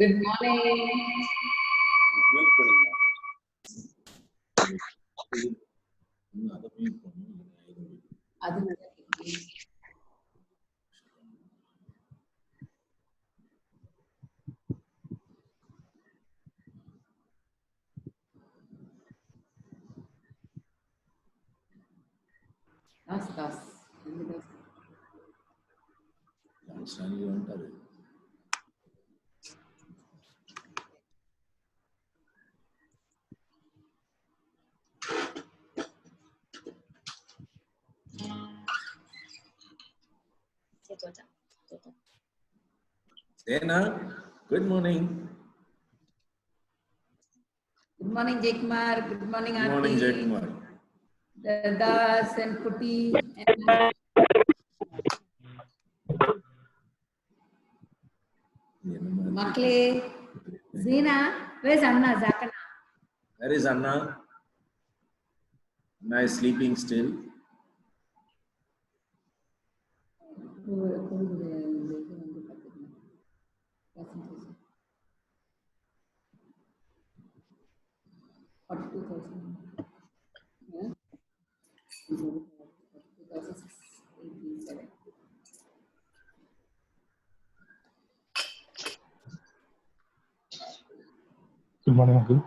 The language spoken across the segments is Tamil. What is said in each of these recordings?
Good morning. Dana, good morning. Good morning, Jaykumar. Good morning, Good morning, Auntie. Jaykumar. Das and Kuti. Makle. Zina, where's Anna? Zakana? Where is Anna? Anna is sleeping still. Good morning, Uncle.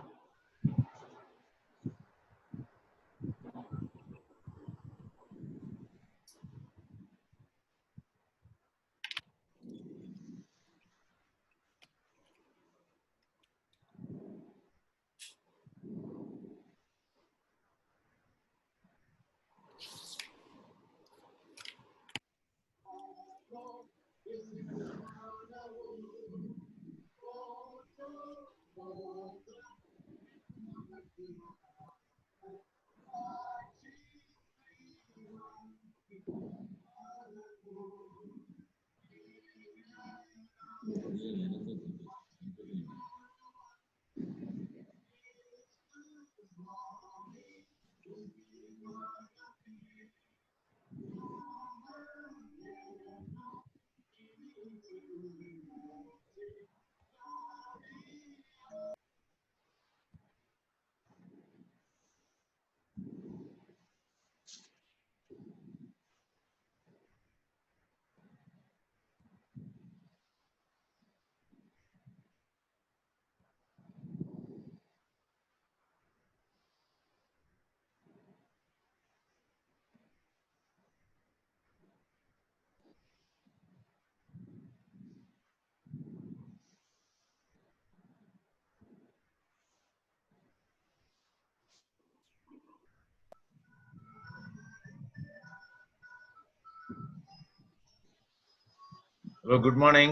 Hello, good morning.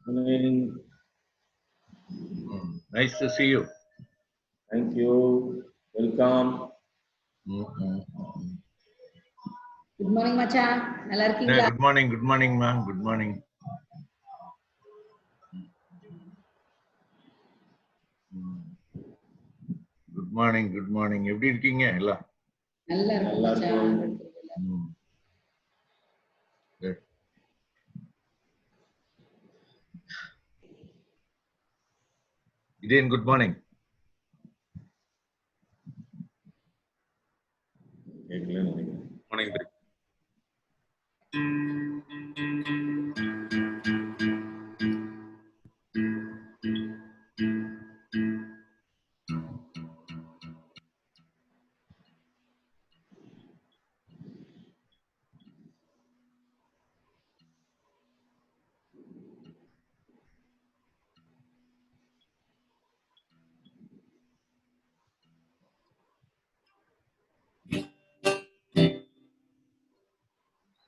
Morning. Nice to see you. Thank you. Welcome. Good morning, Macha. நல்லா Yeah, இருக்கீங்களா? good morning, ma'am. Good morning. Good morning. எப்படி இருக்கீங்க எல்லாம்? நல்லா இருக்கும் மச்சா. Good. Again, good morning. Morning.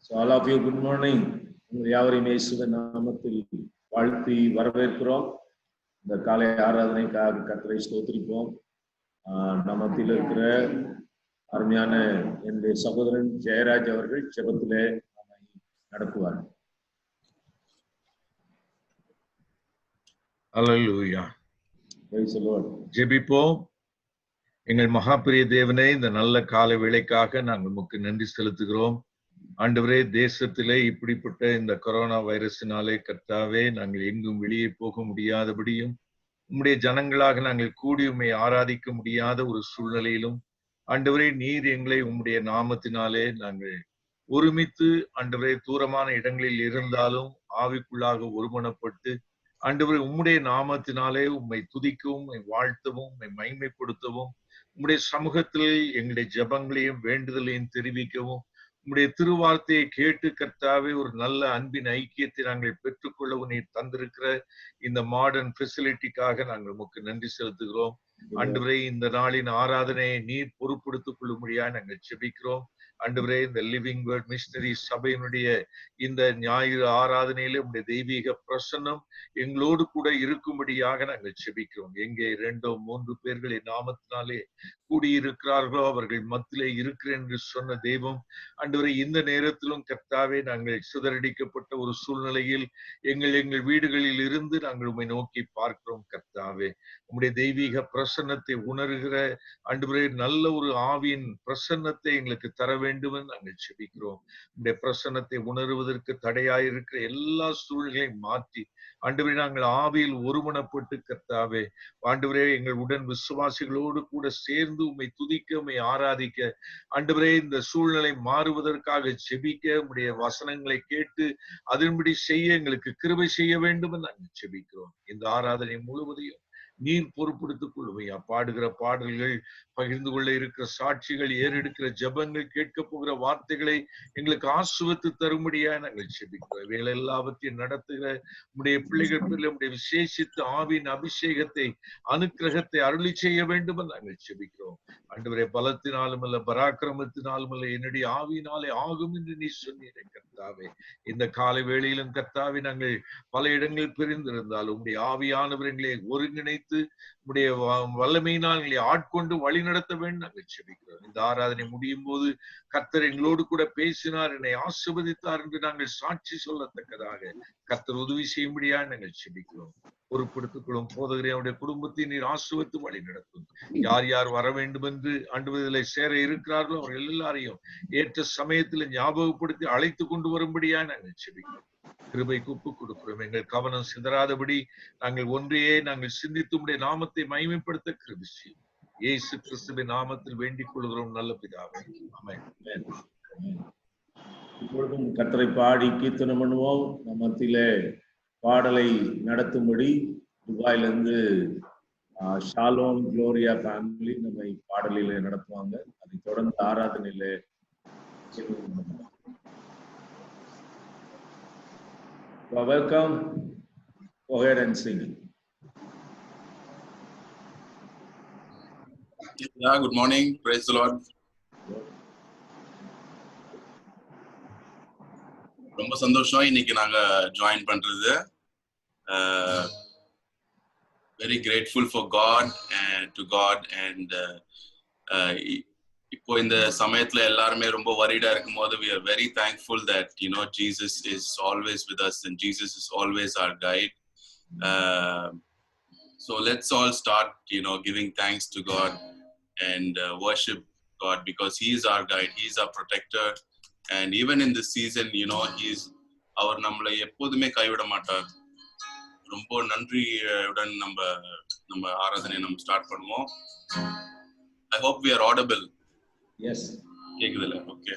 So all of you, good morning. உங்கள் யாவரையும் இயேசுவின் நாமத்தில் வாழ்த்தி வரவேற்கிறோம். இந்த காலை ஆராதனைக்காக கர்த்தரை ஸ்தோத்திரிப்போம். நமத்தில் இருக்கிற அருமையான என்னுடைய சகோதரன் ஜெயராஜ் அவர்கள் ஜெபத்திலே நம்மை நடத்துவார். Hallelujah. Praise the Lord. ஜெபிப்போம். எங்கள் மகாபிரிய தேவனே, இந்த நல்ல காலை வேளைக்காக நாங்கள் உமக்கு நன்றி செலுத்துகிறோம். ஆண்டவரே, தேசத்திலே இப்படிப்பட்ட இந்த கொரோனா வைரஸினாலே கர்த்தாவே நாங்கள் எங்கும் வெளியே போக முடியாதபடியும் உம்முடைய ஜனங்களாக நாங்கள் கூடி உம்மை ஆராதிக்க முடியாத ஒரு சூழ்நிலையிலும் ஆண்டவரே, நீர் எங்களை உம்முடைய நாமத்தினாலே நாங்கள் ஒருமித்து ஆண்டவரே தூரமான இடங்களில் இருந்தாலும் ஆவிக்குள்ளாக ஒருமனப்பட்டு ஆண்டவரே உம்முடைய நாமத்தினாலே உம்மை துதிக்கவும் உம்மை வாழ்த்தவும் உம்மை மகிமைப்படுத்தவும் உம்முடைய சமூகத்தில் எங்களுடைய ஜெபங்களையும் வேண்டுதலையும் தெரிவிக்கவும் உம்முடைய திருவார்த்தையை கேட்டு கர்த்தாவே ஒரு நல்ல அன்பின் ஐக்கியத்தை நாங்கள் பெற்றுக்கொள்ளவும் நீர் தந்திருக்கிற இந்த மாடர்ன் ஃபெசிலிட்டிக்காக நாங்கள் உமக்கு நன்றி செலுத்துகிறோம். ஆண்டவரே, இந்த நாளின் ஆராதனையை நீர் பொறுப்படுத்திக் கொள்ளும்படியா நாங்கள் ஜெபிக்கிறோம். ஆண்டவரே, இந்த லிவிங் வேர்ட் மிஷனரி சபையினுடைய இந்த ஞாயிறு ஆராதனையில உடைய தெய்வீக பிரசன்னம் எங்களோடு கூட இருக்கும்படியாக நாங்கள் ஜெபிக்கிறோம். எங்கே 2-3 பேர்களை நாமத்தினாலே கூடியிருக்கிறார்களோ அவர்கள் மத்தியிலே இருக்கிறேன் என்று சொன்ன தெய்வம் ஆண்டவரே, இந்த நேரத்திலும் கர்த்தாவே நாங்கள் சிதறடிக்கப்பட்ட ஒரு சூழ்நிலையில் எங்கள் வீடுகளில் இருந்து நாங்கள் உம்மை நோக்கி பார்க்கிறோம். கர்த்தாவே, உம்முடைய தெய்வீக பிரசன்னத்தை உணர்கிற ஆண்டவரே நல்ல ஒரு ஆவியின் பிரசன்னத்தை எங்களுக்கு தர வேண்டும் என்று நாங்கள் ஜெபிக்கிறோம். உம்முடைய பிரசன்னத்தை உணர்வதற்கு தடையாயிருக்கிற எல்லா சூழ்நிலையும் மாற்றி ஆண்டவரே நாங்கள் ஆவியில் ஒருமனப்பட்டு கர்த்தாவே ஆண்டவரே எங்கள் உடன் விசுவாசிகளோடு கூட சேர்ந்து உம்மை துதிக்க உம்மை ஆராதிக்க ஆண்டவரே இந்த சூழ்நிலை மாறுவதற்காக ஜெபிக்க உம்முடைய வசனங்களை கேட்டு அதன்படி செய்ய எங்களுக்கு கிருபை செய்ய வேண்டும் என்று நாங்கள் ஜெபிக்கிறோம். இந்த ஆராதனை முழுவதையும் நீர் பொறுப்படுத்திக் கொள்ளுமையா. பாடுகிற பாடல்கள், பகிர்ந்து கொள்ள இருக்கிற சாட்சிகள், ஏறெடுக்கிற ஜெபங்கள், கேட்க போகிற வார்த்தைகளை எங்களுக்கு ஆசுவத்து தரும்படியா நாங்கள் ஜெபிக்கிறோம். இவைகள் எல்லாவற்றையும் நடத்துகிற உடைய பிள்ளைகள் உடைய விசேஷித்த ஆவின் அபிஷேகத்தை அனுக்கிரகத்தை அருளி செய்ய வேண்டும் என்று நாங்கள் ஜெபிக்கிறோம். ஆண்டவரே, பலத்தினாலும் அல்ல பராக்கிரமத்தினாலும் அல்ல என்னுடைய ஆவியினாலே ஆகும் என்று நீ சொன்னீரே கர்த்தாவே. இந்த காலை வேளையிலும் கர்த்தாவே நாங்கள் பல இடங்கள் பிரிந்திருந்தாலும் உடைய ஆவியானவர் எங்களை ஒருங்கிணைத்து உடைய வல்லமையினால் எங்களை ஆட்கொண்டு வழி நடத்த வேண்டும் நாங்கள் ஜெபிக்கிறோம். இந்த ஆராதனை முடியும் போது கர்த்தர் எங்களோடு கூட பேசினார், என்னை ஆசீர்வதித்தார் என்று நாங்கள் சாட்சி சொல்லத்தக்கதாக கர்த்தர் உதவி செய்யும்படியா நாங்கள் ஜெபிக்கிறோம். பொறுப்படுத்திக் கொள்ளும் போதகரே, அவருடைய குடும்பத்தை நீர் ஆசீர்வதித்து வழி நடத்தும். யார் யார் வர வேண்டும் என்று ஆண்டவரிலே சேர இருக்கிறார்களோ அவர்கள் எல்லாரையும் ஏற்ற சமயத்தில் ஞாபகப்படுத்தி அழைத்து கொண்டு வரும்படியா நாங்கள் ஜெபிக்கிறோம். கிருபை கூப்பு கொடுக்கிறோம். எங்கள் கவனம் சிதறாதபடி நாங்கள் ஒன்றையே நாங்கள் சிந்தித்து உம்முடைய நாமத்தை மகிமைப்படுத்த கிருபை செய்யும். இயேசு கிறிஸ்துவின் நாமத்தில் வேண்டிக் கொள்கிறோம் நல்ல பிதாவே, ஆமென். இப்பொழுதும் கர்த்தரை பாடி கீர்த்தனம் பண்ணுவோம். நம் மத்தியிலே பாடலை நடத்தும்படி துபாயிலிருந்து ஷாலோம் குளோரியா ஃபேமிலி நம்மை பாடலிலே நடத்துவாங்க. அதை தொடர்ந்து ஆராதனையிலே welcome. Go ahead and sing. Yeah, good morning. Praise the Lord. ரொம்ப சந்தோஷம் இன்னைக்கு நாங்க ஜாயின் பண்றது. Very grateful for God and to God and இப்போ இந்த சமயத்துல எல்லாருமே ரொம்ப worried இருக்கும்போது we are very thankful that Jesus is always with us and Jesus is always our guide. So let's all start giving thanks to God and worship God because he is our guide, he is our protector, and even in this season he is அவர் நம்மளை எப்போதுமே கைவிட மாட்டார். ரொம்ப நன்றியுடன் நம்ம ஆராதனை நம்ம ஸ்டார்ட் பண்ணுவோம். I hope we are audible. Yes. கேக்குதுல? ஓகே,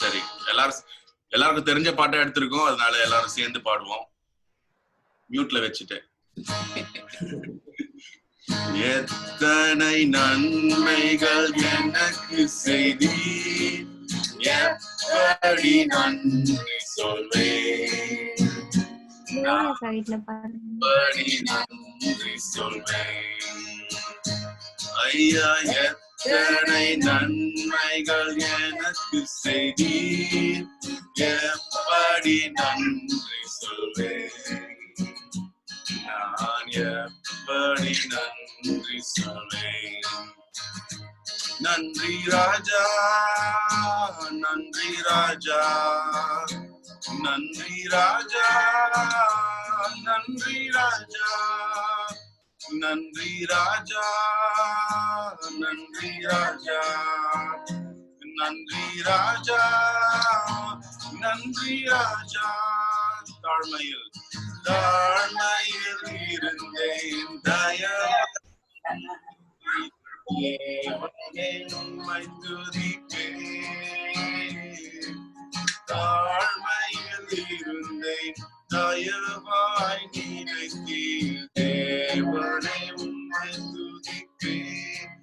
சரி. எல்லாருக்கும் தெரிஞ்ச பாட்டை எடுத்திருக்கோம், அதனால எல்லாரும் சேர்ந்து பாடுவோம். மியூட்ல வச்சுட்டேன். எத்தனை நன்மைகள் எனக்கு செய்தீர், எப்படி நன்றி சொல்வேன், எப்படி நன்றி சொல்வேன். ஐயா, எத்தனை நன்மைகள் எனக்கு செய்தீர், எப்படி நன்றி சொல்வேன், நான் எப்படி நன்றி சொல்வேன். நன்றி ராஜா, நன்றி ராஜா, நன்றி ராஜா, நன்றி ராஜா, நன்றி ராஜா, நன்றி ராஜா, நன்றி ராஜா, நன்றி ராஜா. தாழ்மையில் இருந்தேன் தேவனே உம்மை துதிப்பேன். தாழ்மையில் இருந்தேன் தயவாய் நினைத்தீர் தேவனே உம்மை துதிப்பேன்.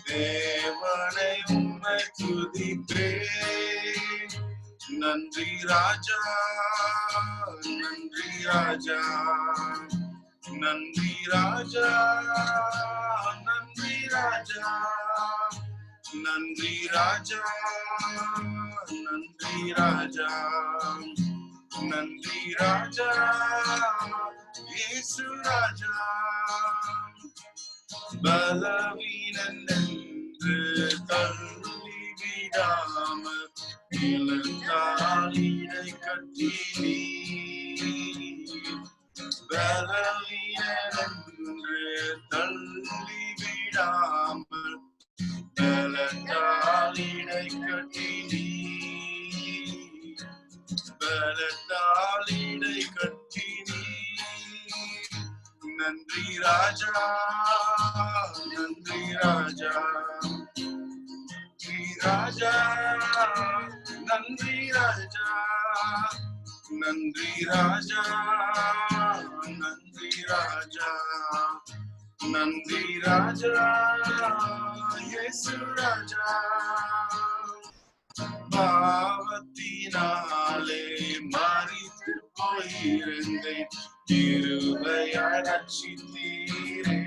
தேவனை உம்மை துதிப்பேன். நன்றி ராஜா, நன்றி ராஜா, நன்றி ராஜா, நன்றி ராஜா, நன்றி ராஜா, நன்றி ராஜா, நன்றி ராஜா, இயேசு ராஜா. பலவீனன் என்று தள்ளிவிடாமல் இடை கட்டி நீ பலவீனன் என்று தள்ளிவிடாமல் பலத்தால் இடை கட்டி நீ பலத்தால் இடை கட்டி நீ. நன்றி ராஜா, நன்றி ராஜா, நன்றி ராஜா, நன்றி ராஜா, நன்றி ராஜா, நன்றி ராஜா, நன்றி ராஜா, இயேசு ராஜா. பாவத்தினாலே மரித்து போயிருந்தேன் கிருபையாய் ரட்சித்தீரே.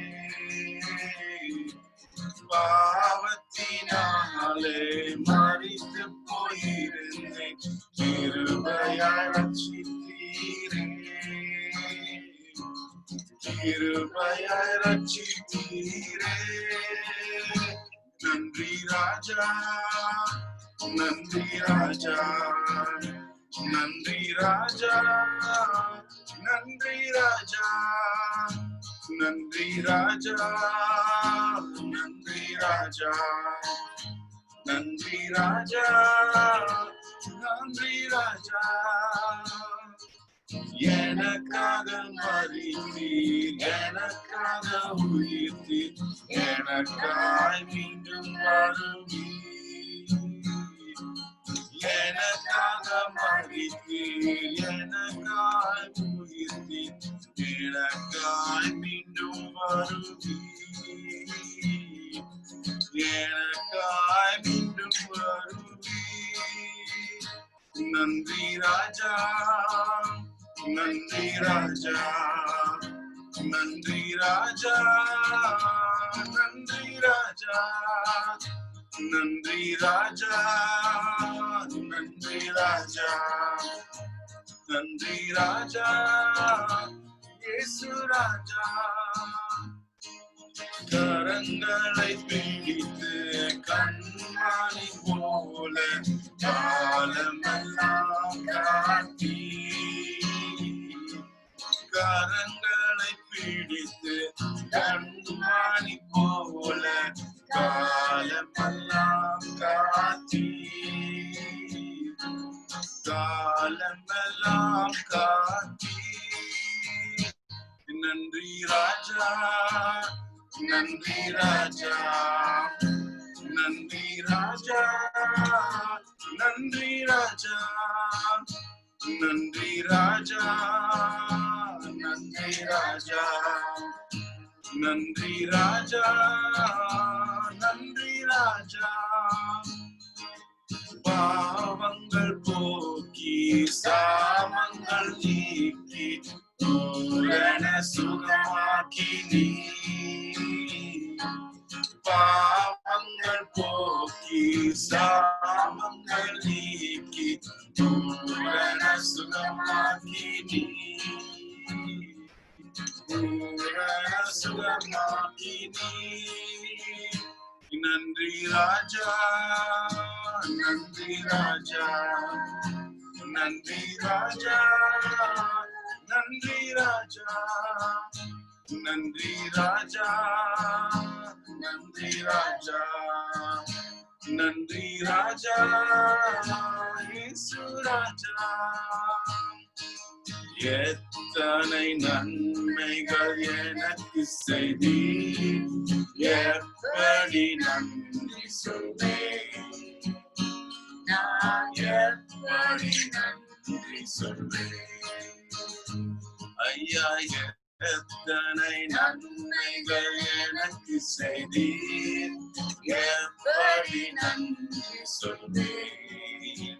பாவத்தினாலே மரித்து போயிருந்தேன் கிருபையாய் ரட்சித்தீரே. கிருபையாய் ரட்சித்தீரே. நன்றி ராஜா, நன்றி ராஜா, நன்றி ராஜா, நன்றி ராஜா, நன்றி ராஜா, நன்றி ராஜா, நன்றி ராஜா, நன்றி ராஜா. எனக்காக மரித்தீர், எனக்காக உயிர்த்தீர், எனக்காய் மீண்டும் வருவீர். எனக்காக மரித்தீர், எனக்காய் உயிர்த்தீர், எனக்காய் மீண்டும் வருவீர். எனக்காய் மீண்டும் வருவீர். நன்றி ராஜா, நன்றி ராஜா, நன்றி ராஜா, நன்றி ராஜா, நன்றி ராஜா, நன்றி ராஜா, நன்றி ராஜா, இயேசு ராஜா. கரங்களை பிடித்து கண்மணி போல காலமெல்லாம் காட்டி, கரங்களை பிடித்து கண்மணி போல காலமெல்லாம் காட்டி, காலமெல்லாம் காட்டி. நன்றி ராஜா, நன்றி ராஜா, நன்றி ராஜா, நன்றி ராஜா, நன்றி ராஜா, நன்றி ராஜா, நன்றி ராஜா, நன்றி ராஜா. பாவங்கள் போக்கி சாமங்கள் நீக்கி பூரண சுகமாக்கி நீ. பாவங்கள் போக்கி சாமங்கள் நீக்கி பூரண சுகமாக்கி நீ. பூரண சுகமாக்கி நீ. நன்றி ராஜா, நன்றி ராஜா, நன்றி ராஜா, நன்றி ராஜா, நன்றி ராஜா, நன்றி ராஜா, நன்றி ராஜா இயேசு ராஜா. எத்தனை நன்மைகள் எனக்கு செய்தீர், எப்படி நன்றி சொல்வேன், நான் எப்படி நன்றி சொல்வேன். ஐயா எத்தனை நன்மைகள் எனக்கு செய்தீர், எப்படி நன்றி சொல்வேன்,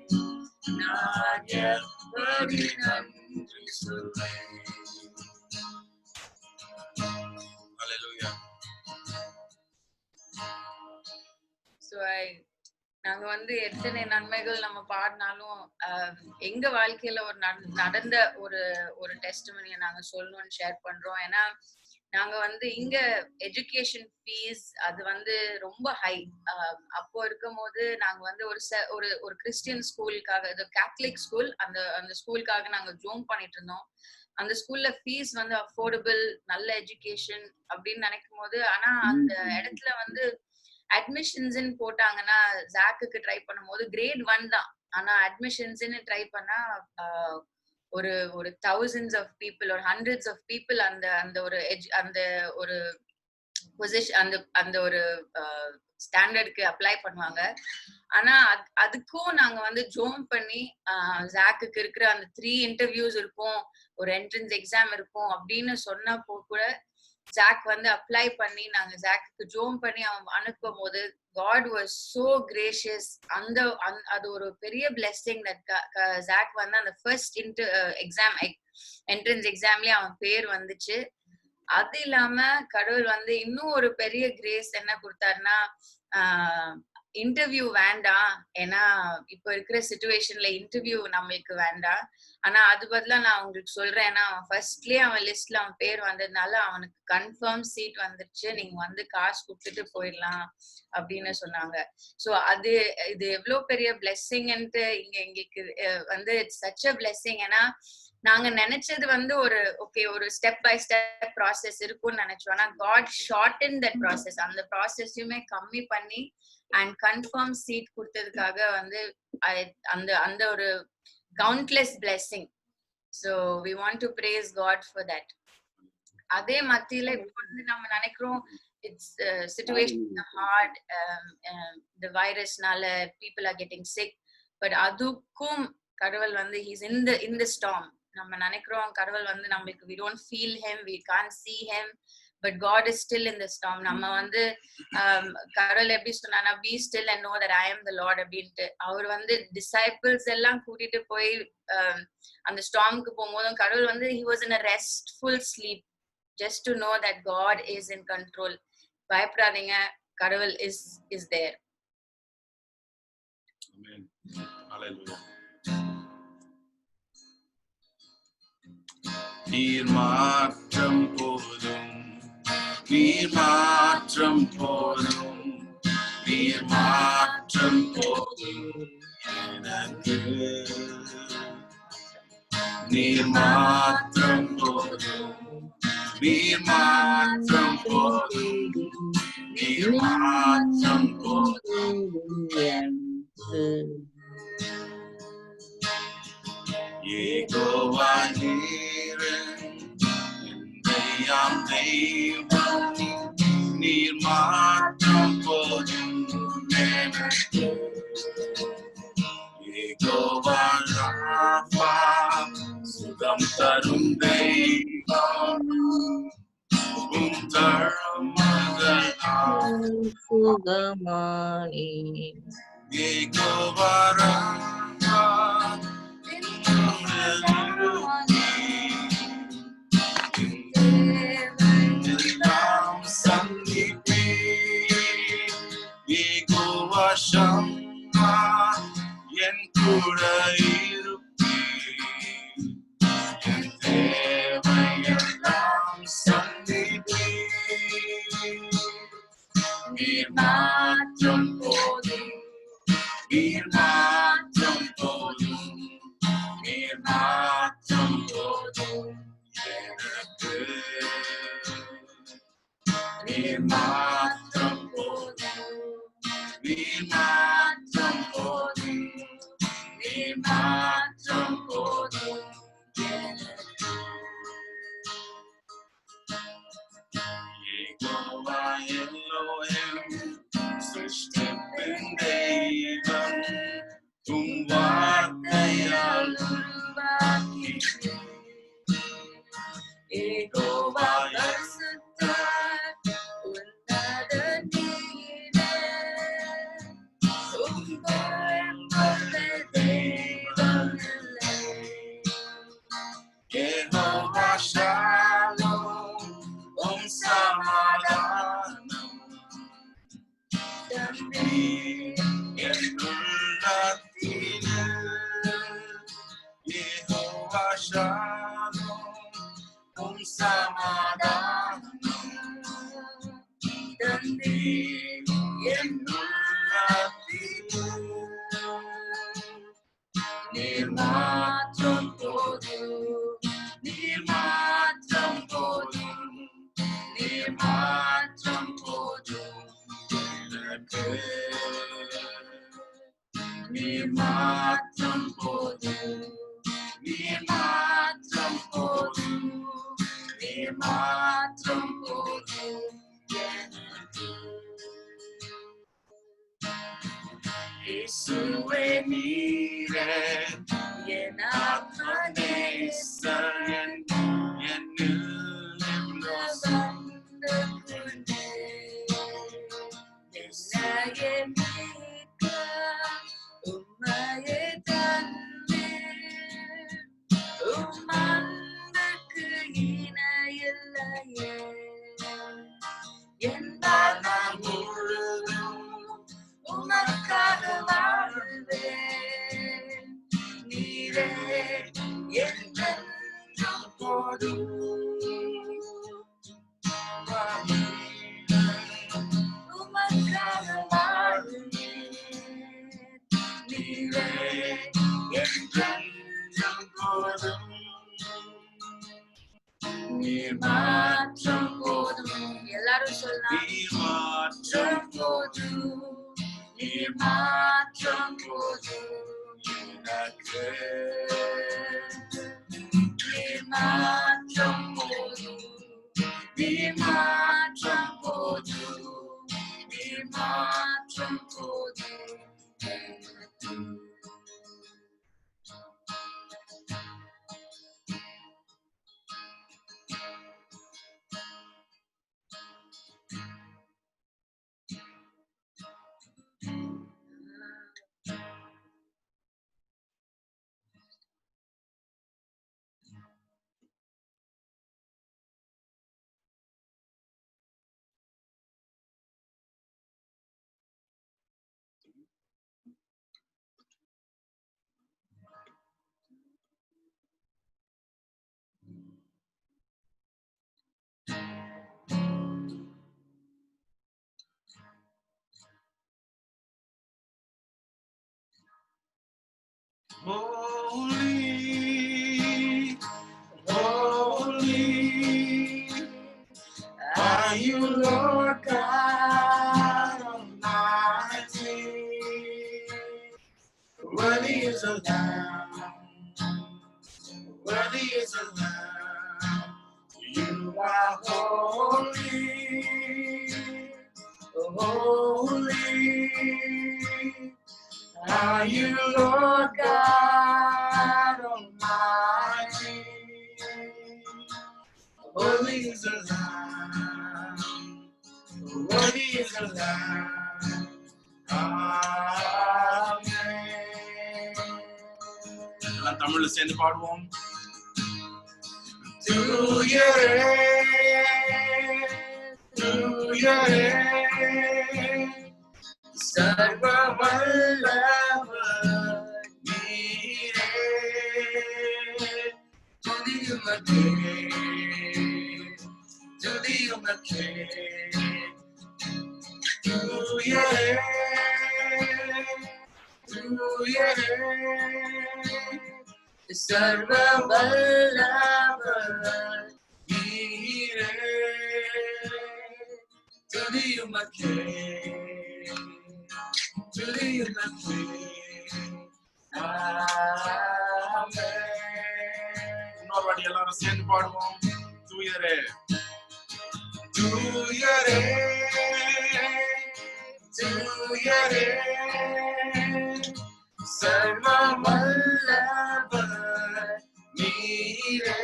நான் எப்படி நன்றி சொல்வேன். Hallelujah. So நாங்க வந்து எத்தனை நன்மைகள் நம்ம பாடினாலும் எங்க வாழ்க்கையில ஒரு நடந்த ஒரு டெஸ்டிமனியை நாங்க சொல்லணும்னு ஷேர் பண்றோம். ஏன்னா நாங்க வந்து இங்க எஜுகேஷன் ஃபீஸ் அது வந்து ரொம்ப ஹை. அப்போ இருக்கும் போது நாங்க வந்து ஒரு கிறிஸ்டியன் ஸ்கூலுக்காக, இது கேத்தலிக் ஸ்கூல், அந்த ஸ்கூலுக்காக நாங்க ஜோம் பண்ணிட்டு இருந்தோம். அந்த ஸ்கூல்ல ஃபீஸ் வந்து அஃபோர்டபுள், நல்ல எஜுகேஷன் அப்படின்னு நினைக்கும் போது, ஆனா அந்த இடத்துல வந்து அட்மிஷன்ஸ்ன்னு போட்டாங்கன்னா ஜாக்குக்கு ட்ரை பண்ணும்போது கிரேட் 1 தான். ஆனா அட்மிஷன்ஸ்ன்னு ட்ரை பண்ணா ஒரு thousands of people or hundreds of people அந்த ஒரு பொசிஷன் அந்த ஒரு ஸ்டாண்டர்டுக்கு அப்ளை பண்ணுவாங்க. ஆனா அதுக்கும் நாங்க வந்து ஜோம் பண்ணி ஜாக்குக்கு இருக்கிற அந்த 3 இன்டர்வியூஸ் இருக்கும், ஒரு என்ட்ரன்ஸ் எக்ஸாம் இருக்கும் அப்படின்னு சொன்னப்போ கூட ஜாக் வந்து அப்ளை பண்ணி நாங்க ஜாக்கு ஜோம் பண்ணி அவன் அனுப்பும் போது God was so gracious. அது ஒரு பெரிய blessing that ஜாக் வந்து அந்த ஃபர்ஸ்ட் எக்ஸாம் என்ட்ரன்ஸ் எக்ஸாம்லயே அவன் பேர் வந்துச்சு. அது இல்லாம கடவுள் வந்து இன்னும் ஒரு பெரிய கிரேஸ் என்ன கொடுத்தாருன்னா, இன்டர்வியூ வேண்டாம், ஏன்னா இப்ப இருக்கிற சிச்சுவேஷன்ல இன்டர்வியூ நம்மளுக்கு வேண்டாம், ஆனா அது பதிலா நான் உங்களுக்கு சொல்றேன், ஏன்னா அவன் ஃபர்ஸ்ட்லயே அவன் லிஸ்ட்ல அவன் பேர் வந்ததுனால அவனுக்கு கன்ஃபார்ம் சீட் வந்துருச்சு, நீங்க வந்து காசு கொடுத்துட்டு போயிடலாம் அப்படின்னு சொன்னாங்க. சோ இது எவ்வளவு பெரிய பிளெஸ்ஸிங்ன்ட்டு எங்களுக்கு வந்து இட்ஸ் சச் அ பிளெஸ்ஸிங். ஏன்னா நாங்க நினைச்சது வந்து ஒரு ஸ்டெப் பை ஸ்டெப் ப்ராசஸ் இருக்கும்னு நினைச்சோம். ஆனா காட் ஷார்டன் தட் ப்ராசஸ், அந்த ப்ராசஸையுமே கம்மி பண்ணி அண்ட் கன்ஃபார்ம் சீட் கொடுத்ததுக்காக வந்து அந்த ஒரு countless blessing. So we want to praise God for that. அதே மத்தியில இப்போ வந்து நம்ம நினைக்கிறோம் it's situation hard, the virusனால people are getting sick, but அதுக்கும் கடவுள் வந்து he's in the storm. நம்ம நினைக்கிறோம் கடவுள் வந்து நம்மளுக்கு we don't feel him, we can't see him, but God is still in the storm. நம்ம வந்து கடவுள் எப்படி சொன்னா be still and know that I am the Lord அப்படின்ட்டு அவர் வந்து டிசைபிள்ஸ் எல்லாம் கூட்டிட்டு போய் அந்த ஸ்டார்முக்கு போகும்போதும் கடவுள் வந்து he was in a restful sleep just to know that God is in control. பயப்படாதீங்க, கடவுள் is there. Amen. Hallelujah. நீர் மாற்றம் போதும், நீர் மாற்றம் போதும், நீர் மாற்றம் போதும் எனக்கு, நீர் மாற்றம் போதும், நீர் மாற்றம் போதும், நீர் மாற்றம் போதும் யெகோவா நீரே எந்தையாம் தெய்வம், நீர் மாற்றம் போதும் எனக்கு, யெகோவா ராஃபா சுகம் தரும் தெய்வம், உம் தழும்புகளால் சுகமானே, யெகோவா ராஃபா எல்லாம் சந்திப்பே, யெகோவா ஷம்மா என் கூட இருப்பே, என் தேவையெல்லாம் சந்திப்பே, நீர் மாற்றம் போதும், நீர் மாற்றம் போதும் Jehovah Shalom, சமாதானம் தந்தி என் உள்ளத்தினில். Jehovah Shalom, சமாதானம் தந்தி என் உள்ளத்தினில். நீர் மாற்றம் போதும், நீர் மாற்றம் போதும், நீர் மாற்றம் போதும் எனக்கு. நீர் மாற்றம் போதும், நீர் மாற்றம் போதும், நீர் மாற்றம் போதும் எனக்கு. இயேசுவே நீரே என் ஆத்மநேசன், என்னில் வந்து கொண்டே என்னையே மீட்க உம்மையே தந்தீர். உம் அன்புக்கு இணையில்லையே. என் வாழ்நாள் முழுதும் உமக்காக வாழ்வேன். நீரே என்றென்றும் போதும். உமக்காக வாழ்வேன். நீரே என்றென்றும் போதும். நீர் மாற்றம் போதும். எல்லாரும் சொல்லலாம். நீர் மாற்றம் போதும், நீர் மாற்றம் போதும் எனக்கு. நீர் மாற்றம் போதும், நீர் மாற்றம் போதும், நீர் மாற்றம் போதும் எனக்கு. Holy, holy are you, Lord God Almighty. Worthy is the Lamb, worthy is the Lamb. You are holy, holy are you, Lord God Almighty. Worthy is the Lamb, worthy is the Lamb. Amen. எல்லாம் தமிழ்ல சேர்ந்து பாடுவோம். தூயரே சர்வ வல்லவர் நீரே. துதியுமக்கே, துதியுமக்கே. தூயரே, தூயரே சர்வ வல்லவர் நீரே. துதியுமக்கே, துதியுமக்கே. ஆமென். இன்னொரு வாட்டி எல்லாரும் சேர்ந்து பாடுவோம். தூயரே, தூயரே, தூயரே சர்வ வல்லவர் நீரே.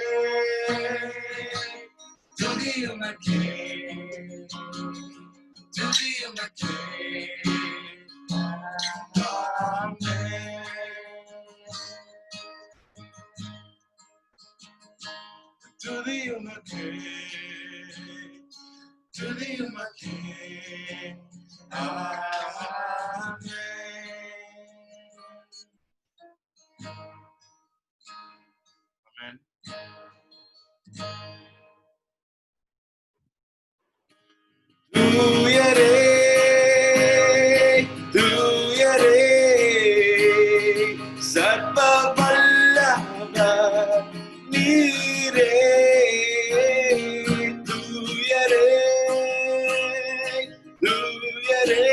துதியுமக்கே, துதியுமக்கே. ஆமென். துதி உமக்கே, துதி உமக்கே. ஆமென். ஆமென். தூயரே, தூயரே, சர்வ வல்லவர் நீரே. தூயரே, தூயரே,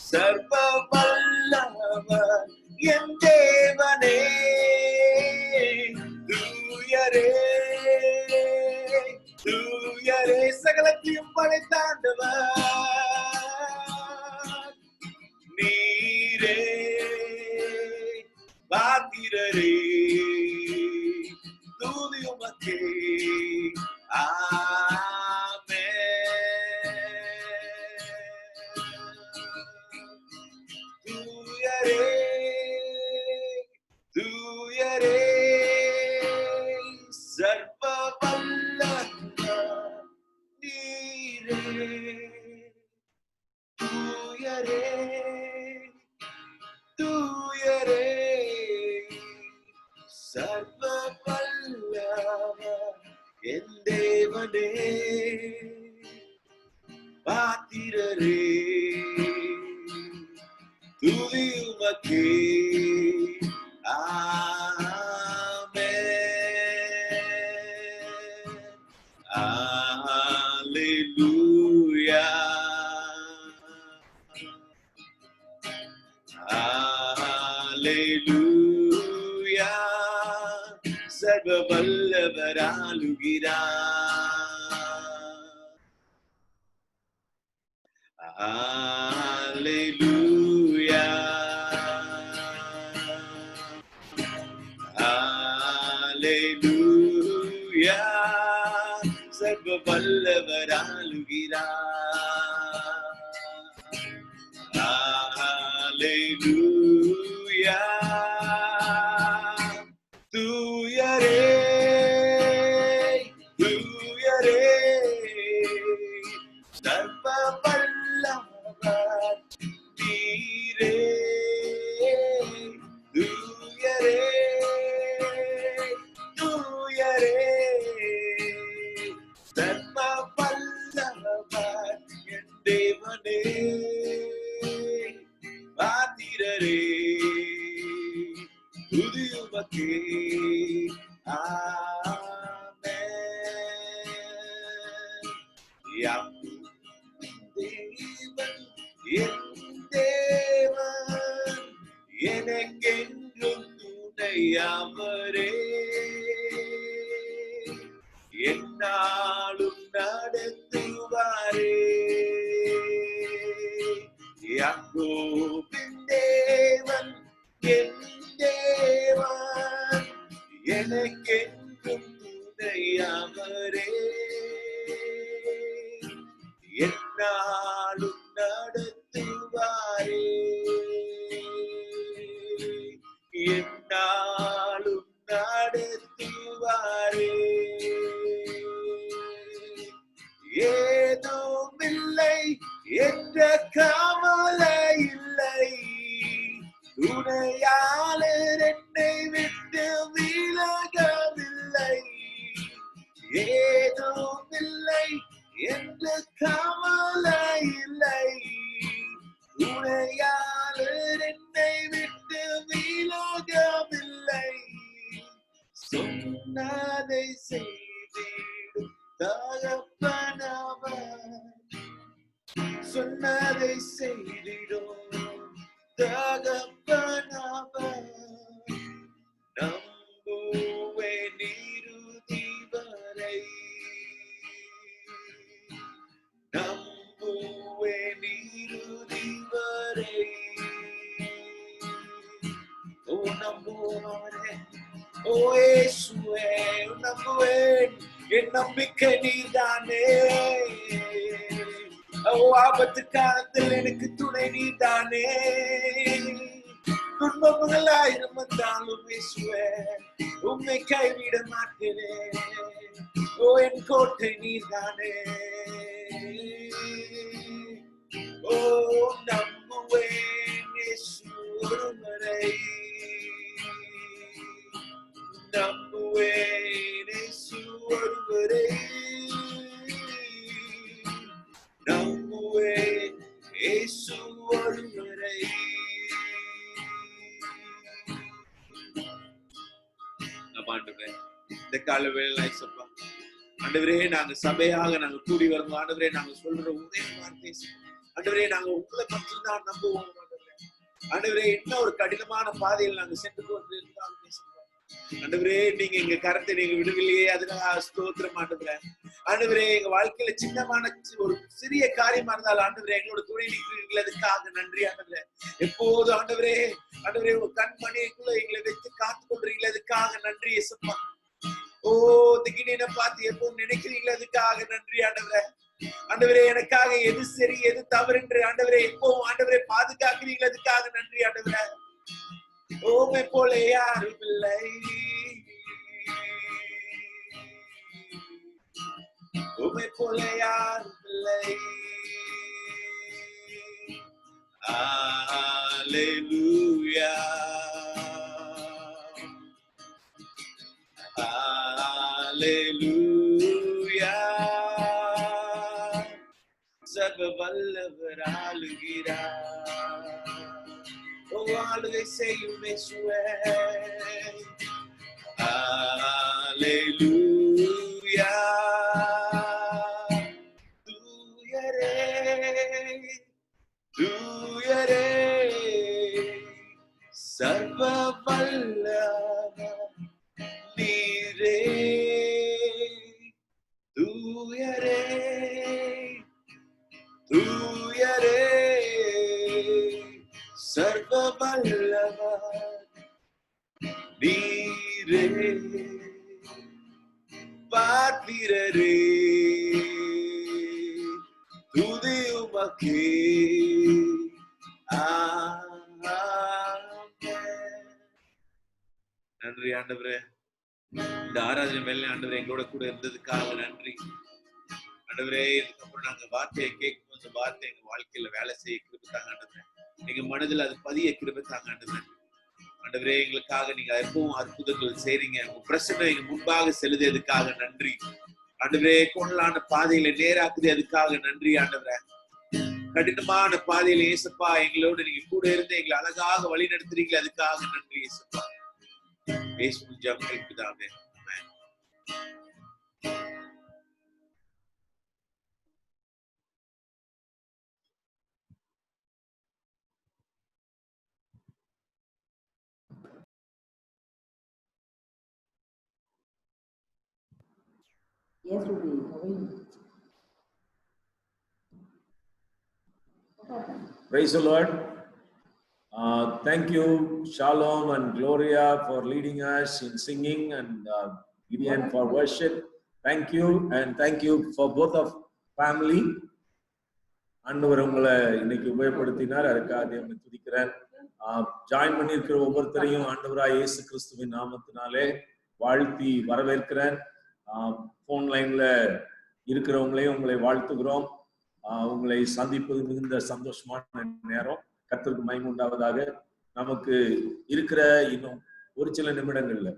சர்வ வல்லவர் என் தேவனே. தூயரே, தூயரே, சகலத்தையும் படைத்தாண்டவர் நீரே. பாத்திரரே, தூதி உமக்கே. தூயரே, தூயரே, சர்வ வல்லவர் நீரே. தூயரே, தூயரே, சர்வ வல்லவர் என் தேவனே. பாத்திரரே, துதி உமக்கே. ஆமென். அல்லேலூயா, அல்லேலூயா, சர்வ வல்லவர் ஆளுகிறார். அல்லேலூயா, அல்லேலூயா, சர்வ வல்லவர் ஆளுகிறார். அல்லேலூயா, தூயரே, தூயரே, சர்வ வல்லவர் நீரே. தூயரே, தூயரே, சர்வ வல்லவர் என் தேவனே. பாத்திரரே, துதி உமக்கே. ஆமென். தேவன் என் தேவன், எனக்கென்றும் துணையவரே. என்னாலும் நடத்துவாரே. யாக்கோபின் தேவன் என் தேவன், எனக்கென்றும் துணையவரே. என்னாலும் நடத்துவாரே. என்னாலும் நடத்துவாரே. ஏதுமில்லை என்ற கவலை இல்லை, துணையாளர் என்னை விட்டு விலகவில்லை. ஏதுமில்லை என்ற கவலை இல்லை, துணையாளர் என்னை விட்டு விலகவில்லை. சொன்னதை செய்திடும் தகப்பனவர், சொன்னதை செய்திடும் தகப்பனவர். நம்புவேன் இறுதி வரை, நம்புவேன் இறுதி வரை. ஓ நம்புவாரே, ஓ இயேசுவே, நம்புவேன், என் நம்பிக்கை நீதானே. ஓ ஆபத்து காலத்தில் எனக்கு துணை நீதானே. துன்பங்கள் ஆயிரம் வந்தாலும் இயேசுவே உம்மை கைவிட மாட்டேனே. ஓ என் கோட்டை நீர்தானே. ஓ நம்புவேன் இயேசு ஒருவரை, நம்புவேன் இயேசு ஒருவரை, நம்புவேன் இயேசு ஒருவரை. ஆண்டவரே இந்த கால வேளையில இயேசுப்பா, ஆண்டவரே நாங்க சபையாக நாங்க கூடி வரணும். ஆண்டவரே நாங்க சொல்ற ஒரே வார்த்தை ஆண்டவரே நாங்க உங்களை மட்டும்தான் நம்புவோம். ஆண்டவரே என்ன ஒரு கடினமான பாதையில் நாங்க சென்று கொண்டு இருந்தாலும் ஆண்டவரே நீங்க எங்க கரத்தை நீங்க விடுவில்லையே, அதனால ஸ்தோத்திரம் ஆண்டவரே. ஆண்டவரே எங்க வாழ்க்கையில சின்னமான ஒரு சிறிய காரியமா இருந்தாலும் ஆண்டவரே எங்களோட துணை நிற்கிறீர்கள், அதுக்காக நன்றி ஆண்டவரே. எப்போது ஆண்டவரே ஆண்டவரே உங்க கண்மணிக்குள்ள எங்களை வைத்து காத்து கொள்றீங்களே, அதுக்காக நன்றி இயேசுப்பா. ஓ திகினீனை பார்த்து எப்பவும் நினைக்கிறீங்களே, அதுக்காக நன்றி ஆண்டவரே. ஆண்டவரே எனக்காக எது சரி எது தவறு என்று ஆண்டவரே எப்பவும் ஆண்டவரே பாதுகாக்கிறீங்களே, அதுக்காக நன்றி ஆண்டவரே. ஓமை போல யாரும் இல்லை, உம்மை போல யாரும் இல்லை. ஹல்லேலூயா ஹல்லேலூயா. சர்வ வல்லவர் ஆளுகிறார். ஓ ஆளுகை செய்யும் இயேசுவே. ஹல்லேலூயா. தூயரே தூயரே சர்வ வல்லவர் நீரே. தூயரே தூயரே சர்வ வல்லவர் நீரே. பாத்திரரே துதி உமக்கே. நன்றி ஆண்டவரே. இந்த ஆராதனை மேல ஆண்டவரே எங்களோட கூட இருந்ததுக்காக நன்றி ஆண்டவரே. இதுக்கப்புறம் நாங்க வார்த்தையை கேட்கும் அந்த வார்த்தை எங்க வாழ்க்கையில வேலை செய்ய கிருபை தாங்க ஆண்டவரே. எங்க மனதில் அது பதிய கிருபை தாங்க ஆண்டவரே. ஆண்டவரே எங்களுக்காக நீங்க எப்பவும் அற்புதங்கள் செய்றீங்க. உங்க பிரசன்னம் எங்க முன்பாக செலுதியதுக்காக நன்றி ஆண்டவரே. கோணலான பாதையில நேராக்குது, அதுக்காக நன்றி ஆண்டவரே. கடினமான பாதையில இயேசுப்பா எங்களோடு நீங்க கூட இருந்து எங்களை அழகாக வழி நடத்துறீங்களே, அதுக்காக நன்றி இயேசுப்பா. இயேசுவின் ஜெபம் பிதாவே. Yes, Ruby. How are you? Praise the Lord. Thank you, Shalom and Gloria, for leading us in singing, and Gideon for worship. Thank you, and thank you for both of family. ஆண்டவர் உங்களை இன்னைக்கு உபயோகப்படுத்தினார், அதுக்காக தேவனை துதிக்கிறேன். ஜாயின் பண்ணியிருக்கிற ஒவ்வொருத்தரையும் ஆண்டவராய் இயேசு கிறிஸ்துவின் நாமத்தினாலே வாழ்த்தி வரவேற்கிறேன். போன் லைன்ல இருக்கிறவங்களையும் உங்களை வாழ்த்துகிறோம். உங்களை சந்திப்பது மிகுந்த சந்தோஷமான நேரம். கர்த்தருக்கு மகிமை உண்டாவதாக. நமக்கு இருக்கிற இன்னும் ஒரு சில நிமிடங்கள்ல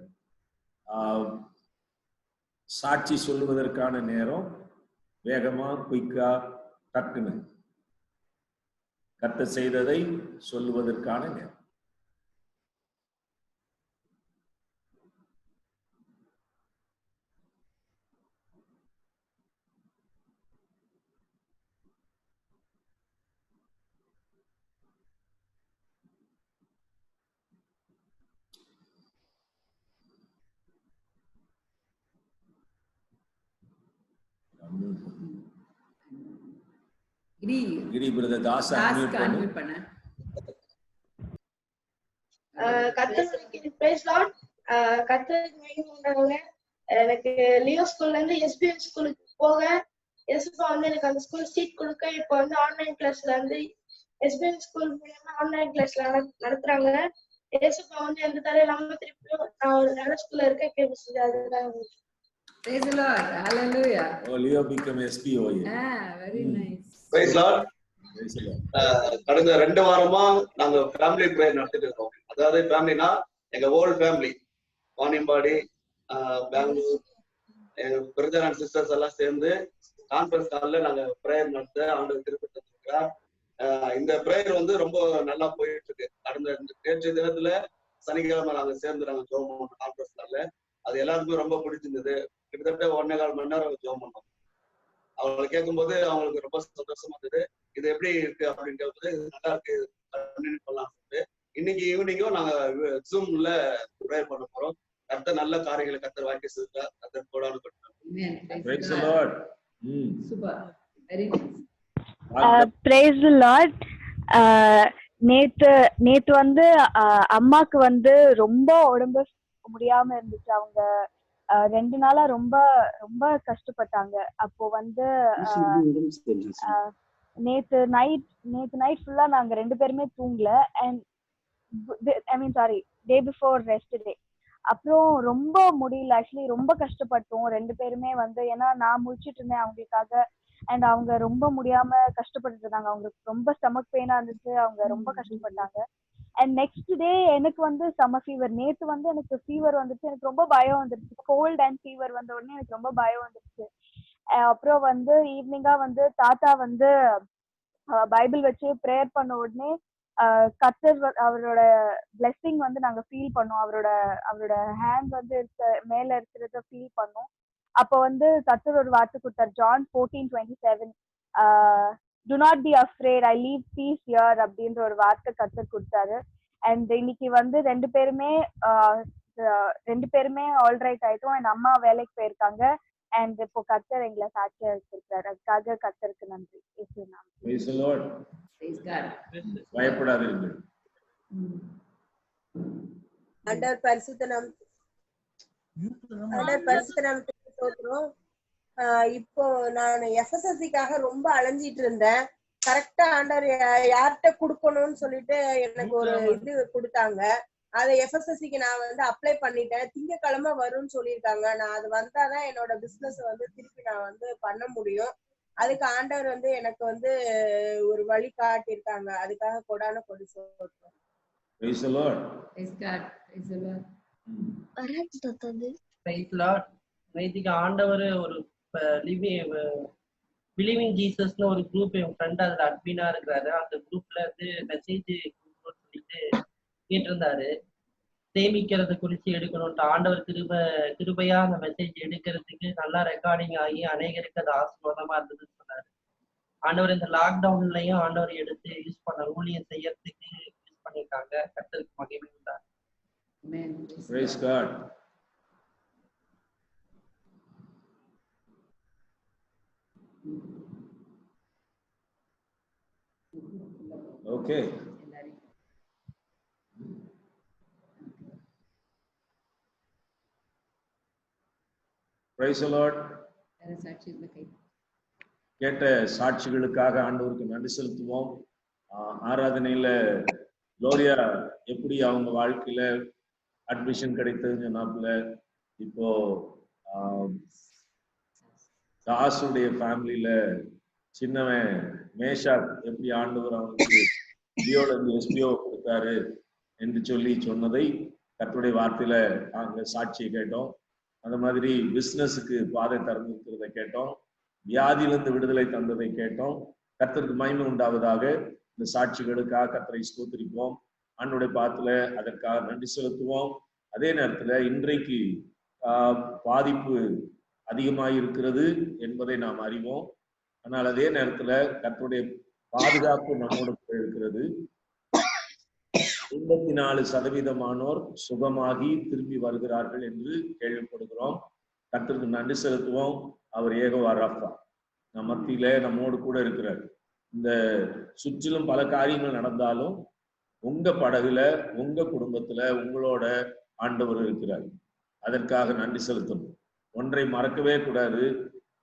சாட்சி சொல்லுவதற்கான நேரம். வேகமா குயிக்கா டக்குன்னு கர்த்தர் செய்ததை சொல்லுவதற்கான நேரம். கிரி பிரதர் தாஸ் அன்மியூட் பண்ணு. கர்த்தருக்கு பிரைஸ் லார்ட். கர்த்தருக்கு மகிமை உண்டாகுங்க. எனக்கு லியோ ஸ்கூல்ல இருந்து எஸ்பிஎம் ஸ்கூலுக்கு போக எஸ்பா வந்து எனக்கு அந்த ஸ்கூல் சீட் கொடுக்க இப்போ வந்து ஆன்லைன் கிளாஸ்ல வந்து எஸ்பிஎம் ஸ்கூல் மூலமா ஆன்லைன் கிளாஸ்ல நடத்துறாங்க. ஏசப்பா வந்து எந்த தடவை இல்லாம திருப்பியும் நான் ஒரு நல்ல ஸ்கூல்ல இருக்க கேட்க சொல்லி அதுக்காக Praise the Lord. Hallelujah. Oh, Leo become SPO. Very nice. Praise Lord. Praise the Lord. கடந்த 2 வாரமா நாங்க ஃபேமிலி பிரேயர் நடத்திட்டு இருக்கோம். அதாவது ஃபேமிலினா எங்க ஹோல் ஃபேமிலி வாணியம்பாடி, பெங்களூர், எங்க பிரதர் அண்ட் சிஸ்டர்ஸ் எல்லாம் சேர்ந்து கான்ஃபரன்ஸ் காலில் நாங்க பிரேயர் நடத்த ஆண்டவர் திருப்பி தந்திருக்கிறார். இந்த பிரேயர் வந்து ரொம்ப நல்லா போயிட்டு இருக்கு. கடந்த நேற்றைய தினத்துல சனிக்கிழமை நாங்க சேர்ந்து நாங்க ஜெபம் பண்ணோம் கான்ஃபரன்ஸ் காலில். அது எல்லாருக்குமே ரொம்ப பிடிச்சிருந்தது. கிட்டத்தட்ட 1.25 மணி நேரம் ஜெபம் பண்ணோம். அவங்களை கேட்கும்போது அவங்களுக்கு ரொம்ப சந்தோஷமா இருந்தது. இது எப்படி இருக்கு அப்படின்னு கேட்கும்போது நல்லா இருக்கு, கண்டினியூ பண்ணலாம் சொல்லிட்டு இன்னைக்கு ஈவினிங்கும் நாங்க ஜூம்ல ப்ரேயர் பண்ண போறோம். கர்த்தர் நல்ல காரியங்களை கர்த்தர் வாக்கி செய்தா கர்த்தர் கோடானு கொடுத்தார். Praise the Lord. Super. Very nice. Praise the Lord. நேத்து வந்து அம்மாக்கு வந்து ரொம்ப உடம்பு முடியாம இருந்துச்சு. அவங்க 2 நாளா ரொம்ப ரொம்ப கஷ்டப்பட்டாங்க. அப்போ வந்து நேத்து நைட் ஃபுல்லா நாங்க 2 பேருமே தூங்கல. And day before rest. அப்புறம் ரொம்ப முடியல, ஆக்சுவலி ரொம்ப கஷ்டப்பட்டோம் 2 பேருமே வந்து. ஏன்னா நான் முழிச்சிட்டு இருந்தேன் அவங்களுக்காக. அண்ட் அவங்க ரொம்ப முடியாம கஷ்டப்பட்டு இருந்தாங்க. அவங்களுக்கு ரொம்ப ஸ்டமக் பெயினா இருந்துச்சு. அவங்க ரொம்ப கஷ்டப்பட்டாங்க. அண்ட் நெக்ஸ்ட் டே எனக்கு வந்து செம ஃபீவர். நேத்து வந்து எனக்கு ஃபீவர் வந்துச்சு. எனக்கு ரொம்ப பயம் வந்துருச்சு. கோல்ட் அண்ட் ஃபீவர் வந்த உடனே எனக்கு ரொம்ப பயம் வந்துருச்சு. அப்புறம் வந்து ஈவினிங்கா வந்து தாத்தா வந்து பைபிள் வச்சு ப்ரேயர் பண்ண உடனே கர்த்தர் அவரோட பிளெஸிங் வந்து நாங்க ஃபீல் பண்ணோம். அவரோட ஹேண்ட் வந்து மேல இருக்கிறத ஃபீல் பண்ணோம். அப்போ வந்து கர்த்தர் ஒரு வார்த்தை கொடுத்தார், John 14:27. Do not be afraid, I leave peace here அப்படின்ற ஒரு வார்த்தை கர்த்தர் கொடுத்தாரு. அண்ட் இன்னைக்கு வந்து 2 பேருமே ஆல்ரைட் ஆயிட்டோம். அண்ட் அம்மா வேலைக்கு போயிருக்காங்க. அண்ட் இப்போ கர்த்தர் எங்களை சாட்சியா வச்சிருக்காரு. அதுக்காக கர்த்தருக்கு நன்றி. Praise the Lord. Praise God. பயப்படாதீர்கள். ஆண்டவர் பரிசுத்த நாமத்துக்கு ஸ்தோத்திரம். இப்போ நான் எஃப்எஸ்எஸ்சிக்காக ரொம்ப அலைஞ்சிட்டு இருந்தேன். கரெக்டா ஆண்டவர் யார்கிட்ட கொடுக்கணும்னு சொல்லிட்டு எனக்கு ஒரு இது கொடுத்தாங்க. அதை எஃப்எஸ்எஸ்சிக்கு நான் வந்து அப்ளை பண்ணிட்டேன். திங்கக்கிழமை வரும்னு சொல்லியிருக்காங்க. நான் அது வந்தாதான் என்னோட பிசினஸ் வந்து திருப்பி நான் வந்து பண்ண முடியும். அதுக்கு ஆண்டவர் வந்து எனக்கு வந்து ஒரு வழி காட்டியிருக்காங்க. அதுக்காக கொடான கொடி சொல்றேன். Praise the Lord. Praise God. Praise the Lord. Praise Lord. நேத்திக்கு ஆண்டவர் ஒரு பிலீவிங் ஜீசஸ்னு ஒரு குரூப் என் ஃப்ரெண்ட் அதுல அட்மினா இருக்கிறாரு. அந்த குரூப்ல இருந்து மெசேஜ் சொல்லிட்டு கேட்டிருந்தாரு. சேமிக்கிறது குறித்து எடுக்கணும்ட்டு ஆண்டவர் கிருபையா அந்த மெசேஜ் எடுக்கிறதுக்கு நல்லா ரெக்கார்டிங் ஆகி அநேகருக்கு அது ஆசீர்வாதமா இருந்ததுன்னு சொன்னாரு. ஆண்டவர் இந்த லாக்டவுன்லயும் ஆண்டவர் எடுத்து யூஸ் பண்ண ஊழியம் செய்யறதுக்கு யூஸ் பண்ணியிருக்காங்க. கர்த்தருக்கு மகிமை உண்டார். Praise God. Okay. Praise the Lord. கேட்ட சாட்சிகளுக்காக ஆண்டவருக்கு நன்றி செலுத்துவோம். ஆராதனையில குளோரியா எப்படி அவங்க வாழ்க்கையில அட்மிஷன் கிடைத்ததுன்னு சொன்னாப்புல, இப்போ தாசுடைய ஃபேமிலியில சின்னவன் மேஷா எப்படி ஆண்டவர் அவனுக்கு எஸ்பிஓ கொடுத்தாரு என்று சொன்னதை கர்த்தருடைய வார்த்தையில நாங்க சாட்சியை கேட்டோம். அந்த மாதிரி பிசினஸுக்கு பாதை திறந்திருக்கிறத கேட்டோம். வியாதியிலிருந்து விடுதலை தந்ததை கேட்டோம். கர்த்தருக்கு மகிமை உண்டாவதாக. இந்த சாட்சிகளுக்காக கர்த்தரை ஸ்தோத்திரிப்போம். ஆண்டவருடைய பாத்துல அதற்காக நன்றி செலுத்துவோம். அதே நேரத்துல இன்றைக்கு பாதிப்பு அதிகமாக இருக்கிறது என்பதை நாம் அறிவோம். ஆனால் அதே நேரத்துல கர்த்தருடைய பாதுகாப்பு நம்மோடு இருக்கிறது. 84% சுகமாகி திரும்பி வருகிறார்கள் என்று கேள்விப்படுகிறோம். கர்த்தருக்கு நன்றி செலுத்துவோம். அவர் யெகோவா ராஃபா நம் மத்தியில நம்மோடு கூட இருக்கிறார். இந்த சுற்றிலும் பல காரியங்கள் நடந்தாலும் உங்க படகுல உங்க குடும்பத்துல உங்களோட ஆண்டவர் இருக்கிறார். அதற்காக நன்றி செலுத்தணும். ஒன்றை மறக்கவே கூடாது.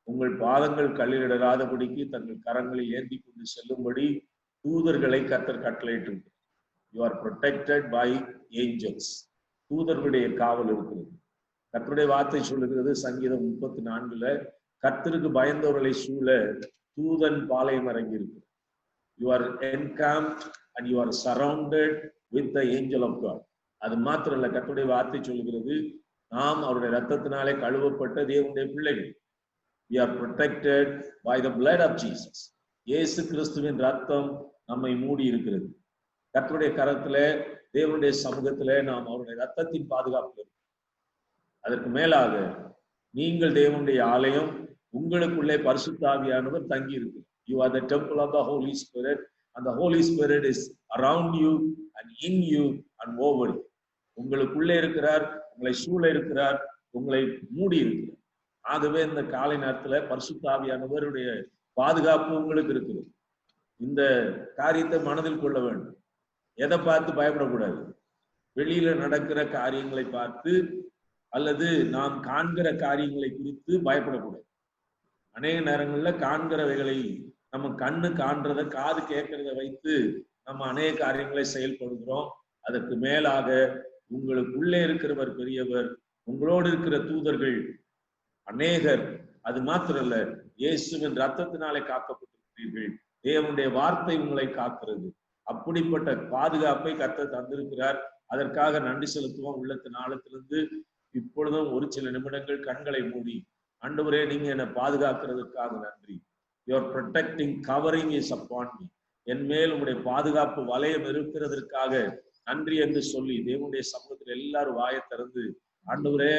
உங்கள் பாதங்கள் கல்லிடராதபடிக்கு தங்கள் கரங்களை ஏந்தி கொண்டு செல்லும்படி தூதர்களை கர்த்தர் கட்டளையிட்டு. You are protected by angels, தூதர்களுடைய காவல் இருக்கிறது. கர்த்தருடைய வார்த்தை சொல்லுகிறது சங்கீதம் 34 கர்த்தருக்கு பயந்தவர்களை சூழ தூதன் பாளையம் இறங்கி இருக்கு. You are encamped and you are surrounded with the angel of God. அது மாத்திரம் இல்ல, கர்த்தருடைய வார்த்தை சொல்லுகிறது நாம் அவருடைய ரத்தத்தினாலே கழுவப்பட்ட தேவனுடைய பிள்ளைகள். We are protected by the blood of Jesus. இயேசு கிறிஸ்துவின் ரத்தம் நம்மை மூடி இருக்கிறது. கர்த்தருடைய கரத்துல தேவனுடைய சமூகத்துல நாம் அவருடைய ரத்தத்தின் பாதுகாப்பு. அதற்கு மேலாக நீங்கள் தேவனுடைய ஆலயம், உங்களுக்குள்ளே பரிசுத்த ஆவியானவர் தங்கி இருக்கு. You are the temple of the Holy Spirit and the Holy Spirit is around you and in you and over you. உங்களுக்குள்ளே இருக்கிறார், உங்களை சூழ இருக்கிறார், உங்களை மூடி இருக்கிறார். ஆகவே இந்த காலை நேரத்துல பரிசுத்த ஆவியானவருடைய பாதுகாப்பு உங்களுக்கு இருக்குது. இந்த காரியத்தை மனதில் கொள்ள வேண்டும். எதை பார்த்து பயப்படக்கூடாது. வெளியில நடக்கிற காரியங்களை பார்த்து அல்லது நாம் காண்கிற காரியங்களை குறித்து பயப்படக்கூடாது. அநேக நேரங்கள்ல காண்கிறவைகளை நம்ம கண்ணு காண்றத காது கேட்கறத வைத்து நம்ம அநேக காரியங்களை செயல்படுகிறோம். அதற்கு மேலாக உங்களுக்குள்ளே இருக்கிறவர் பெரியவர், உங்களோடு இருக்கிற தூதர்கள் அநேகர். அது மாத்திரல்ல, இயேசுவின் ரத்தத்தினாலே காக்கப்பட்டிருக்கிறீர்கள். தேவனுடைய வார்த்தை உங்களை காக்கிறது. அப்படிப்பட்ட பாதுகாப்பை கர்த்தர் தந்திருக்கிறார். அதற்காக நன்றி செலுத்துவோம் உள்ளத்தின் ஆழத்திலிருந்து. இப்பொழுதும் ஒரு சில நிமிடங்கள் கண்களை மூடி, ஆண்டவரே நீங்க என்னை பாதுகாக்கிறதுக்காக நன்றி. Your protecting covering is upon me. என் மேல் உங்களுடைய பாதுகாப்பு வலயம் இருக்கிறதற்காக நன்றி என்று சொல்லி தேவனுடைய சமூகத்தில் எல்லாரும் வாயை திறந்து, ஆண்டவரே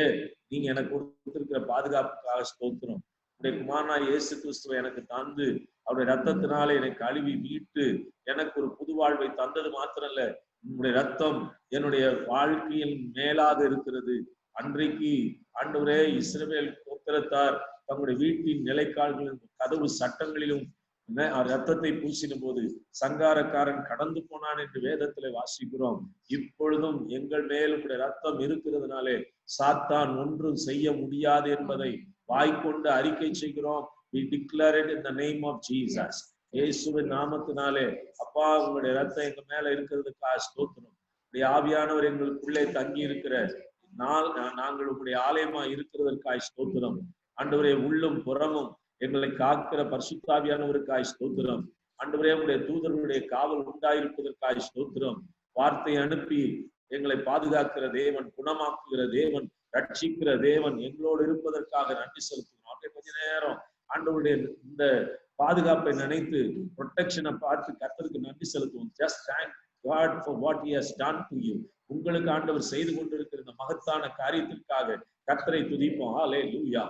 நீங்க எனக்கு கொடுத்திருக்கிற பாதுகாப்புக்காக ஸ்தோத்திரம். உடைய குமாரனா இயேசு கிறிஸ்துவை எனக்கு தந்து அவருடைய ரத்தத்தினாலே என்னை கழுவி மீட்டு எனக்கு ஒரு புது வாழ்வை தந்தது மாத்திரல்ல, உங்களுடைய ரத்தம் என்னுடைய வாழ்க்கையில் மேலாக இருக்கிறது. அன்றைக்கு ஆண்டவரே இஸ்ரவேல் கோத்திரத்தார் தங்களுடைய வீட்டின் நிலைக்கால்களின் கதவு சட்டங்களிலும் ரத்தத்தை பூசின போது சங்காரக்காரன் கடந்து போனான் என்று வேதத்திலே வாசிக்கிறோம். இப்பொழுதும் எங்கள் மேல் உங்களுடைய ரத்தம் இருக்கிறதுனாலே சாத்தான் ஒன்றும் செய்ய முடியாது என்பதை வாய்க்கொண்டு அறிக்கை செய்கிறோம். We declare it in the name of Jesus. இயேசுவின் நாமத்தினாலே அப்பா உங்களுடைய ரத்தம் எங்க மேல இருக்கிறதுக்காக ஸ்தோத்திரம். உங்களுடைய ஆவியானவர் எங்களுக்குள்ளே தங்கி இருக்கிற நாங்கள் உங்களுடைய ஆலயமா இருக்கிறதற்காக ஸ்தோத்திரம். ஆண்டவரே உள்ளும் புறமும் எங்களை காக்கிற பரிசுத்தாவியானவருக்காய் ஸ்தோத்திரம். ஆண்டவரே உங்களுடைய தூதர்களுடைய காவல் உண்டாயிருப்பதற்காய் ஸ்தோத்திரம். வார்த்தை அனுப்பி எங்களை பாதுகாக்கிற தேவன், குணமாக்குகிற தேவன், ரட்சிக்கிற தேவன் எங்களோடு இருப்பதற்காக நன்றி செலுத்துகிறோம். அப்படியே கொஞ்ச நேரம் ஆண்டவருடைய இந்த பாதுகாப்பை நினைத்து ப்ரொடெக்ஷனை பார்த்து கர்த்தருக்கு நன்றி செலுத்துவோம். Just thank God for what he has done to you. உங்களுக்கு ஆண்டவர் செய்து கொண்டிருக்கிற இந்த மகத்தான காரியத்திற்காக கர்த்தரை துதிப்போம். ஹல்லேலூயா.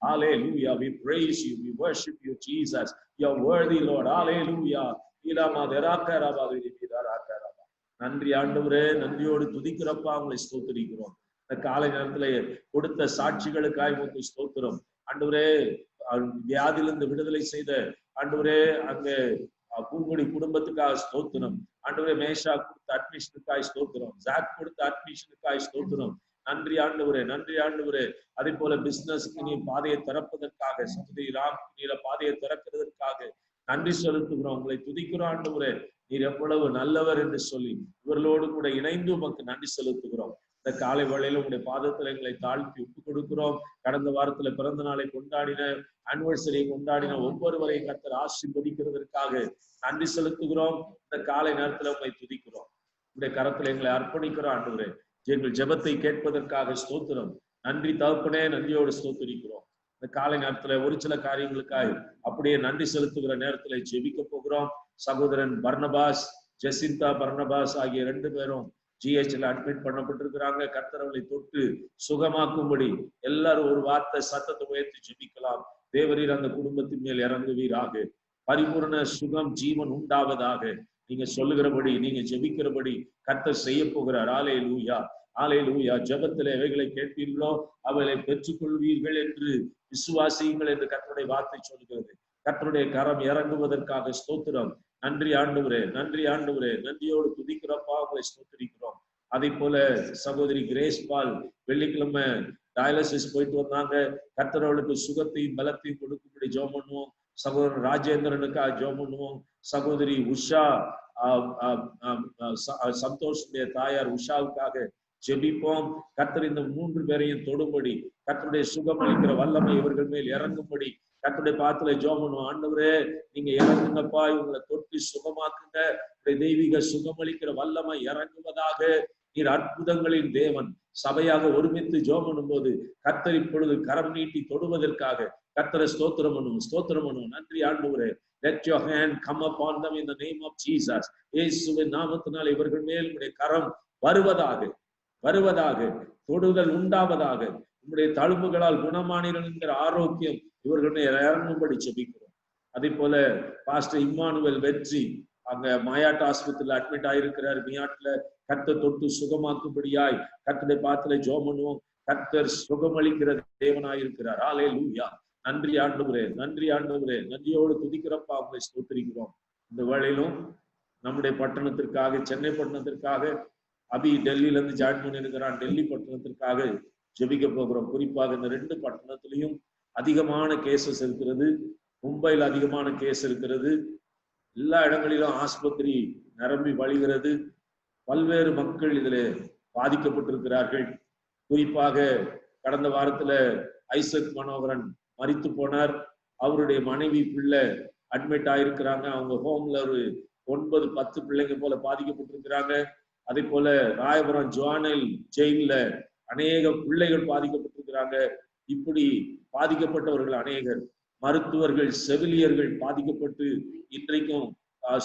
Hallelujah. We praise you. We worship you, Jesus. You are worthy, Lord. Hallelujah. நன்றி ஆண்டவரே, நன்றியோடு துதிக்கிறப்பா உங்களை ஸ்தோத்திரிக்கிறோம். இந்த காலை நேரத்துல கொடுத்த சாட்சிகளுக்காய் உங்களுக்கு ஸ்தோத்திரம். ஆண்டவரே வியாதியிலிருந்து விடுதலை செய்த ஆண்டவரே அங்க பூங்குடி குடும்பத்துக்காக ஸ்தோத்திரம். ஆண்டவரே மேஷா கொடுத்த அட்மிஷனுக்காய் ஸ்தோத்திரம். ஜாக் கொடுத்த அட்மிஷனுக்காய் ஸ்தோத்திரம். நன்றி ஆண்டவரே, நன்றி ஆண்டவரே. அதே போல பிசினஸ்க்கு நீ பாதையை திறப்பதற்காக, சகோதரி ராம் நீர பாதையை திறக்கிறதற்காக நன்றி செலுத்துகிறோம். உங்களை துதிக்கிறோம் ஆண்டவரே. நீர் எவ்வளவு நல்லவர் என்று சொல்லி இவர்களோடு கூட இணைந்து உமக்கு நன்றி செலுத்துகிறோம். இந்த காலை வேளையில உங்களுடைய பாதத்துல எங்களை தாழ்த்தி ஒப்பு கொடுக்கிறோம். கடந்த வாரத்துல பிறந்த நாளை கொண்டாடின, ஆனிவர்சரியை கொண்டாடின ஒவ்வொருவரையும் கர்த்தர் ஆசீர்வதிக்கிறதற்காக நன்றி செலுத்துகிறோம். இந்த காலை நேரத்துல உங்களை துதிக்கிறோம். உங்களுடைய கரத்துல எங்களை அர்ப்பணிக்கிறோம் ஆண்டவரே. எங்கள் ஜெபத்தை கேட்பதற்காக ஸ்தோத்திரம். நன்றி தகப்பனே, நன்றியோடு ஸ்தோத்திரிக்கிறோம். இந்த காலை நேரத்துல ஒரு சில காரியங்களுக்காக அப்படியே நன்றி செலுத்துகிற நேரத்துல ஜெபிக்க போகிறோம். சகோதரன் பர்னபாஸ், ஜெசிந்தா பர்னபாஸ் ஆகிய 2 பேரும் GHல அட்மிட் பண்ணப்பட்டிருக்கிறாங்க. கர்த்தர் அவர்களை தொட்டு சுகமாக்கும்படி எல்லாரும் ஒரு வார்த்தை சத்தத்தை உயர்த்தி ஜெபிக்கலாம். தேவரீர் அந்த குடும்பத்தின் மேல் இறங்குவீராக. பரிபூர்ண சுகம் ஜீவன் உண்டாவதாக. நீங்க சொல்லுகிறபடி, நீங்க ஜெபிக்கிறபடி கர்த்தர் செய்ய போகிறார். ஹல்லேலூயா, ஹல்லேலூயா. ஜெபத்திலே எவைகளை கேட்பீர்களோ அவைகளை பெற்றுக்கொள்வீர்கள் என்று விசுவாசியுங்கள் என்று கர்த்தருடைய வார்த்தை சொல்கிறது. கர்த்தருடைய கரம் இறங்குவதற்காக ஸ்தோத்திரம். நன்றி ஆண்டவரே, நன்றி ஆண்டவரே. நன்றியோடு துதிக்கிறப்பா உங்களை ஸ்தோத்திரிக்கிறோம். அதே போல சகோதரி கிரேஸ் பால் வெள்ளிக்கிழமை டயாலிசிஸ் போயிட்டு வந்தாங்க. கர்த்தர் அவளுக்கு சுகத்தையும் பலத்தையும் கொடுக்கும்படி ஜெபம் பண்ணுவோம். சகோதரன் ராஜேந்திரனுக்காக ஜெபம் பண்ணுவோம். சகோதரி உஷா சந்தோஷுடைய தாயார் உஷாவுக்காக ஜெபிப்போம். கர்த்தர் இந்த 3 பேரையும் தொடும்படி, கர்த்தருடைய சுகமளிக்கிற வல்லமை இவர்கள் மேல் இறங்கும்படி கர்த்தருடைய பாத்துல ஜெபம் பண்ணுவோம். ஆண்டவரே நீங்க இறங்குங்கப்பா, இவங்களை தொட்டு சுகமாக்குங்க. தெய்வீக சுகமளிக்கிற வல்லமை இறங்குவதாக. நீர் அற்புதங்களின் தேவன். சபையாக ஒருமித்து ஜெபம் பண்ணும் போது கர்த்தர் இப்பொழுது கரம் நீட்டி தொடுவதற்காக கர்த்தரை ஸ்தோத்திரம் பண்ணுவோம். நன்றி ஆண்டவரே. Let your hand come upon them in the name of Jesus. இயேசுவின் நாமத்தினால் இவர்கள் மேல் உம்முடைய கரம் வருவதாக, தொடுதல் உண்டாவதாக. உம்முடைய தழும்புகளால் குணமானீர்கள் என்கிற ஆரோக்கியம் இவர்கள் மேல் இறங்கும்படி ஜெபிக்கிறோம். அதே போல பாஸ்டர் இம்மானுவேல் வெற்றி அங்க மயாட் ஆஸ்பத்திரியில் அட்மிட் ஆயிருக்கிறார். மியாட்ல கர்த்தர் தொட்டு சுகமாக்கும்படியாய் கர்த்தருடைய பாத்துல ஜெபம் பண்ணுவோம். கர்த்தர் சுகமளிக்கிற தேவனாயிருக்கிறார். ஹல்லேலூயா. நன்றி ஆண்டவரே, நன்றியோடு துதிக்கிறப்பா, உங்களை ஸ்தோத்திரிக்கிறோம். இந்த வேளையிலும் நம்முடைய பட்டணத்திற்காக, சென்னை பட்டணத்திற்காக, அபி டெல்லியில இருந்து ஜாயின் பண்ணியிருக்கிறான், டெல்லி பட்டணத்திற்காக ஜெபிக்க போகிறோம். குறிப்பாக இந்த 2 பட்டணத்திலையும் அதிகமான கேசஸ் இருக்கிறது. மும்பையில் அதிகமான கேஸ் இருக்கிறது. எல்லா இடங்களிலும் ஆஸ்பத்திரி நிரம்பி வழிகிறது. பல்வேறு மக்கள் இதுல பாதிக்கப்பட்டிருக்கிறார்கள். குறிப்பாக கடந்த வாரத்துல ஐசக் மனோகரன் மரித்து போனார். அவருடைய மனைவி பிள்ளை அட்மிட் ஆயிருக்கிறாங்க. அவங்க ஹோம்ல ஒரு 9-10 பிள்ளைங்க போல பாதிக்கப்பட்டிருக்கிறாங்க. அதே போல ராயபுரம் ஜுவானல் ஜெயில அநேக பிள்ளைகள் பாதிக்கப்பட்டிருக்கிறாங்க. இப்படி பாதிக்கப்பட்டவர்கள் அநேகர், மருத்துவர்கள், செவிலியர்கள் பாதிக்கப்பட்டு இன்றைக்கும்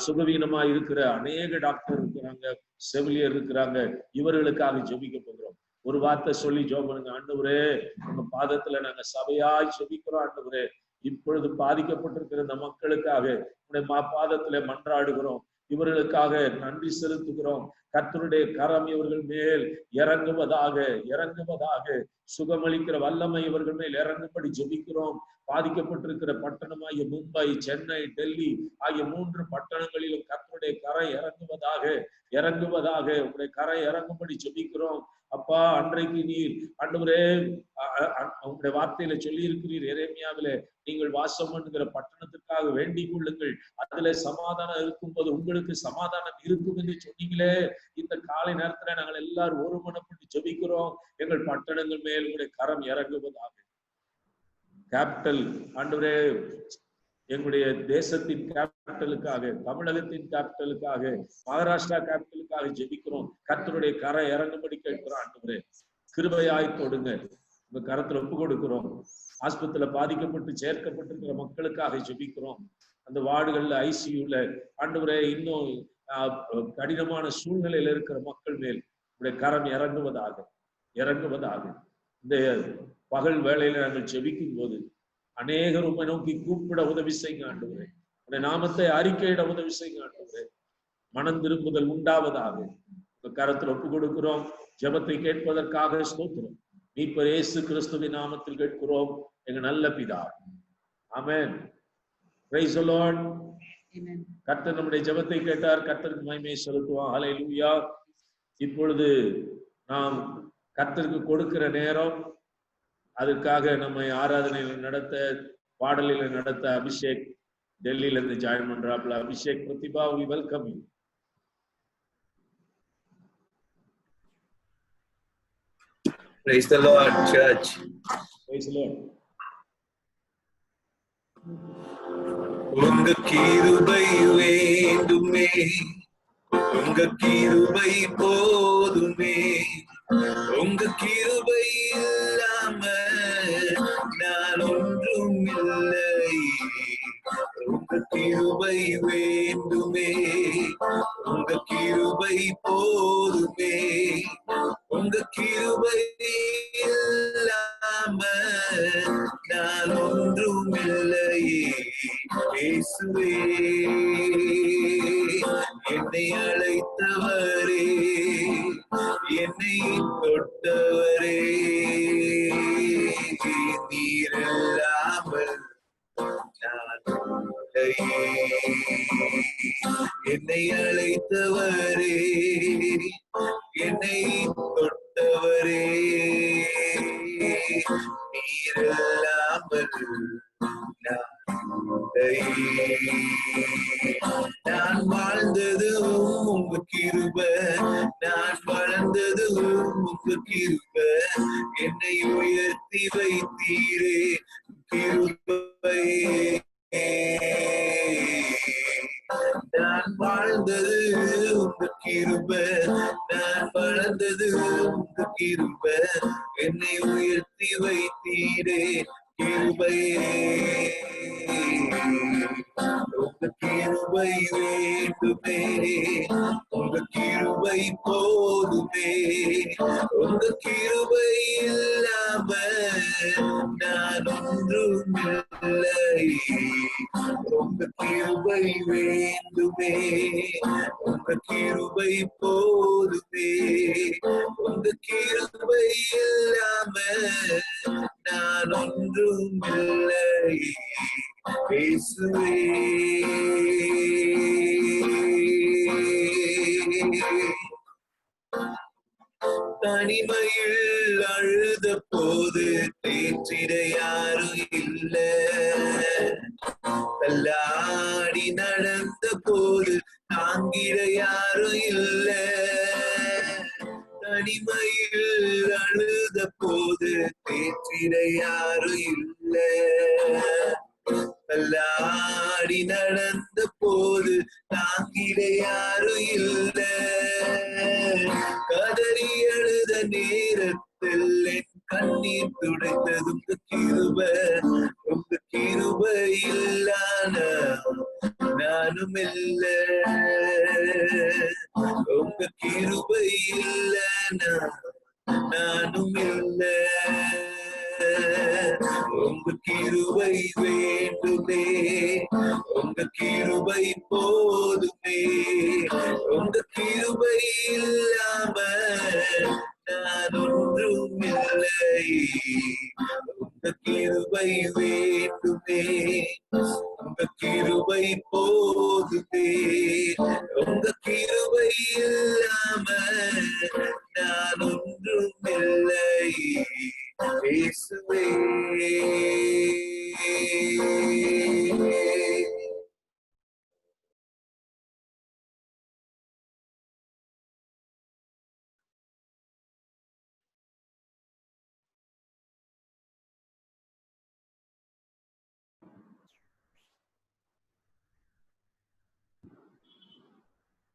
சுகவீனமா இருக்கிற அநேக டாக்டர் இருக்கிறாங்க, செவிலியர் இருக்கிறாங்க. இவர்களுக்காக ஜெபிக்க போகிறோம். ஒரு வார்த்தை சொல்லி ஜெபம் பண்ணுங்க. ஆண்டவரே உங்க பாதத்துல நாங்க சபையாய் ஜெபிக்கிறோம். ஆண்டவரே இப்பொழுது பாதிக்கப்பட்டிருக்கிற இந்த மக்களுக்காக உங்களுடைய பாதத்துல மன்றாடுகிறோம். இவர்களுக்காக நன்றி செலுத்துகிறோம். கர்த்தருடைய கரம் இவர்கள் மேல் இறங்குவதாக, சுகமளிக்கிற வல்லமை இவர்கள் மேல் இறங்கும்படி ஜெபிக்கிறோம். பாதிக்கப்பட்டிருக்கிற பட்டணமாகிய மும்பை, சென்னை, டெல்லி ஆகிய 3 பட்டணங்களிலும் கர்த்தருடைய கரை இறங்குவதாக உங்களுடைய கரை இறங்கும்படி ஜெபிக்கிறோம். அப்பா, அன்றைக்கு நீர் ஆண்டவரே உங்களுடைய வார்த்தையில சொல்லி இருக்கிறீர், எரேமியாவிலே நீங்கள் வாசம் பண்ணுகிற பட்டணத்திற்காக வேண்டிக் கொள்ளுங்கள், அதுல சமாதானம் இருக்கும்போது உங்களுக்கு சமாதானம் இருக்கும் என்று சொன்னீங்களே. இந்த காலை நேரத்துல நாங்கள் எல்லாரும் ஒருமனப்பட்டு ஜெபிக்கிறோம். எங்கள் பட்டணங்கள் மேல் உங்களுடைய கரம் இறங்குவதாக. கேபிட்டல் ஆண்டவரே, எங்களுடைய தேசத்தின் கேபிட்டலுக்காக, தமிழகத்தின் கேபிட்டலுக்காக, மகாராஷ்டிரா கேபிட்டலுக்காக ஜெபிக்கிறோம். கர்த்தருடைய கரை இறங்கும்படி கேட்கிறோம். ஆண்டவரே கிருபையாய் தொடுங்க. உங்க கரத்துல ஒப்பு கொடுக்கிறோம். ஆஸ்பத்திரியில பாதிக்கப்பட்டு சேர்க்கப்பட்டிருக்கிற மக்களுக்காக ஜெபிக்கிறோம். அந்த வார்டுகள்ல, ஐசியூல ஆண்டவரே இன்னும் கடினமான சூழ்நிலையில இருக்கிற மக்கள் மேல் உடைய கரம் இறங்குவதாக. இந்த பகல் வேளையில நாங்கள் ஜெபிக்கும் போது அநேகர் உம்மை நோக்கி கூப்பிட உதவி செய்யுங்க ஆண்டவரே. உடைய நாமத்தை அறிக்கையிட உதவி செய்யுங்க ஆண்டவரே. மனம் திரும்புதல் உண்டாவதாக உங்க கரத்தில் ஒப்பு கொடுக்கிறோம். ஜெபத்தை கேட்பதற்காக ஸ்தோத்திரம். மீட்பர் இயேசு கிறிஸ்துவின் நாமத்தில் கேட்கிறோம் எங்க நல்ல பிதாவே. ஆமென். Praise the Lord. ஆமென். கர்த்தர் நம்முடைய ஜெபத்தை கேட்டார். கர்த்தருக்கு மகிமை செலுத்துவோம். ஹல்லேலூயா. இப்பொழுது நாம் கர்த்தருக்கு கொடுக்கிற நேரம், அதற்காக நம்மை ஆராதனையில நடத்த, பாடலில நடத்த அபிஷேக் டெல்லியில இருந்து ஜாயின் பண்றாப்ல. Abhishek, Pratibha, we welcome you. Praise the Lord, church. Praise the Lord. உங்க கிருபை வேண்டுமே, உங்க கிருபை போதுமே, உங்க கிருபை இல்லாம நான் ஒன்றும் இல்லை. உங்க கிருபை வேண்டுமே, உங்க கிருபை போதுமே, உங்க கிருபை இல்லாம நான் ஒன்றும் இல்லையே. இயேசுவே என்னை அழைத்தவரே, என்னை தொட்டவரே, நீரில்லாமல் நான் இல்லையே. என்னை அழைத்தவரே, என்னை தொட்டவரே, நீரில்லாமல் நான் வாழ்ந்தது உங்க கிருபை என்னை உயர்த்தி வைத்தீரே கிருபை நான் வாழ்ந்தது உங்க கிருபை நான் வளர்ந்தது உங்க கிருபை என்னை உயர்த்தி வைத்தீரே கிருபையே உங்க கிருபை வேண்டுமே உங்க கிருபை போதுமே உங்க கிருபை இல்லாம நான் ஒன்றுமில்லை உங்க கிருபை வேண்டுமே உங்க கிருபை போதுமே உங்க கிருபை இல்லாம நான் ஒன்றுமில்லை இயேசுவே தனிமையில் அழுத போது தேற்றிட யாரும் இல்ல தள்ளாடி நடந்த போது தாங்கிட யாரும் இல்ல தனிமையில் அழுத போது தேற்றிட யாரும் இல்ல தள்ளாடி நடந்த போது தாங்கிட யாரும் இல்ல கதறி அழுத நேரத்தில் என் கண்ணீர் துடைத்தது உங்க கிருபை உங்க கிருபை இல்லான நானும் இல்ல உங்க கிருபை இல்லன நானும் இல்ல உங்க கிருபை வேண்டுமே உங்க கிருபை போதுமே உங்க கிருபை இல்லாம நான் ஒன்றுமில்லை உங்க கிருபை வேண்டுமே உங்க கிருபை போதுமே உங்க கிருபை இல்லாம நான் ஒன்றுமில்லை இயேசுவே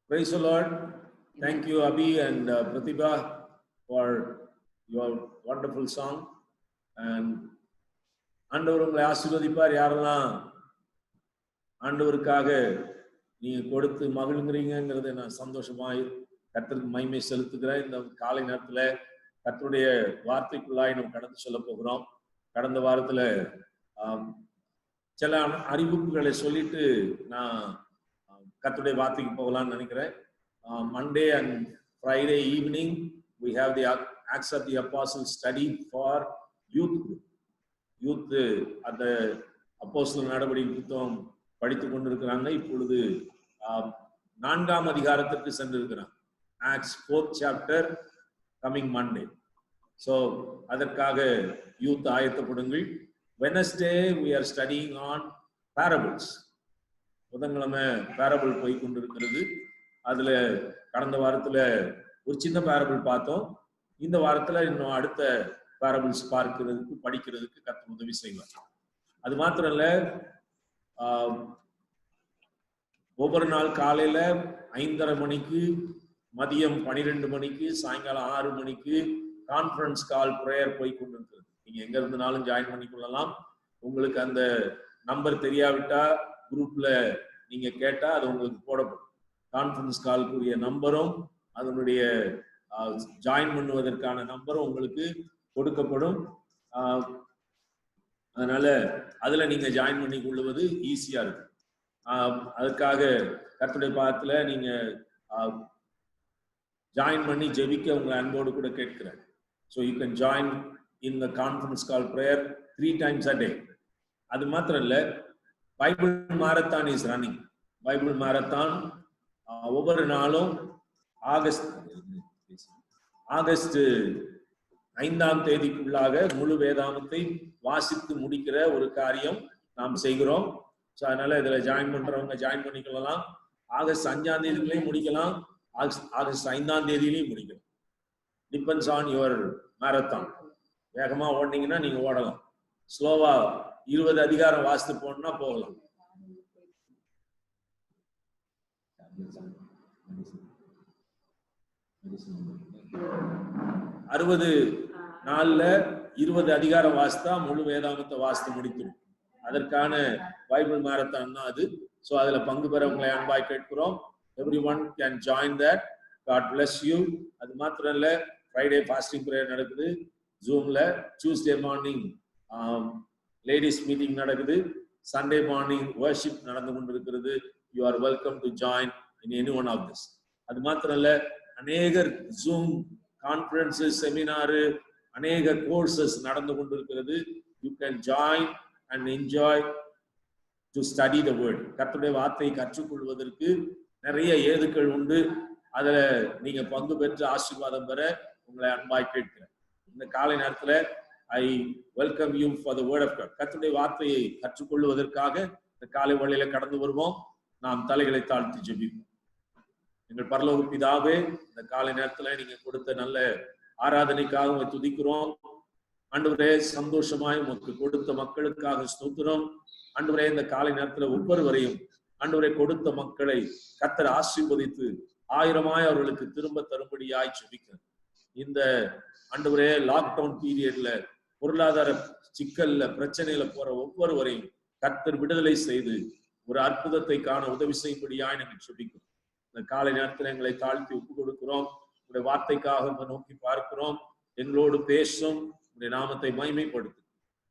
Praise the Lord. Thank you, Abhi and Pratibha, for your wonderful song. And ஆண்டவர் உங்களை ஆசீர்வதிப்பார். யாரெல்லாம் ஆண்டவருக்காக நீங்க கொடுத்து மகிழ்கிறீங்கிறத நான் சந்தோஷமாய் கர்த்தருக்கு மகிமை செலுத்துகிறேன். இந்த காலை நேரத்துல கர்த்தருடைய வார்த்தைக்குள்ளாய் நம்ம கடந்து சொல்ல போகிறோம். கடந்த வாரத்துல சில அறிவிப்புகளை சொல்லிட்டு நான் கர்த்தருடைய வார்த்தைக்கு போகலாம்னு நினைக்கிறேன். Monday and Friday evening we have the Acts of the Apostles study for youth group. Youth அந்த அப்போஸ்தலர் நடவடிக்கை புத்தகம் படித்துக் கொண்டிருக்கிறாங்க. இப்பொழுது 4ஆம் அதிகாரத்திற்கு சென்றிருக்கிறாங்க. Acts 4th chapter coming Monday. So அதற்காக யூத் ஆயத்தப்படுங்கள். Wednesday we are studying on parables. புதன்கிழமை பேரபிள் போய் கொண்டிருக்கிறது. அதுல கடந்த வாரத்துல ஒரு சின்ன பேரபிள் பார்த்தோம். இந்த வாரத்துல இன்னும் அடுத்த பேரபிள்ஸ் பார்க்கிறதுக்கு படிக்கிறதுக்கு கர்த்தர் உதவி செய்வார். அது மாத்திரம் இல்ல, ஒவ்வொரு நாள் காலையில 5:30 மணிக்கு, மதியம் 12 மணிக்கு, சாயங்காலம் 6 மணிக்கு கான்ஃபரன்ஸ் கால் ப்ரேயர் போய் கொண்டிருக்கிறது. நீங்க எங்க இருந்தனாலும் ஜாயின் பண்ணிக்கொள்ளலாம். உங்களுக்கு அந்த நம்பர் தெரியாவிட்டா குரூப்ல நீங்க கேட்டா அது உங்களுக்கு போடப்படும். கான்ஃபரன்ஸ் கால்க்குரிய நம்பரும் அதனுடைய ஜாயின் பண்ணுவதற்கான நம்பரும் உங்களுக்கு கொடுக்கப்படும். அதனால அதுல நீங்க ஜாயின் பண்ணி கொள்வது ஈஸியா இருக்கும். அதுக்காக கர்த்தருடைய பாதத்துல நீங்க ஜாயின் பண்ணி ஜெபிக்க உங்களை அன்போடு கூட கேட்கிறேன். So you can join in the conference call prayer 3 times a day. அது மாத்திரம் இல்ல, Bible marathon is running. Bible marathon ஒவ்வொரு நாளும் ஆகஸ்ட் 5ஆம் தேதிக்குள்ளாக முழு வேதாகமத்தை வாசித்து முடிக்கிற ஒரு காரியம் நாம் செய்கிறோம். ஸோ அதனால இதுல ஜாயின் பண்றவங்க ஜாயின் பண்ணிக்கலாம். ஆகஸ்ட் 5ஆம் தேதியிலையும் முடிக்கலாம், ஆகஸ்ட் 5ஆம் தேதியிலையும் முடிக்கலாம். Depends on your marathon. வேகமா ஓடினீங்கன்னா நீங்க ஓடலாம், ஸ்லோவா 20 அதிகாரம் வாசித்து போனா போகலாம். 60 நாள்ல 20 அதிகாரம் வாசித்தா முழு வேதாகமத்தை வாசித்து முடித்துடும். அதற்கான பைபிள் மேரத்தான் தான் அது. ஸோ அதுல பங்கு பெற உங்களை அன்பாய் கேட்கிறோம். Everyone can join that. God bless you. அது மாத்திரம் இல்ல, ஃப்ரைடே ஃபாஸ்டிங் ப்ரேயர் நடக்குது ஜூம்ல. டியூஸ்டே மார்னிங் லேடிஸ் மீட்டிங் நடக்குது. சண்டே மார்னிங் வர்ஷிப் நடந்து கொண்டிருக்கிறது. You are welcome to join in any one of this. அது மாத்திரம் இல்ல, அநேகர் ஜூம் கான்ஃபரன்சஸ், செமினாரு, அநேக கோர்சஸ் நடந்து கொண்டிருக்கிறது. You can join and enjoy to study the word. கர்த்தருடைய வார்த்தையை கற்றுக்கொள்வதற்கு நிறைய ஏதுக்கள் உண்டு. அதுல நீங்க பங்கு பெற்று ஆசீர்வாதம் பெற உங்களை அன்பாய் கேட்கிறேன். இந்த காலை நேரத்துல I welcome you for the word of God. கர்த்தருடைய வார்த்தையை கற்றுக்கொள்வதற்காக இந்த காலை வழியில கடந்து வருவோம். நாம் தலைகளை தாழ்த்தி ஜெபிப்போம். எங்கள் பரலோக பிதாவே, இந்த காலை நேரத்துல நீங்க கொடுத்த நல்ல ஆராதனைக்காக உங்களை துதிக்கிறோம். ஆண்டவரே, சந்தோஷமாய் உமக்கு கொடுத்த மக்களுக்காக ஸ்தோத்திரம். ஆண்டவரே, இந்த காலை நேரத்துல ஒவ்வொருவரையும் ஆண்டவரே கொடுத்த மக்களை கர்த்தர் ஆசீர்வதித்து 1000 அவர்களுக்கு திரும்ப தரும்படியாய் ஜெபிக்கிறேன். இந்த ஆண்டவரே லாக்டவுன் பீரியட்ல பொருளாதார சிக்கல்ல பிரச்சனையில போற ஒவ்வொருவரையும் கர்த்தர் விடுதலை செய்து ஒரு அற்புதத்தை காண உதவி செய்யும்படியாய் நாங்கள் ஜெபிக்கிறோம். இந்த காலை நேரத்தில் எங்களை தாழ்த்தி ஒப்பு கொடுக்கிறோம். உங்களுடைய வார்த்தைக்காக நோக்கி பார்க்கிறோம். எங்களோடு பேசும், உங்களுடைய நாமத்தை மகிமைப்படுத்து.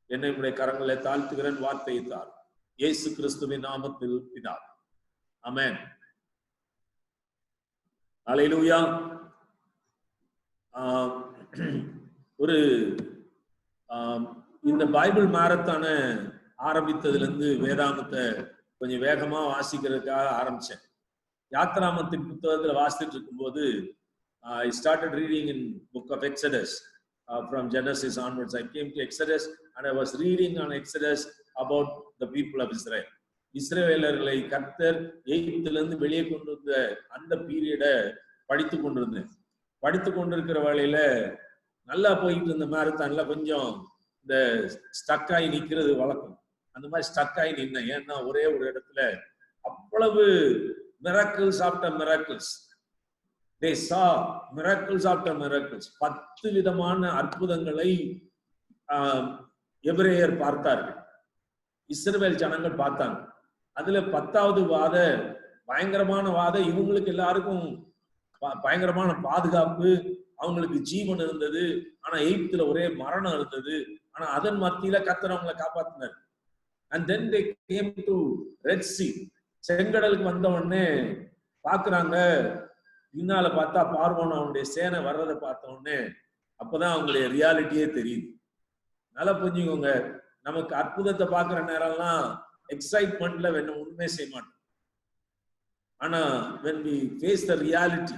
என்னை உங்களுடைய கரங்களை தாழ்த்துகிறேன். வார்த்தையை தார். இயேசு கிறிஸ்துவின் நாமத்தில் பிதாவே, ஆமென். அல்லேலூயா. ஒரு இந்த பைபிள் மாரத்தான ஆரம்பித்ததுல இருந்து வேதாகமத்தை கொஞ்சம் வேகமா வாசிக்கிறதுக்காக ஆரம்பிச்சேன். யாத்ராமத்தின் புத்தகத்துல வாசித்துட்டு இருக்கும்போது I started reading in book of Exodus from Genesis onwards. I came to Exodus and I was reading on Exodus about the people of Israel. இஸ்ரவேலர்களை கர்த்தர் எகிப்தில இருந்து வெளியே கொண்டு வந்த அந்த பீரியடை படித்து கொண்டிருந்தேன். படித்து கொண்டிருக்கிற வேளையில நல்லா போயிட்டு இருந்த மாரத்தான்ல கொஞ்சம் இந்த ஸ்டக்காகி நிக்கிறது வழக்கம். அந்த மாதிரி ஸ்டக்காகி நின்னேன். ஏன்னா ஒரே ஒரு இடத்துல அவ்வளவு miracles after miracles. They saw miracles after miracles. 10 விதமான அற்புதங்களை எபிரேயர் பார்த்தார்கள், இஸ்ரவேல் ஜனங்கள் பார்த்தாங்க. அதுல 10வது வாத பயங்கரமான வாத. இவங்களுக்கு எல்லாருக்கும் பயங்கரமான பாதுகாப்பு, அவங்களுக்கு ஜீவன் இருந்தது. ஆனா எகிப்துல ஒரே மரணம் இருந்தது. ஆனா அதன் மத்தியில கர்த்தர் அவங்களை காப்பாத்தினார். And then they came to Red Sea. செங்கடலுக்கு வந்த உடனே பாக்குறாங்க, பின்னால பார்த்தா பார்வோன் அவனுடைய சேனை வர்றதை பார்த்த உடனே அப்பதான் அவங்களுடைய ரியாலிட்டியே தெரியுது. நல்லா புரிஞ்சுக்கோங்க, நமக்கு அற்புதத்தை பாக்குற நேரம்லாம் எக்ஸைட்மெண்ட்ல வேணும் ஒண்ணுமே செய்ய மாட்டோம். ஆனா when we face the reality,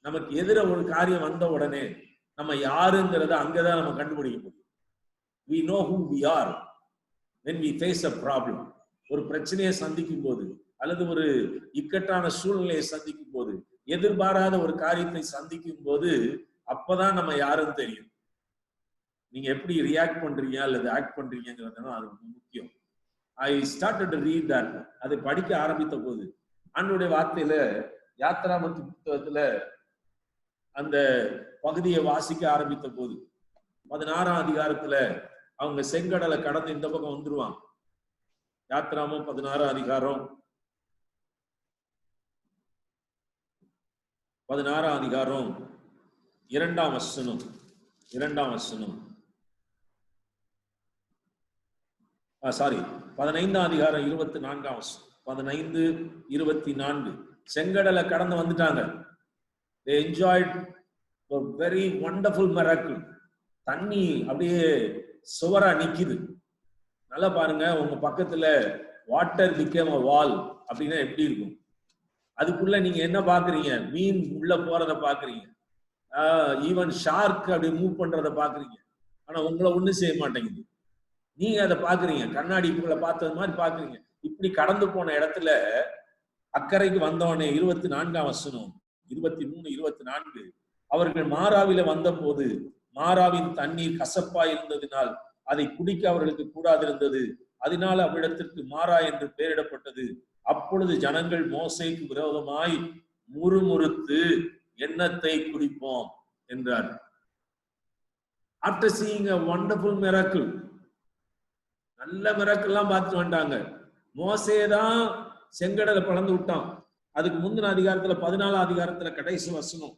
நமக்கு எதிர ஒரு காரியம் வந்த உடனே நம்ம யாருங்கிறத அங்கதான் நம்ம கண்டுபிடிக்க முடியும். We know who we are when we face a problem. ஒரு பிரச்சனையை சந்திக்கும் போது அல்லது ஒரு இக்கட்டான சூழ்நிலையை சந்திக்கும் போது, எதிர்பாராத ஒரு காரியத்தை சந்திக்கும் போது அப்பதான் நம்ம யாருன்னு தெரியும். நீங்க எப்படி ரியாக்ட் பண்றீங்க அல்லது ஆக்ட் பண்றீங்கிறது அது முக்கியம். I started to read that. அதை படிக்க ஆரம்பித்த போது ஆண்டவருடைய வார்த்தையில யாத்ராமத்து புத்தகத்துல அந்த பகுதியை வாசிக்க ஆரம்பித்த போது 16ஆம் அதிகாரத்துல அவங்க செங்கடலை கடந்து இந்த பக்கம் வந்துருவாங்க. யாத்ராமம் 16ஆம் அதிகாரம் 16ஆம் அதிகாரம் 2ஆம் வசனம் 15ஆம் அதிகாரம் 24ஆம் வசனம் 15-24 செங்கடலை கடந்து வந்துட்டாங்க. They enjoyed a very wonderful miracle. தண்ணி அப்படியே சுவரா நிக்குது. நல்லா பாருங்க, உங்க பக்கத்துல வாட்டர் became a wall அப்படின்னா எப்படி இருக்கும்? அதுக்குள்ள நீங்க என்ன பாக்குறீங்க? மீன் உள்ள போறத பாக்குறீங்க. ஈவன் ஷார்க் அப்படி மூவ் பண்றத பாக்குறீங்க. ஆனா உங்களை ஒண்ணும் செய்ய மாட்டேங்குது. நீங்க அதை பாக்குறீங்க, கண்ணாடிக்குள்ள பார்த்தது மாதிரி பாக்குறீங்க. இப்படி கடந்து போன இடத்துல அக்கறைக்கு வந்தவனே 24ஆம் வசனம் 23-24 அவர்கள் மாராவில வந்தபோது மாராவின் தண்ணீர் கசப்பாய் இருந்ததினால் அதை குடிக்க அவர்களுக்கு கூடாதிருந்தது. அதனால் அவ்விடத்திற்கு மாறா என்று பெயரிடப்பட்டது. அப்பொழுது ஜனங்கள் மோசேக்கு விரோதமாய் முறுமுறுத்து எண்ணத்தை குடிப்போம் என்றார். After seeing a wonderful miracle, நல்ல மிராக்கிள்லாம் பார்த்து வந்தாங்க. மோசேதான் செங்கடலை பிளந்து விட்டான். அதுக்கு முந்தின அதிகாரத்துல 14 அதிகாரத்துல கடைசி வசனம்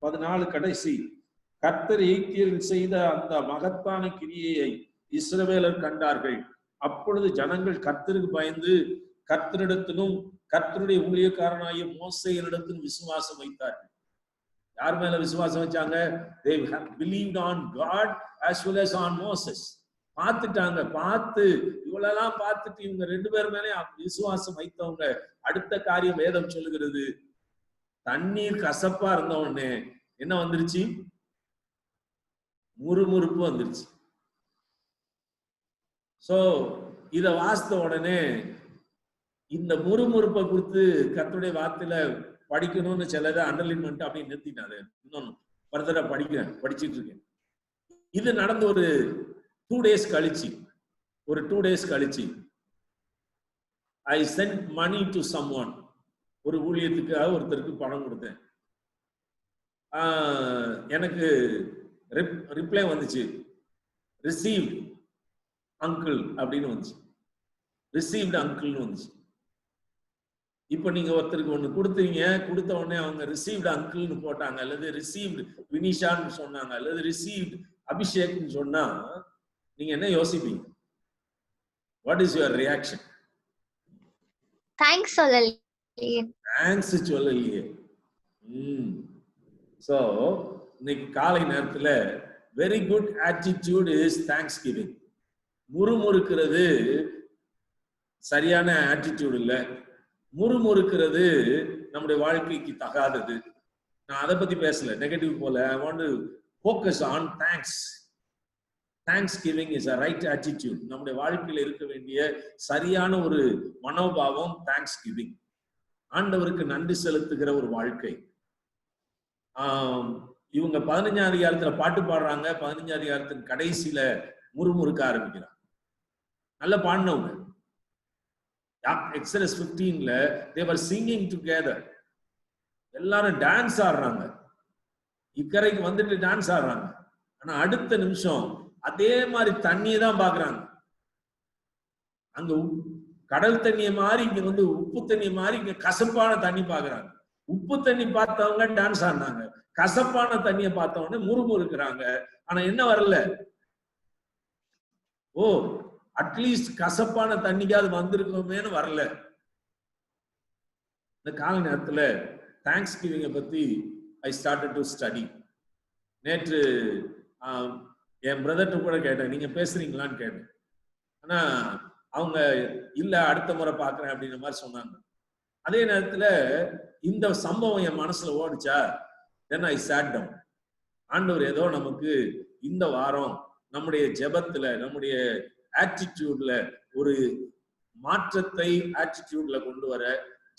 14 கடைசி, கர்த்தர் எகிப்தியரில் செய்த அந்த மகத்தான கிரியையை இஸ்ரவேலர் கண்டார்கள். அப்பொழுது ஜனங்கள் கர்த்தருக்கு பயந்து கர்த்தரிடத்திலும் கர்த்தருடைய ஊழியக்காரனாகிய மோசேயினிடத்திலும் விசுவாசம் வைத்தார்கள். யார் மேல விசுவாசம் வச்சாங்க? They have believed on God as well as on Moses. பார்த்துட்டாங்க. பார்த்து இவ்வளெல்லாம் பார்த்துட்டு இவங்க 2 பேர் மேலே விசுவாசம் வைத்தவங்க. அடுத்த காரியம் வேதம் சொல்லுகிறது, தண்ணீர் கசப்பா இருந்த உடனே என்ன வந்துருச்சு? முறுமுறுப்பு வந்துருச்சு. சோ இத வாசித்த உடனே இந்த முறுமுறுப்பை குறித்து கர்த்தருடைய வார்த்தையில படிக்கணும்னு சிலதை அண்டர்லைன் பண்ணிட்டு அப்படியே நிறுத்திட்டாரு. இன்னொன்னு ஃபர்தரா படிச்சிட்டு இருக்கேன். இது நடந்து ஒரு 2 days கழிச்சு I sent money to someone. ஒரு ஊழியத்துக்காக ஒருத்தருக்கு பணம் கொடுத்தேன். எனக்கு ரிப்ளை வந்துச்சு, ரிசீவ்ட் அங்கிள் அப்படின்னு வந்துச்சு. ரிசீவ்டு அங்கிள்னு வந்துச்சு. இப்ப நீங்க ஒருத்தருக்கு ஒண்ணு கொடுத்தீங்க, கொடுத்த உடனே அவங்க ரிசீவ்டு அங்கிள்னு போட்டாங்க, அல்லது ரிசீவ்டு வினிஷான்னு சொன்னாங்க, அல்லது ரிசீவ்டு அபிஷேக்னு சொன்னா நீங்க என்ன யோசிப்பீங்க? What is your reaction? Thanks சொல்லலையே. தேங்க்ஸ் சொல்லலையே. சோ இன்னைக்கு காலை நேரத்துல very good attitude is thanksgiving. முறுமுறுக்கிறது சரியான ஆட்டிடியூட் இல்ல. முறுமுறுக்கிறது நம்முடைய வாழ்க்கைக்கு தகாதது. நான் அதை பத்தி பேசல, நெகட்டிவ் போல. I want to focus on thanks. Thanksgiving is a right attitude. நம்முடைய வாழ்க்கையில இருக்க வேண்டிய சரியான ஒரு மனோபாவம் Thanksgiving. ஆண்டவருக்கு நன்றி செலுத்துகிற ஒரு வாழ்க்கை. இவங்க 15ஆம் அதிகாரத்துல பாட்டு பாடுறாங்க. 15ஆம் அதிகாரத்தின் கடைசியில முறுமுறுக்க ஆரம்பிக்கிறாங்க. நல்ல பாடினவங்க. Exodus 15ல they were singing together. எல்லாரும் டான்ஸ் ஆடுறாங்க. இக்கரைக்கு வந்துட்டு டான்ஸ் ஆடுறாங்க. ஆனா அடுத்த நிமிஷம் அதே மாதிரி தண்ணியை தான் பாக்குறாங்க. அங்க கடல் தண்ணியை மாதிரி இங்க வந்து உப்பு தண்ணி மாதிரி இங்க கசப்பான தண்ணி பாக்குறாங்க. உப்பு தண்ணி பார்த்தவங்க டான்ஸ் ஆடினாங்க. கசப்பான தண்ணியை பார்த்தவொடனே முறுமுறுக்கிறாங்க. ஆனா என்ன வரல? ஓ அட்லீஸ்ட் கசப்பான தண்ணிக்காவது வந்திருக்கோமேனு வரல. இந்த கால நேரத்துல தேங்க்ஸ் கிவிங்க பத்தி ஐ ஸ்டார்டட் டு ஸ்டடி. நேற்று என் பிரதர்கிட்ட கூட கேட்டேன், நீங்க பேசுறீங்களான்னு கேட்டேன். ஆனா அவங்க இல்ல அடுத்த முறை பாக்குறேன் அப்படின்ற மாதிரி சொன்னாங்க. அதே நேரத்துல இந்த சம்பவம் என் மனசுல ஓடிச்சா, then I sat down. ஆண்டவர் ஏதோ நமக்கு இந்த வாரம் நம்முடைய ஜெபத்துல நம்முடைய ஆட்டிடியூட்ல ஒரு மாற்றத்தை ஆட்டிடியூட்ல கொண்டு வர,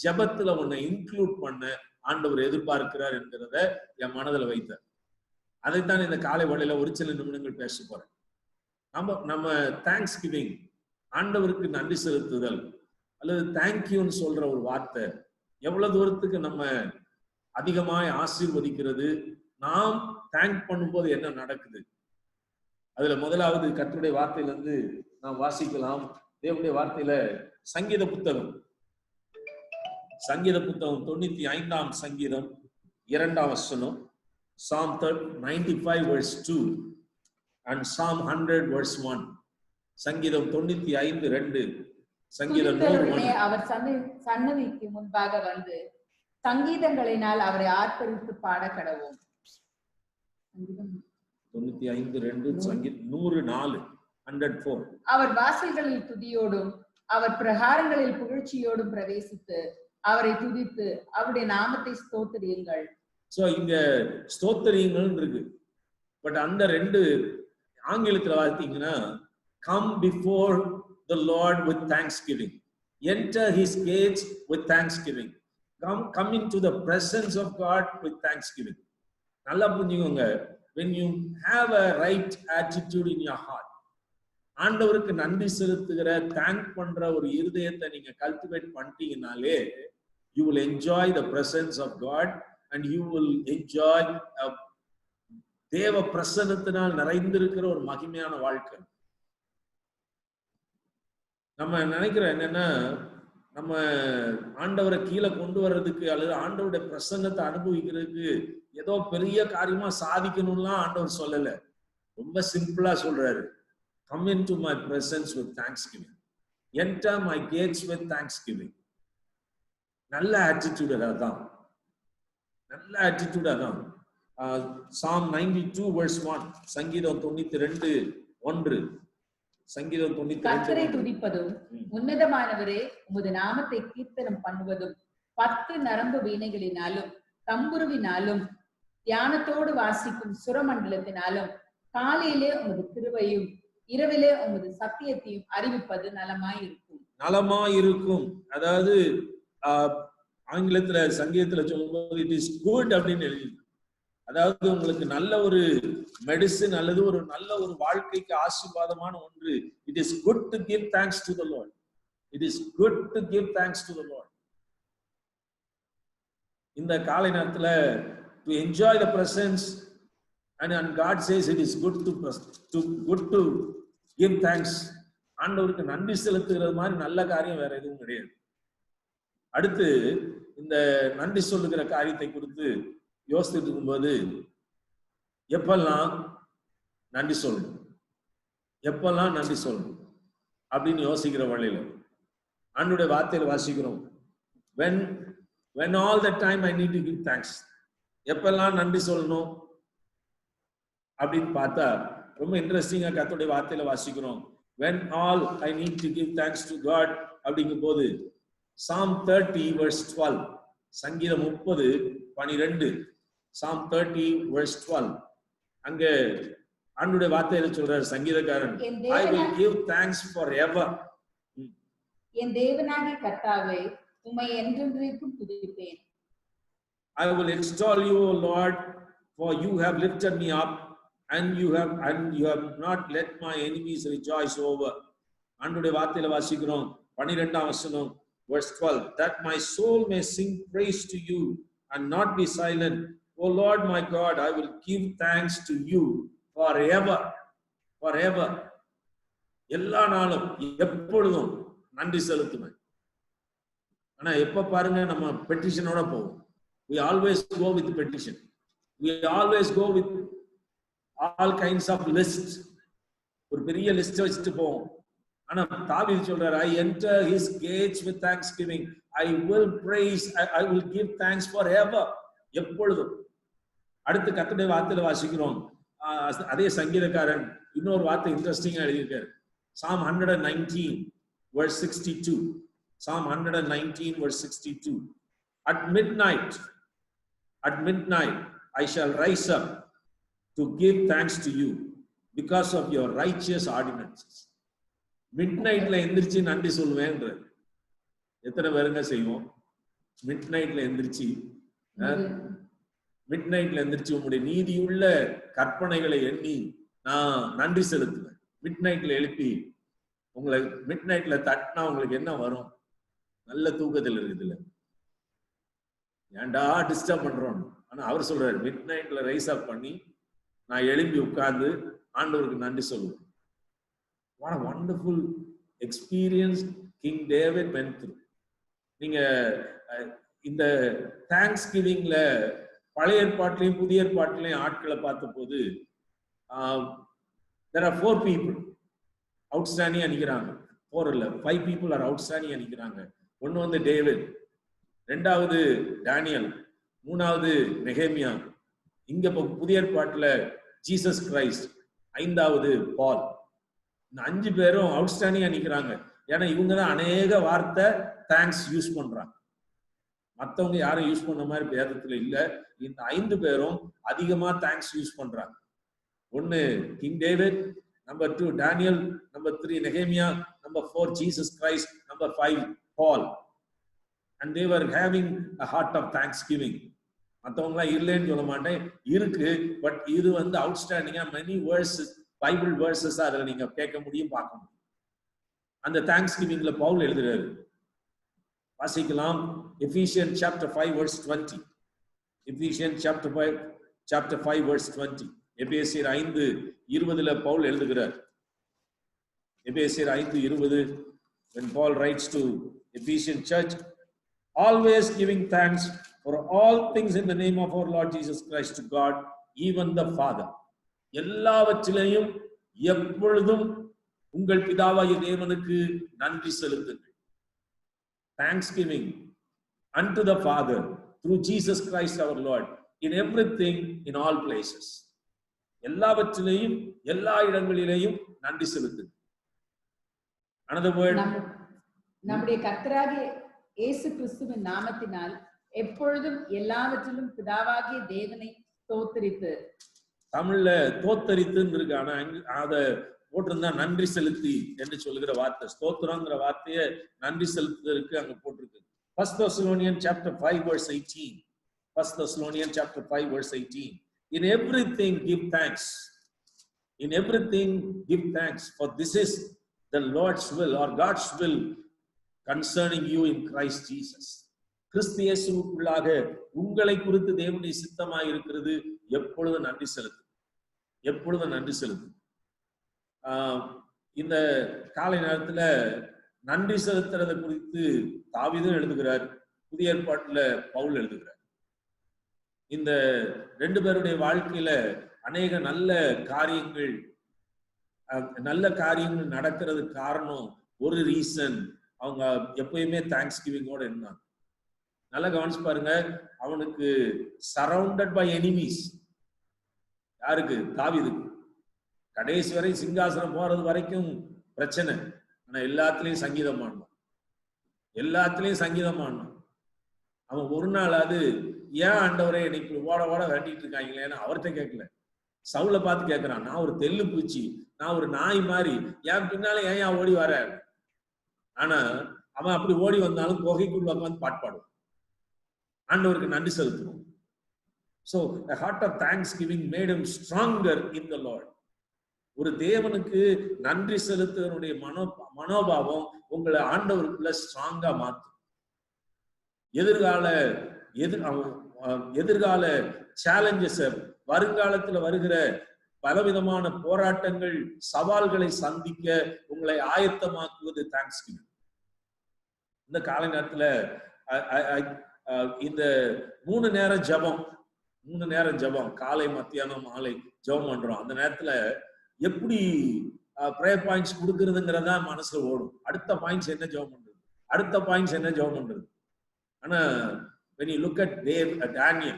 ஜெபத்துல உன்னை இன்க்ளூட் பண்ண ஆண்டவர் எதிர்பார்க்கிறார் என்கிறத என் மனதில் வைத்தார். அதைத்தான் இந்த காலை வேளையில ஒரு சில நிமிடங்கள் பேச போறேன். நம்ம தேங்க்ஸ் கிவிங், ஆண்டவருக்கு நன்றி செலுத்துதல் அல்லது தேங்க்யூன்னு சொல்ற ஒரு வார்த்தை எவ்வளவு தூரத்துக்கு நம்ம அதிகமாய் ஆசீர்வதிக்கிறது. நாம் தேங்க் பண்ணும்போது என்ன நடக்குது? அதுல முதலாவது கர்த்தருடைய வார்த்தையில இருந்து நாம் வாசிக்கலாம். தேவனுடைய வார்த்தையில சங்கீத புத்தகம் 95ஆம் சங்கீதம் 2ஆம் வசனம், Psalm 95 verse 2 and Psalm 100 verse 1. சங்கீதம் 95:2, சங்கீதம் 100 அவர் சன்னதிக்கு முன்பாக வந்து சங்கீதங்களினால் அவரை ஆர்ப்பரித்து பாட கடவோம். 95:2, சங்கீதம் 104 104. அவர் வாசல்களில் துதியோடும் அவர் பிரகாரங்களில் புகழ்ச்சியோடும் பிரவேசித்து அவரை துதித்து அவருடைய நாமத்தை ஸ்தோத்திரியுங்கள். சோ இங்க ஸ்தோத்திரியுங்கள் இருக்கு. பட் அந்த 2 ஆங்கிலத்துல பார்த்தீங்கன்னா come before the Lord with thanksgiving, enter his gates with thanksgiving, come into the presence of God with thanksgiving. நல்லா புரிஞ்சுக்கோங்க. when you have a right attitude in your heart, ஆண்டவருக்கு நன்றி செலுத்துகிற தேங்க் பண்ற ஒரு இருதயத்தை நீங்க cultivate பண்ணிட்டீங்கனாலே you will enjoy the presence of God and you will enjoy தேவ பிரசன்னத்தினால் நிறைந்திருக்கிற ஒரு மகிமையான வாழ்க்கை. நம்ம நினைக்கிறோம் என்னன்னா, நம்ம ஆண்டவரை கீழே கொண்டு வர்றதுக்கு அல்லது ஆண்டவருடைய பிரசன்னத்தை அனுபவிக்கிறதுக்கு ஏதோ பெரிய காரியமா சாதிக்கணும்லாம் ஆண்டவர் சொல்லல. ரொம்ப சிம்பிளா சொல்றாரு, come into my presence with thanksgiving, enter my gates with thanksgiving. நல்ல ஆட்டிடியூட் அதான், நல்ல ஆட்டிடியூட் அதான். Psalm 92 verse 1, சங்கீதம் 92:1, சங்கீதம் 92. கர்த்தரை துதிப்பதும் உன்னதமானவரே உமது நாமத்தை கீர்த்தனம் பண்ணுவதும் 10 நரம்பு வீணைகளினாலும் தம்புருவினாலும் தியானத்தோடு வாசிக்கும் சுரமண்டலத்தினாலும் காலையிலே உமது கிருபையும் இரவிலே உமது சத்தியத்தையும் அறிவிப்பது நலமாயிருக்கும். நலமாயிருக்கும். அதாவது ஆங்கிலத்துல சங்கீதத்துல சொல்லும்போது இட் இஸ் குட் அப்படின்னு எழுதி, அதாவது உங்களுக்கு நல்ல ஒரு மெடிசின் அல்லது ஒரு நல்ல ஒரு வாழ்க்கைக்கு ஆசீர்வாதமான ஒன்று. It is good to give thanks to the Lord. It is good to give thanks to the Lord. இந்த காலை நேரத்துல to enjoy the presence and God says it is good to give thanks. ஆண்டவருக்கு நன்றி செலுத்துகிறது மாதிரி நல்ல காரியம் வேற எதுவும் கிடையாது. அடுத்து இந்த நன்றி சொல்லுகிற காரியத்தை குறித்து யோசித்துட்டு இருக்கும்போது எப்பெல்லாம் நன்றி சொல்லணும், எப்பெல்லாம் நன்றி சொல்லணும் அப்படின்னு யோசிக்கிற வழியில ஆண்டவருடைய வார்த்தையில வாசிக்கிறோம், when all the time I need to give thanks. எப்பெல்லாம் நன்றி சொல்லணும் அப்படின்னு பார்த்தா ரொம்ப இன்ட்ரெஸ்டிங்கா கர்த்தருடைய வார்த்தையில வாசிக்கிறோம், when all I need to give thanks to God அப்படிங்கும் போது Psalm 30 verse 12, சங்கீதம் 30:12, Psalm 30 verse 12, அங்க ஆண்டவருடைய வார்த்தையில சொல்றார் சங்கீதக்காரன், I will give thanks forever. என் தேவனாகிய கர்த்தாவே உம்மை என்றென்றைக்கும் துதிப்பேன். I will extol you, O Lord, for you have lifted me up and you have not let my enemies rejoice over. ஆண்டவருடைய வார்த்தையில வாசிக்கிறோம் 12ஆம் வசனம் verse 12, that my soul may sing praise to you and not be silent. O Lord my God, I will give thanks to you forever. Forever. எல்லா நாளும் எப்பொழுதும் நன்றி செலுத்துவேன். ஆனா எப்ப பாருங்க நம்ம பெட்டிஷனோட போவோம். We always go with petition. We always go with all kinds of lists. ஒரு பெரிய லிஸ்ட் வச்சுட்டு போவோம். ஆனா தாவீது சொல்றாரு, I enter his gates with thanksgiving. I will praise, I will give thanks forever. எப்பொழுதும். அடுத்து கர்த்தருடைய வார்த்தையில வாசிக்கிறோம், அதே சங்கீதக்காரன் இன்னொரு வார்த்தை இன்ட்ரெஸ்டிங்கா எழுதியிருக்காரு. Psalm 119 verse 62. Psalm 119 verse 62. At midnight I shall rise up to give thanks to you because of your righteous ordinances. மிட்நைட்ல எந்திரிச்சு நன்றி சொல்லுவேன்ற எத்தனை பேருங்க செய்வோம்? மிட்நைட்ல எந்திரிச்சு உங்களுடைய நீதியுள்ள கற்பனைகளை எண்ணி நான் நன்றி செலுத்துவேன். மிட்நைட்ல எழுப்பி உங்களை மிட்நைட்ல தட்டினா உங்களுக்கு என்ன வரும்? நல்ல தூக்கத்தில் இருக்குதுல்ல, ஏன்டா டிஸ்டர்ப் பண்றோம். ஆனா அவர் சொல்றாரு, மிட்நைட்ல ரைஸ் அப் பண்ணி நான் எழுப்பி உட்கார்ந்து ஆண்டவருக்கு நன்றி சொல்லுவேன். What a wonderful experience King David went through. நீங்க இந்த தேங்க்ஸ் கிவிங்ல பழைய ஏற்பாட்டிலையும் புதிய ஏற்பாட்டிலையும் ஆட்களை பார்த்த போது there are 4 people outstanding நிக்கிறாங்க. 4 இல்ல 5 people are outstanding நிக்கிறாங்க. ஒன்னு வந்து டேவிட், ரெண்டாவது டேனியல், மூணாவது நெகேமியா, இங்க புதிய ஏற்பாட்டுல ஜீசஸ் கிரைஸ்ட், ஐந்தாவது பால். இந்த 5 பேரும் அவுட்ஸ்டாண்டிங்கா நிக்கிறாங்க. ஏன்னா இவங்க தான் அநேக வார்த்தை தேங்க்ஸ் யூஸ் பண்றாங்க. மற்றவங்க யாரும் யூஸ் பண்ண மாதிரி வேதத்துல இல்ல. இந்த 5 பேரும் அதிகமா தேங்க்ஸ் யூஸ் பண்றாங்க. ஒன்னு King David, number 2 Daniel, number 3 நெகேமியா, number 4 Jesus Christ, number 5 Paul. And they were having a heart of thanksgiving. மற்றவங்க எல்லாம் இல்லைன்னு சொல்ல மாட்டேன், இருக்கு. பட் இது வந்து அவுட்ஸ்டாண்டிங்கா many verses பைபிள் வேர்சஸ் அதுல நீங்க கேட்க முடியும், பார்க்க முடியும். அந்த தேங்க்ஸ் கிவிங்ல பவுல் எழுதுறாரு, வாசிக்கலாம். Ephesians chapter 5 verse 20. Ephesians chapter 5 verse 20. எபேசியர் 5:20 பவுல் எழுதுகிறார். எபேசியர் 5:20, when Paul writes to Ephesian church, always giving thanks for all things in the name of our Lord Jesus Christ to God, even the Father. எல்லாவற்றிலேயும் எப்பொழுதும் உங்கள் பிதாவாகிய தேவனுக்கு நன்றி செலுத்துங்கள். Thanksgiving unto the Father through Jesus Christ our Lord in everything, in all places. எல்லாவற்றிலேயும் எல்லா இடங்களிலேயும் நன்றி செலுத்துங்கள். Another word, நம்முடைய கர்த்தராகிய இயேசு கிறிஸ்துவின் நாமத்தினால் எப்பொழுதும் எல்லாவற்றிலும் பிதாவாகிய தேவனை ஸ்தோத்திரித்து. தமிழ்ல தோத்தரித்துன்னு இருக்கு, ஆனா அத போட்டிருந்தா நன்றி செலுத்தி என்று சொல்லுகிற வார்த்தை. ஸ்தோத்திரங்கிற வார்த்தையை நன்றி செலுத்துவதற்கு அங்க போட்டிருக்கு. 1 Thessalonians chapter 5 verse 18. 1 Thessalonians chapter 5 verse 18. In everything give thanks. In everything give thanks, for this is the Lord's will, or God's will, concerning you in Christ Jesus. கிறிஸ்து இயேசுவுக்குள்ளாக உங்களை குறித்து தேவனுடைய சித்தமாய் இருக்கிறது. எப்பொழுதும் நன்றி செலுத்து, எப்பொழுதும் நன்றி செலுத்து. இந்த காலை நேரத்துல நன்றி செலுத்துறதை குறித்து தாவீதும் எழுதுகிறார், புதிய ஏற்பாட்டுல பவுல் எழுதுகிறார். இந்த ரெண்டு பேருடைய வாழ்க்கையில அநேக நல்ல காரியங்கள் நடக்கிறதுக்கு காரணம், ஒரு ரீசன், அவங்க எப்பயுமே தேங்க்ஸ் கிவிங்கோட இருந்தாங்க. நல்லா கவனிச்சு பாருங்க, அவனுக்கு சரவுண்டட் பை எனிமீஸ். யாருக்கு? தாவீதுக்கு. கடைசி வரை சிங்காசனம் போறது வரைக்கும் பிரச்சனை, ஆனா எல்லாத்துலயும் சங்கீதம் ஆடணும், எல்லாத்துலயும் சங்கீதம் ஆடணும். அவன் ஒரு நாள் அது ஏன் ஆண்டவரே இன்னைக்கு ஓட ஓட வேண்டிட்டு இருக்காங்களேன்னு அவர்கிட்ட கேட்கல, சவுல பார்த்து கேட்கிறான். நான் ஒரு தெல்லு பூச்சி, நான் ஒரு நாய் மாதிரி, ஏன் பின்னால ஏன் ஓடி வர? ஆனா அவன் அப்படி ஓடி வந்தாலும் குகைக்குள்ள உட்காந்து பாடுவான். ஆண்டவருக்கு நன்றி செலுத்தணும். So a heart of thanksgiving made him stronger in the Lord. ஒரு தேவனுக்கு நன்றி செலுத்துவனுடைய மனோபாவம் உங்களை ஆண்டவருக்குள்ள ஸ்ட்ராங்கா மாற்றும். எதிர்கால சேலஞ்சஸ், வருங்காலத்துல வருகிற பலவிதமான போராட்டங்கள், சவால்களை சந்திக்க உங்களை ஆயத்தமாக்குவது தேங்க்ஸ்கிவிங். இந்த காலை நேரத்துல இந்த 3 நேரம் ஜெபம், காலை மத்தியானம் மாலை ஜெபம் பண்றோம். அந்த நேரத்துல எப்படி பிரேயர் பாயிண்ட்ஸ் கொடுக்கறதுங்கிறதா மனசுல ஓடும். அடுத்த பாயிண்ட்ஸ் என்ன ஜெபம் பண்றது, ஆனா when you look at Daniel,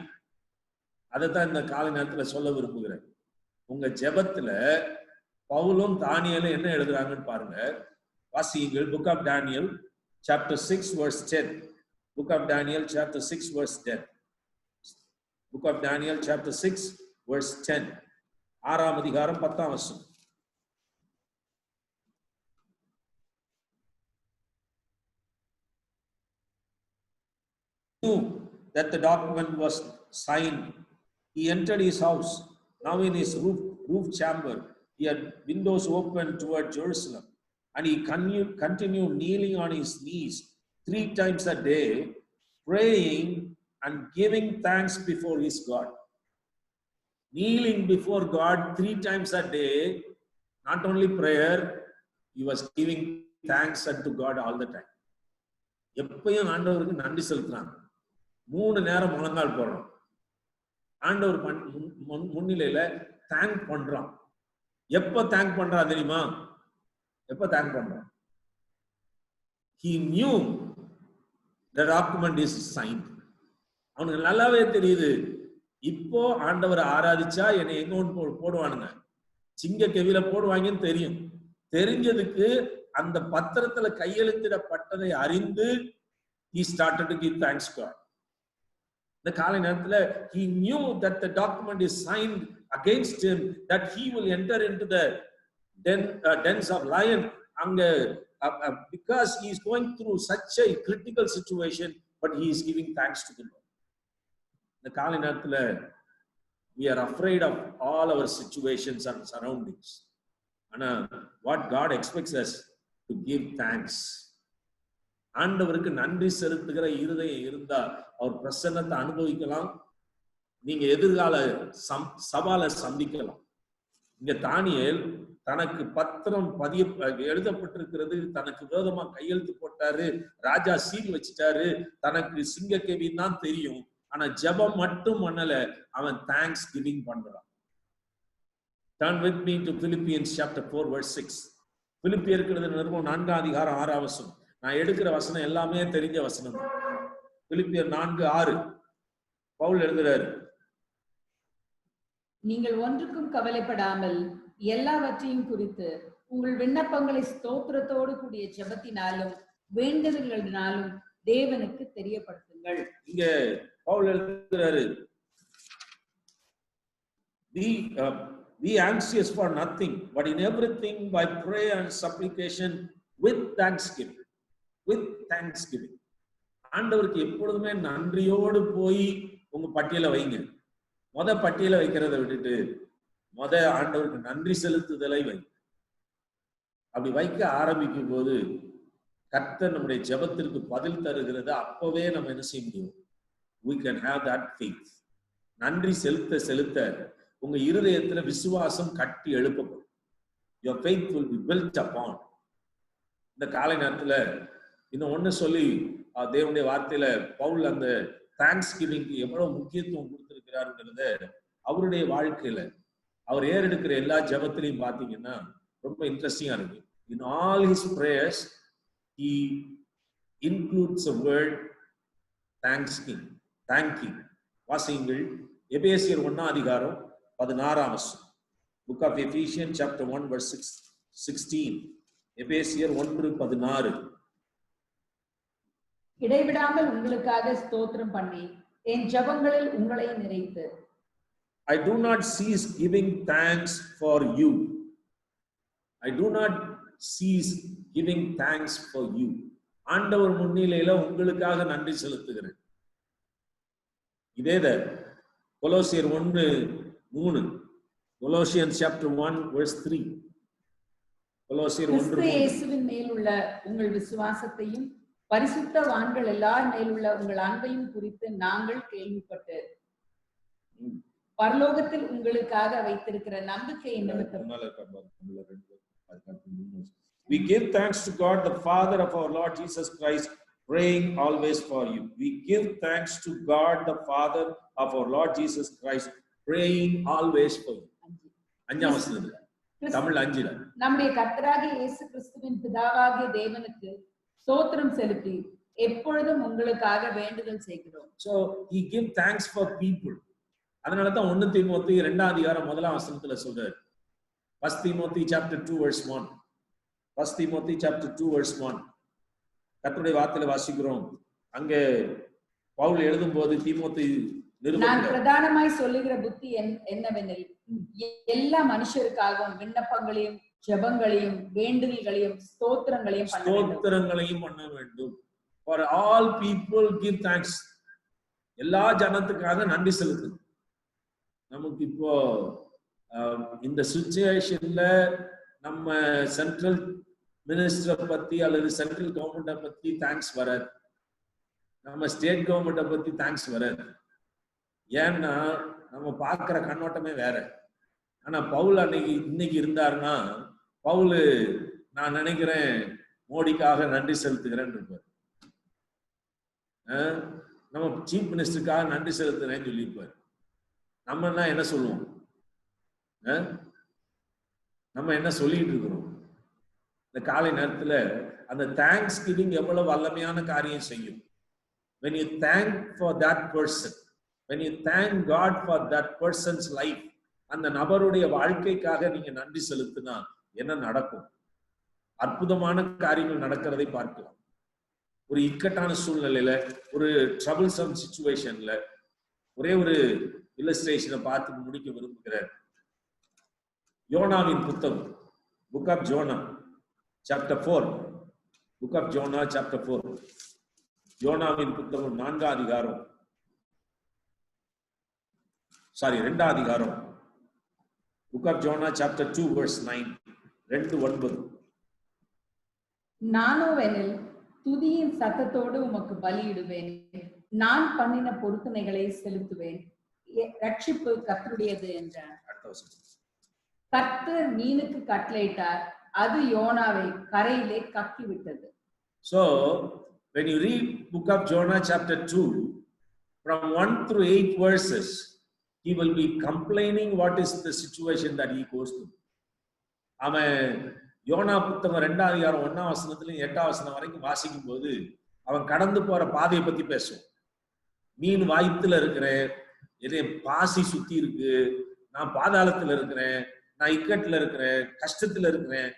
அதைத்தான் இந்த காலை நேரத்துல சொல்ல விரும்புகிறேன். உங்க ஜெபத்துல பவுலும் தானியேலும் என்ன எழுதுறாங்கன்னு பாருங்க, வாசியுங்கள். Book of Daniel chapter 6 verse 10. Book of Daniel chapter 6 verse 10. Book of Daniel chapter 6 verse 10. 6ஆம் அதிகாரம் 10ஆம் வசனம். That the document was signed. He entered his house. Now in his roof chamber, he had windows open toward Jerusalem, and he continued kneeling on his knees 3 times a day, praying and giving thanks before his God. Kneeling before God 3 times a day, not only prayer, he was giving thanks unto God all the time. எப்பயும் ஆண்டவருக்கு நன்றி செலுத்துறாங்க. 3 நேரம் முழங்கால் போடுறோம், ஆண்டவர் முன்னிலையில தேங்க் பண்றான். எப்ப தேங்க் பண்றான் தெரியுமா? He knew the document is signed. அவனுக்கு நல்லாவே தெரியுது, இப்போ ஆண்டவரை ஆராதிச்சா என்னை எங்க ஒன்று போடுவானுங்க, சிங்க கெவில போடுவாங்கன்னு தெரியும். தெரிஞ்சதுக்கு அந்த பத்திரத்துல கையெழுத்திடப்பட்டதை அறிந்து he started to give thanks to God. இந்த காலை நேரத்துல he knew that the document is signed against him, that he will enter into the dens of lion, அங்க because he is going through such a critical situation, but he is giving thanks to the Lord. இந்த காலை நேரத்துல we are afraid of all our situations and surroundings. ஆனா what God expects us to give thanks. ஆண்டவருக்கு நன்றி செலுத்துகிற இருதயம் இருந்தா அவர் பிரசன்னத்தை அனுபவிக்கலாம். நீங்க எதிர்கால சவாலை சந்திக்கலாம். இங்க தானியேல் தனக்கு பத்திரம் எழுதப்பட்டிருக்கிறது, தனக்கு விரோதமா கையெழுத்து போட்டாரு, ராஜா சீல் வச்சுட்டாரு, தனக்கு சிங்கக்கேவின்னு தான் தெரியும். ஆனா ஜெபம் மட்டும் பண்ணல, அவன் தேங்க்ஸ் கிவிங் பண்றான். Turn with me to Philippians chapter 4 verse 6. பிலிப்பியருக்கு நிருபம் 4 அதிகாரம் 6 வசனம். நான் எடுக்கிற வசனம் எல்லாமே தெரிஞ்ச வசனம் தான். பிலிப்பியர் 4:6 பவுல் எழுதுறாரு, நீங்கள் ஒன்றுக்கும் கவலைப்படாமல் எல்லாவற்றையும் குறித்து உங்கள் விண்ணப்பங்களை ஸ்தோத்திரத்தோடு கூடிய ஜெபத்தினாலும் வேண்டுதல்களினாலும் தேவனுக்கு தெரியப்படுத்துங்கள். இங்க பவுல் எழுதுறாரு, be anxious for nothing, but in everything by prayer and supplication with thanksgiving. With thanksgiving. ஆண்டவருக்கு எப்பொழுதுமே நன்றியோடு போய் உங்க பட்டியலை வைங்க. பட்டியலை வைக்கிறத விட்டுட்டு ஆண்டவருக்கு நன்றி செலுத்துதலை வை. அப்படி வைக்க ஆரம்பிக்கும் போது கர்த்தர் நம்முடைய ஜெபத்திற்கு பதில் தருகிறது. அப்பவே நம்ம என்ன செய்ய முடியும்? We can have that faith. நன்றி செலுத்த செலுத்த உங்க இருதயத்துல விசுவாசம் கட்டி எழுப்பப்படும். Your faith will be built upon. இந்த காலை நேரத்துல இன்னும் ஒண்ணு சொல்லி தேவனுடைய வார்த்தையில பவுல் அந்த தேங்க்ஸ் கிவிங்க்கு எவ்வளவு முக்கியத்துவம் கொடுத்திருக்கிறாருங்கிறத அவருடைய வாழ்க்கையில அவர் ஏறெடுக்கிற எல்லா ஜெபத்திலையும் பாத்தீங்கன்னா ரொம்ப இன்ட்ரெஸ்டிங்கா இருக்கு. In all his prayers he includes a word thanking. வாசியுங்கள் எபேசியர் 1 அதிகாரம் 16 வசனம். Book of Ephesians chapter 1 verse 16. எபேசியர் 1:16. இடைவிடாமல் உங்களுக்காக ஸ்தோத்திரம் பண்ணி என் ஜெபங்களில் உங்களை நிறைத்து. I do not cease giving thanks for you. I do not cease giving thanks for you. ஆண்டவர் முன்னிலையில உங்களுக்காக நன்றி செலுத்துகிறேன். இதேத கொலோசியர் 1:3. Colossians chapter 1 verse 3. கொலோசியர் 1:3. இயேசுவின் மேலுள்ள உங்கள் விசுவாசத்தையும் பரிசுத்தவான்கள் எல்லார் மேலுள்ள உங்கள் அன்பையும் குறித்து நாங்கள் கேள்விப்பட்டு பரலோகத்தில் உங்களுக்காக வைத்திருக்கிற நம்பிக்கை நிமித்தம் We give thanks to God the Father of our Lord Jesus Christ, praying always for you. We give thanks to God the Father of our Lord Jesus Christ, praying always for you. அஞ்சாம் வசனம் தமிழ் 5ல நம்முடைய கர்த்தராகிய இயேசு கிறிஸ்துவின் பிதாவாகிய தேவனுக்கு ஸ்தோத்திரம் செலுத்தி எப்பொழுதும் உங்களுக்காக வேண்டுதல் செய்கிறோம். So he give thanks for people. அதனால தான் 1 தீமோத்தேயு 2 அதிகாரம் 1 வசனத்துல சொல்றாரு. 1 Timothy chapter 2 verse 1. 1 Timothy chapter 2 verse 1. கர்த்தருடைய வார்த்தையில வாசிக்கிறோம். அங்கே பவுல் எழுதும்போது தீமோத்தேயு நான் பிரதானமாய் சொல்லுகிற புத்தி என்னவெனில் எல்லா மனுஷருக்காகவும் விண்ணப்பங்களையும் ஜெபங்களையும் வேண்டுதல்களையும் ஸ்தோத்திரங்களையும் பண்ண வேண்டும். For all people give thanks. எல்லா ஜனத்துக்காக நன்றி செலுத்து. நமக்கு இப்போ இந்த சிச்சுவேஷன்ல நம்ம சென்ட்ரல் மினிஸ்டரை பத்தி அல்லது சென்ட்ரல் கவர்மெண்ட்டை பத்தி தேங்க்ஸ் வராது. நம்ம ஸ்டேட் கவர்மெண்ட்டை பத்தி தேங்க்ஸ் வராது. ஏன்னா நம்ம பார்க்கிற கண்ணோட்டமே வேற. ஆனா பவுல் இன்னைக்கு இருந்தாருன்னா பவுல் நான் நினைக்கிறேன் மோடிக்காக நன்றி செலுத்துகிறேன்னு இருப்பார். நம்ம சீஃப் மினிஸ்டருக்காக நன்றி செலுத்துறேன்னு சொல்லியிருப்பார். நம்ம என்ன சொல்லுவோம்? நம்ம என்ன சொல்லிட்டு இருக்கிறோம்? இந்த காலை நேரத்துல அந்த தேங்க்ஸ் கிவிங் எவ்வளவு வல்லமையான காரியம் செய்யும். When you thank for that person, when you thank God for that person's life, அந்த நபருடைய வாழ்க்கைக்காக நீங்க நன்றி செலுத்தினா என்ன நடக்கும்? அற்புதமான காரியங்கள் நடக்கிறதை பார்க்கலாம். ஒரு இக்கட்டான சூழ்நிலையில, ஒரு ட்ரபிள்சம் சிச்சுவேஷன்ல ஒரே ஒரு இல்லஸ்ட்ரேஷனை பார்த்து முடிக்க விரும்புகிறார். யோனாவின் புத்தகம், book of Jonah chapter 4. Book of Jonah chapter 4. யோனாவின் புத்தகம் 4ஆம் அதிகாரம் சாரி 2ஆம் அதிகாரம் Book of Jonah chapter 2 verse 9. 2:9. நானோவெனில் துதியின் சத்தத்தோடு உமக்கு பலியிடுவேன், நான் பண்ணின பொருத்தனைகளை செலுத்துவேன், ரட்சிப்பு கர்த்தருடையது என்றார். கர்த்தர் மீனுக்கு கட்டளையிட்டார், அது யோனாவை கரையிலே கக்கி விட்டது. So when you read Book of Jonah chapter 2 from 1 through 8 verses, he will be complaining what is the situation that he goes through. அவன் யோனா புத்தகம் 2ஆம் அதிகாரம் 1ஆம் வசனத்துல 8ஆம் வசனம் வரைக்கும் வாசிக்கும் போது அவன் கடந்து போற பாதையை பத்தி பேசுவான். மீன் வயித்துல இருக்கிறேன், என்னை பாசி சுத்தி இருக்கு, நான் பாதாளத்துல இருக்கிறேன், நான் இக்கட்டுல இருக்கிறேன், கஷ்டத்துல இருக்கிறேன்,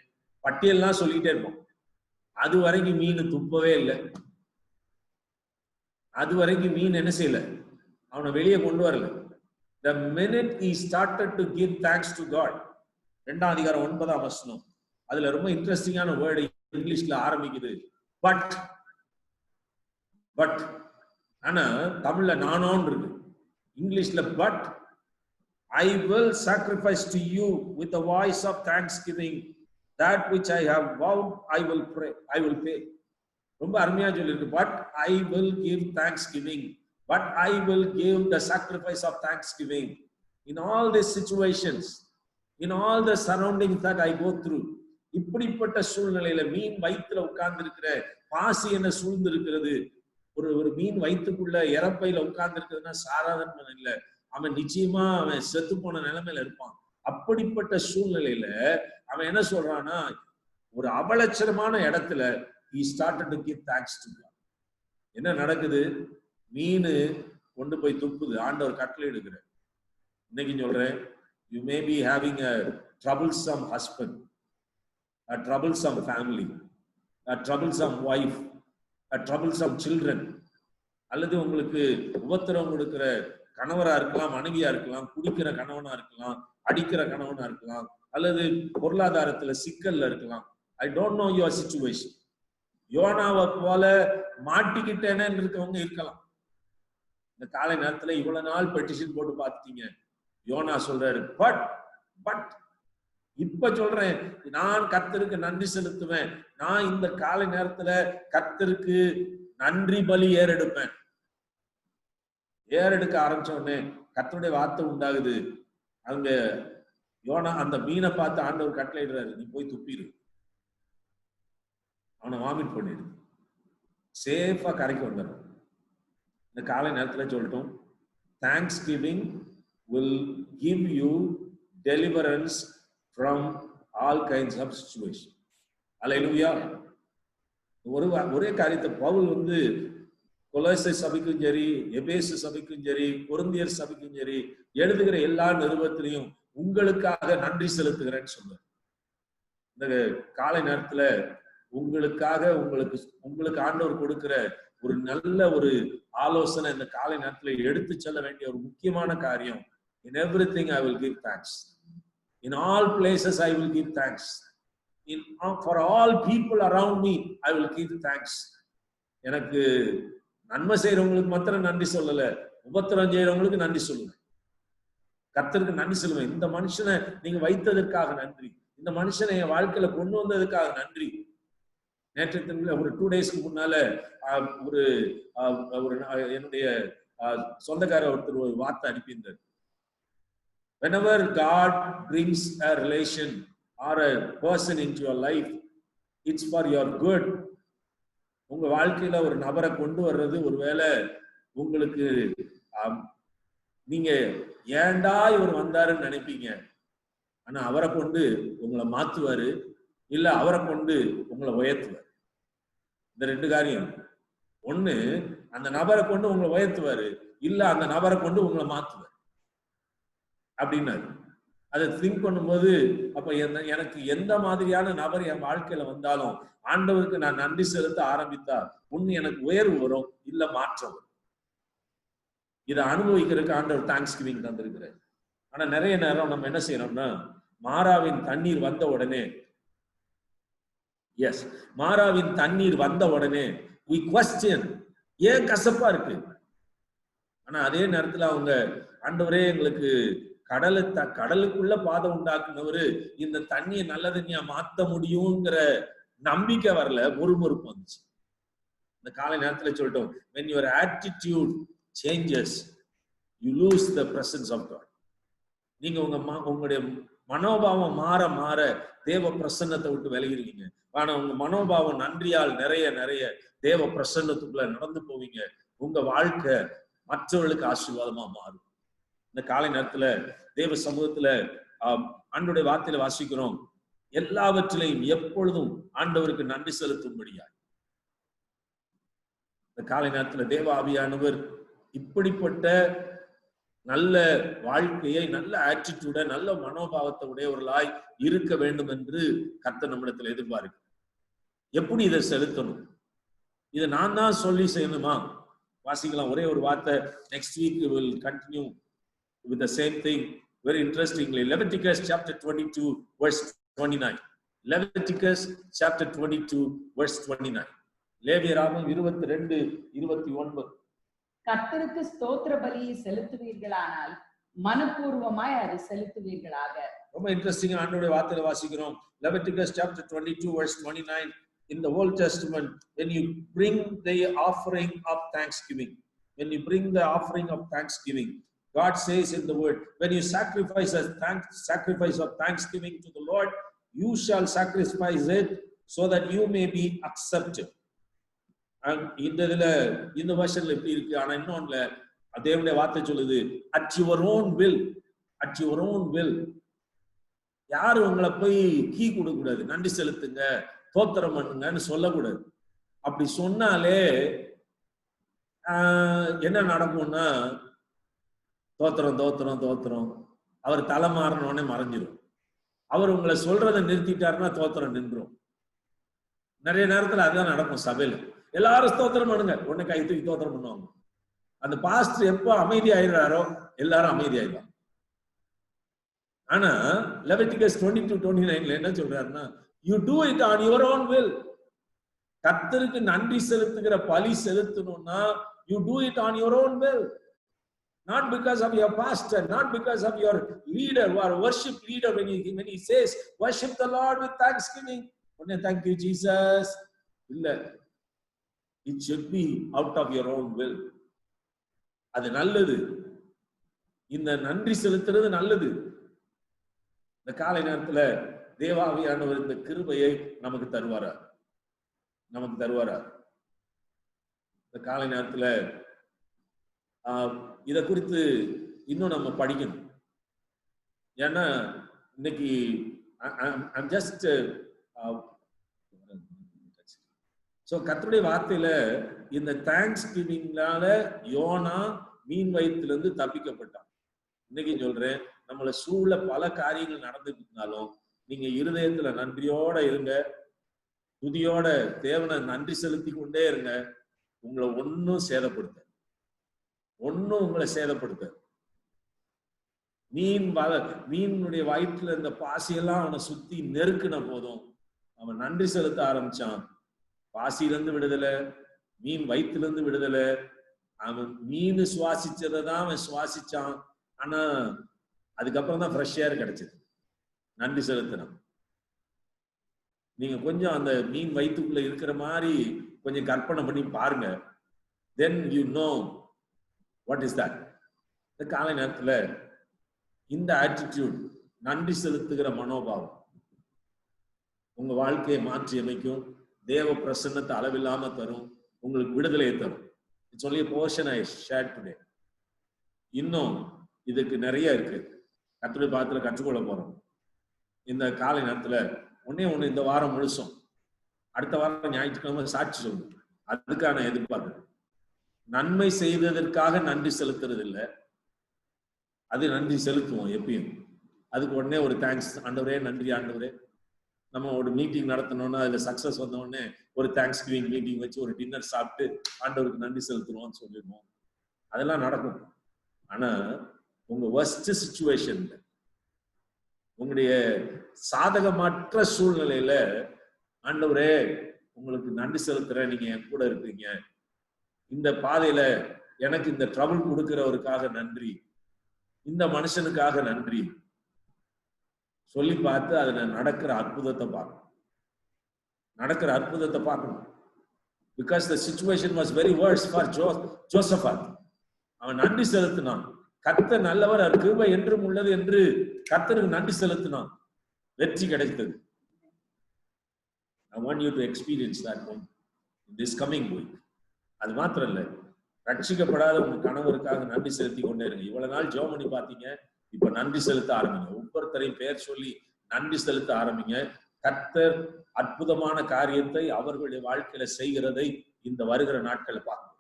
பட்டியல்லாம் சொல்லிட்டே இருப்போம். அது வரைக்கும் மீன் துப்பவே இல்லை. அது வரைக்கும் மீன் என்ன செய்யல, அவனை வெளியே கொண்டு வரல. The minute he started to give thanks to God, 2ஆம் அதிகாரம் 9ஆம் வசனம், அதுல ரொம்ப இன்ட்ரெஸ்டிங்கான வேர்டு இங்கிலீஷ்ல ஆரம்பிக்குது, பட். ஆனா தமிழ்ல நானோன்னு இருக்கு, இங்கிலீஷ்ல but. I will sacrifice to you with a voice of thanksgiving, that which I have vowed I will pay. ரொம்ப அருமையா சொல்லிருக்கு. But I will give thanksgiving, but I will give the sacrifice of thanksgiving in all these situations, in all the surroundings that I go through. இப்படிப்பட்ட சூழ்நிலையில மீன் வயிற்றுல உட்கார்ந்து இருக்கிற பாசி என்ன சூழ்ந்து இருக்கிறது. ஒரு மீன் வயிற்றுக்குள்ள இறப்பையில உட்கார்ந்து இருக்கிறதுனா சாதாரண இல்ல, அவன் நிச்சயமா அவன் செத்து போன நிலைமையில இருப்பான். அப்படிப்பட்ட சூழ்நிலையில அவன் என்ன சொல்றான்னா, ஒரு அபலட்சணமான இடத்துல he started to give thanks to God. என்ன நடக்குது, மீன் கொண்டு போய் துப்புது, ஆண்டவர் கட்டளை எடுக்கிறார். இன்னைக்கு சொல்றேன், you may be having a troublesome husband, a troublesome family, a troublesome wife, a troublesome children, அல்லது உங்களுக்கு உபத்திரவம் கொடுக்கிற கணவரா இருக்கலாம், மனைவியா இருக்கலாம், குடிக்கிற கணவனா இருக்கலாம், அடிக்கிற கணவனா இருக்கலாம், அல்லது பொருளாதாரத்துல சிக்கல்ல இருக்கலாம். I don't know your situation. யோனாவை போல மாட்டிக்கிட்டேன்னு இருக்கவங்க இருக்கலாம். இந்த காலை நேரத்துல இவ்வளவு நாள் பெட்டிஷன் போட்டு பார்த்துட்டீங்க. யோனா சொல்றாரு, பட் இப்ப சொல்றேன், நான் கர்த்தருக்கு நன்றி செலுத்துவேன். நான் இந்த காலை நேரத்துல கர்த்தருக்கு நன்றி பலி ஏறெடுப்பேன். ஏறெடுக்க ஆரம்பிச்ச உடனே கர்த்தருடைய வார்த்தை உண்டாகுது. அங்க யோனா அந்த மீனை பார்த்து ஆண்டவர் கட்டளையிடுறாரு, நீ போய் துப்பிடு, அவனை வாமிட் பண்ணிடு, சேஃபா கரைக்கு வந்துடும். இந்த காலை நேரத்துல சொல்லட்டும், thanks giving will give you deliverance from all kinds of situation. Hallelujah. ஒரே காரியத்தை பவுல் கொலோசை சபைக்கும் சரி, எபேசு சபைக்கும் சரி, கொரிந்தியர் சபைக்கும் சரி எழுதுகிற எல்லா நிருபத்திலையும் உங்களுக்காக நன்றி செலுத்துகிறேன்னு சொல்றார். இந்த காலை நேரத்துல உங்களுக்காக உங்களுக்கு ஆண்டவர் கொடுக்கிற ஒரு நல்ல ஒரு ஆலோசனை இந்த காலை நேரத்துல எடுத்து செல்ல வேண்டிய ஒரு முக்கியமான காரியம். In everything I will give thanks. In all places I will give thanks. For all people around me I will give thanks. எனக்கு நன்மை செய்யறவங்களுக்கு மாத்திரம் நன்றி சொல்லல, உபத்திரம் செய்யறவங்களுக்கு நன்றி சொல்லுவேன். கர்த்தருக்கு நன்றி சொல்லுவேன். இந்த மனுஷனை நீங்க வைத்ததற்காக நன்றி, இந்த மனுஷனை என் வாழ்க்கையில கொண்டு வந்ததுக்காக நன்றி. நேற்று ஒரு 2 டேஸ்க்கு முன்னால என்னுடைய சொந்தக்கார ஒருத்தர் ஒரு வார்த்தை அனுப்பியிருந்தார். Whenever God brings a relation or a person into your life, it's for your good. உங்க வாழ்க்கையில ஒரு நபரை கொண்டு வர்றது ஒருவேளை உங்களுக்கு நீங்க ஏண்டா இவர் வந்தாருன்னு நினைப்பீங்க. ஆனா அவரை கொண்டு உங்களை மாத்துவாரு, இல்ல அவரை கொண்டு உங்களை உயர்த்துவார். இந்த 2 காரியம். ஒண்ணு, அந்த நபரை கொண்டு உங்களை உயர்த்துவாரு, இல்ல அந்த நபரை கொண்டு உங்களை மாத்துவார் அப்படின்னாரு. அதை திங்க் பண்ணும்போது அப்ப எனக்கு எந்த மாதிரியான நபர் என் வாழ்க்கையில வந்தாலும் ஆண்டவருக்கு நான் நன்றி செலுத்த ஆரம்பித்தா ஒண்ணு எனக்கு உயர்வு வரும், இல்ல மாற்றம் வரும். இதை அனுபவிக்கிறதுக்கு ஆண்டவர் தேங்க்ஸ் கிவிங் தந்திருக்கிறார். ஆனா நிறைய நேரம் நம்ம என்ன செய்யறோம்னா, மாறாவின் தண்ணீர் வந்த உடனே மாறாவின் தண்ணீர் வந்த உடனே we question, ஏன் கசப்பா இருக்கு. ஆனா அதே நேரத்துல அவங்க ஆண்டவரே எங்களுக்கு கடலுக்குள்ள பாதை உண்டாக்குனவரு இந்த தண்ணியை நல்ல தண்ணியா மாத்த முடியுங்கிற நம்பிக்கை வரல, முறுமுறுப்பு வந்துச்சு. இந்த காலை நேரத்துல சொல்லிட்டோம், when your attitude changes you lose the presence of God. நீங்க உங்களுடைய மனோபாவம் மாற மாற தேவ பிரசன்னத்தை விட்டு விலகிடுவீங்க. ஆனா உங்க மனோபாவம் நன்றியால் நிறைய தேவ பிரசன்னத்துக்குள்ள நடந்து போவீங்க. உங்க வாழ்க்கை மற்றவர்களுக்கு ஆசீர்வாதமா மாறும். இந்த காலை நேரத்துல தேவ சமூகத்துல ஆண்டவருடைய வார்த்தையில வாசிக்கிறோம், எல்லாவற்றிலையும் எப்பொழுதும் ஆண்டவருக்கு நன்றி செலுத்தும்படியா. இந்த காலை நேரத்துல தேவ ஆவியானவர் இப்படிப்பட்ட நல்ல வாழ்க்கையை, நல்ல ஆட்டிடியூட, நல்ல மனோபாவத்தை உடையவர்களாய் இருக்க வேண்டும் என்று கர்த்தர் நம்மிடத்துல எதிர்பார்க்க. எப்படி இதை செலுத்தணும்? இதை நான் தான் சொல்லி செய்யணுமா? வாசிக்கலாம் ஒரே ஒரு வார்த்தை. Next week we will continue with the same thing very interestingly. Leviticus chapter 22 verse 29. Leviticus chapter 22 verse 29. லேவியராகமம் 22:29. கர்த்தருக்கு ஸ்தோத்திர பலியை செலுத்துவீர்களானால் மனப்பூர்வமாய் அதை செலுத்துவீர்களாக. ரொம்ப இன்ட்ரெஸ்டிங்கா ஆண்டவருடைய வார்த்தையில வாசிக்கிறோம். Leviticus chapter 22 verse 29. In the Old Testament, when you bring the offering of thanksgiving, God says in the word, when you sacrifice of thanksgiving to the Lord, you shall sacrifice it so that you may be accepted. இந்த வருஷன்ல எப்படி இருக்கு, ஆனா இன்னொன்னுல தேவனுடைய வார்த்தை சொல்லுது, at your own will. யாரு உங்களை போய் கீ கொடுக்க கூடாது, நன்றி செலுத்துங்க, தோத்திரம் பண்ணுங்கன்னு சொல்லக்கூடாது. அப்படி சொன்னாலே என்ன நடக்கும்னா, தோத்திரம் அவர் தலை மாறினோடனே மறைஞ்சிடும். அவர் உங்களை சொல்றதை நிறுத்திட்டாருன்னா தோத்திரம் நின்றும். நிறைய நேரத்துல அதுதான் நடக்கும். சபையில எல்லாரும் ஸ்தோத்திரம் பண்ணுங்க, உடனே கை தூக்கி ஸ்தோத்திரம் பண்ணுவாங்க. அந்த பாஸ்டர் எப்போ அமைதி ஆயிடுறாரோ எல்லாரும் அமைதி ஆயிடுவாங்க. ஆனா Leviticus 22:29 என்ன சொல்றாருன்னா, you do it on your own will. கர்த்தருக்கு நன்றி செலுத்துகிற பலி செலுத்தணும்னா you do it on your own will, not because of your pastor, not because of your leader or worship leader. When he says worship the Lord with thanksgiving, உடனே thank you Jesus இல்ல, it should be out of your own will. அது நல்லது, இந்த நன்றி செலுத்துறது நல்லது. இந்த காலை நேரத்துல தேவாவியானவர் இந்த கிருபையை நமக்கு தருவாரா? இந்த காலை நேரத்துல இத குறித்து இன்னும் நம்ம படிக்கணும். ஏன்னா இன்னைக்கு I'm just சோ கர்த்தருடைய வார்த்தையில இந்த தேங்க்ஸ் கிவிங்னால யோனா மீன் வயிற்றிலிருந்து தப்பிக்கப்பட்டான். இன்னைக்கு சொல்றேன், நம்மள சூழ பல காரியங்கள் நடந்துட்டு இருந்தாலும் நீங்க இருதயத்துல நன்றியோட இருங்க, துதியோட தேவனை நன்றி செலுத்தி கொண்டே இருங்க. உங்களை ஒன்னும் சேதப்படுத்த மீனுடைய வயிற்றுல இந்த பாசியெல்லாம் அவனை சுத்தி நெருக்கின போதும் அவன் நன்றி செலுத்த ஆரம்பிச்சான். பாசியிலிருந்து விடுதலை, மீன் வயிற்றிலிருந்து விடுதலை. அவன் மீன் சுவாசிச்சதான் அவன் சுவாசிச்சான். ஆனா அதுக்கப்புறம் தான் ஃப்ரெஷ் ஏர் கிடைச்சது. நன்றி செலுத்தினான். நீங்க கொஞ்சம் அந்த மீன் வயிற்றுக்குள்ள இருக்கிற மாதிரி கொஞ்சம் கற்பனை பண்ணி பாருங்க. then you know what is that. இந்த காலை நேரத்துல இந்த ஆட்டிடியூட், நன்றி செலுத்துகிற மனோபாவம் உங்க வாழ்க்கையை மாற்றி அமைக்கும். தேவ பிரசன்னத்தை அளவில்லாம தரும், உங்களுக்கு விடுதலையை தரும். It's only a portion I shared today. இன்னும் இதுக்கு நிறைய இருக்கு. கர்த்தருடைய பாதத்துல கற்றுக்கொள்ள போறோம். இந்த காலை நேரத்துல ஒண்ணு இந்த வாரம் முழுசும், அடுத்த வாரம் ஞாயிற்றுக்கிழமை சாட்சி சொல்லணும். அதுக்கான எதிர்பார்ப்பு. நன்மை செய்ததற்காக நன்றி செலுத்துறது இல்லை, அது நன்றி செலுத்துவோம் எப்பயும். அதுக்கு உடனே ஒரு தேங்க்ஸ், ஆண்டவரே நன்றி ஆண்டவரே. நம்ம ஒரு மீட்டிங் நடத்தணும்னா அதுல சக்சஸ் வந்த உடனே ஒரு தேங்க்ஸ் கிவிங் மீட்டிங் வச்சு ஒரு டின்னர் சாப்பிட்டு ஆண்டவருக்கு நன்றி செலுத்துறோம்னு சொல்லிடுவோம். அதெல்லாம் நடக்கும். ஆனா உங்க வர்ஸ்ட் சிச்சுவேஷன்ல, உங்களுடைய சாதகமற்ற சூழ்நிலையில ஆண்டவரே உங்களுக்கு நன்றி செலுத்துறேன், நீங்க என் கூட இருக்கீங்க, இந்த பாதையில எனக்கு இந்த ட்ரபிள் கொடுக்கிறவருக்காக நன்றி, இந்த மனுஷனுக்காக நன்றி சொல்லி பார்த்து அதுல நடக்கிற அற்புதத்தை பார்க்கணும். நடக்கிற அற்புதத்தை பார்க்கணும். Because the situation was very worse for Josaphat. அவன் நன்றி செலுத்தினான். கர்த்தர் நல்லவர், அவர் கிருபை என்றும் உள்ளது என்று கர்த்தருக்கு நன்றி செலுத்தினான். வெற்றி கிடைத்தது. I want you to experience that one in this coming week. அது மாத்திரம் இல்ல, ரட்சிக்கப்படாத உங்க கணவருக்காக நன்றி செலுத்தி கொண்டே இருங்க. இவ்வளவு நாள் ஜெபம் பண்ணி பாத்தீங்க, இப்ப நன்றி செலுத்த ஆரம்பிங்க. ஒவ்வொருத்தரையும் பெயர் சொல்லி நன்றி செலுத்த ஆரம்பிங்க. கர்த்தர் அற்புதமான காரியத்தை அவர்களுடைய வாழ்க்கையில செய்கிறதை இந்த வருகிற நாட்களை பார்க்கணும்.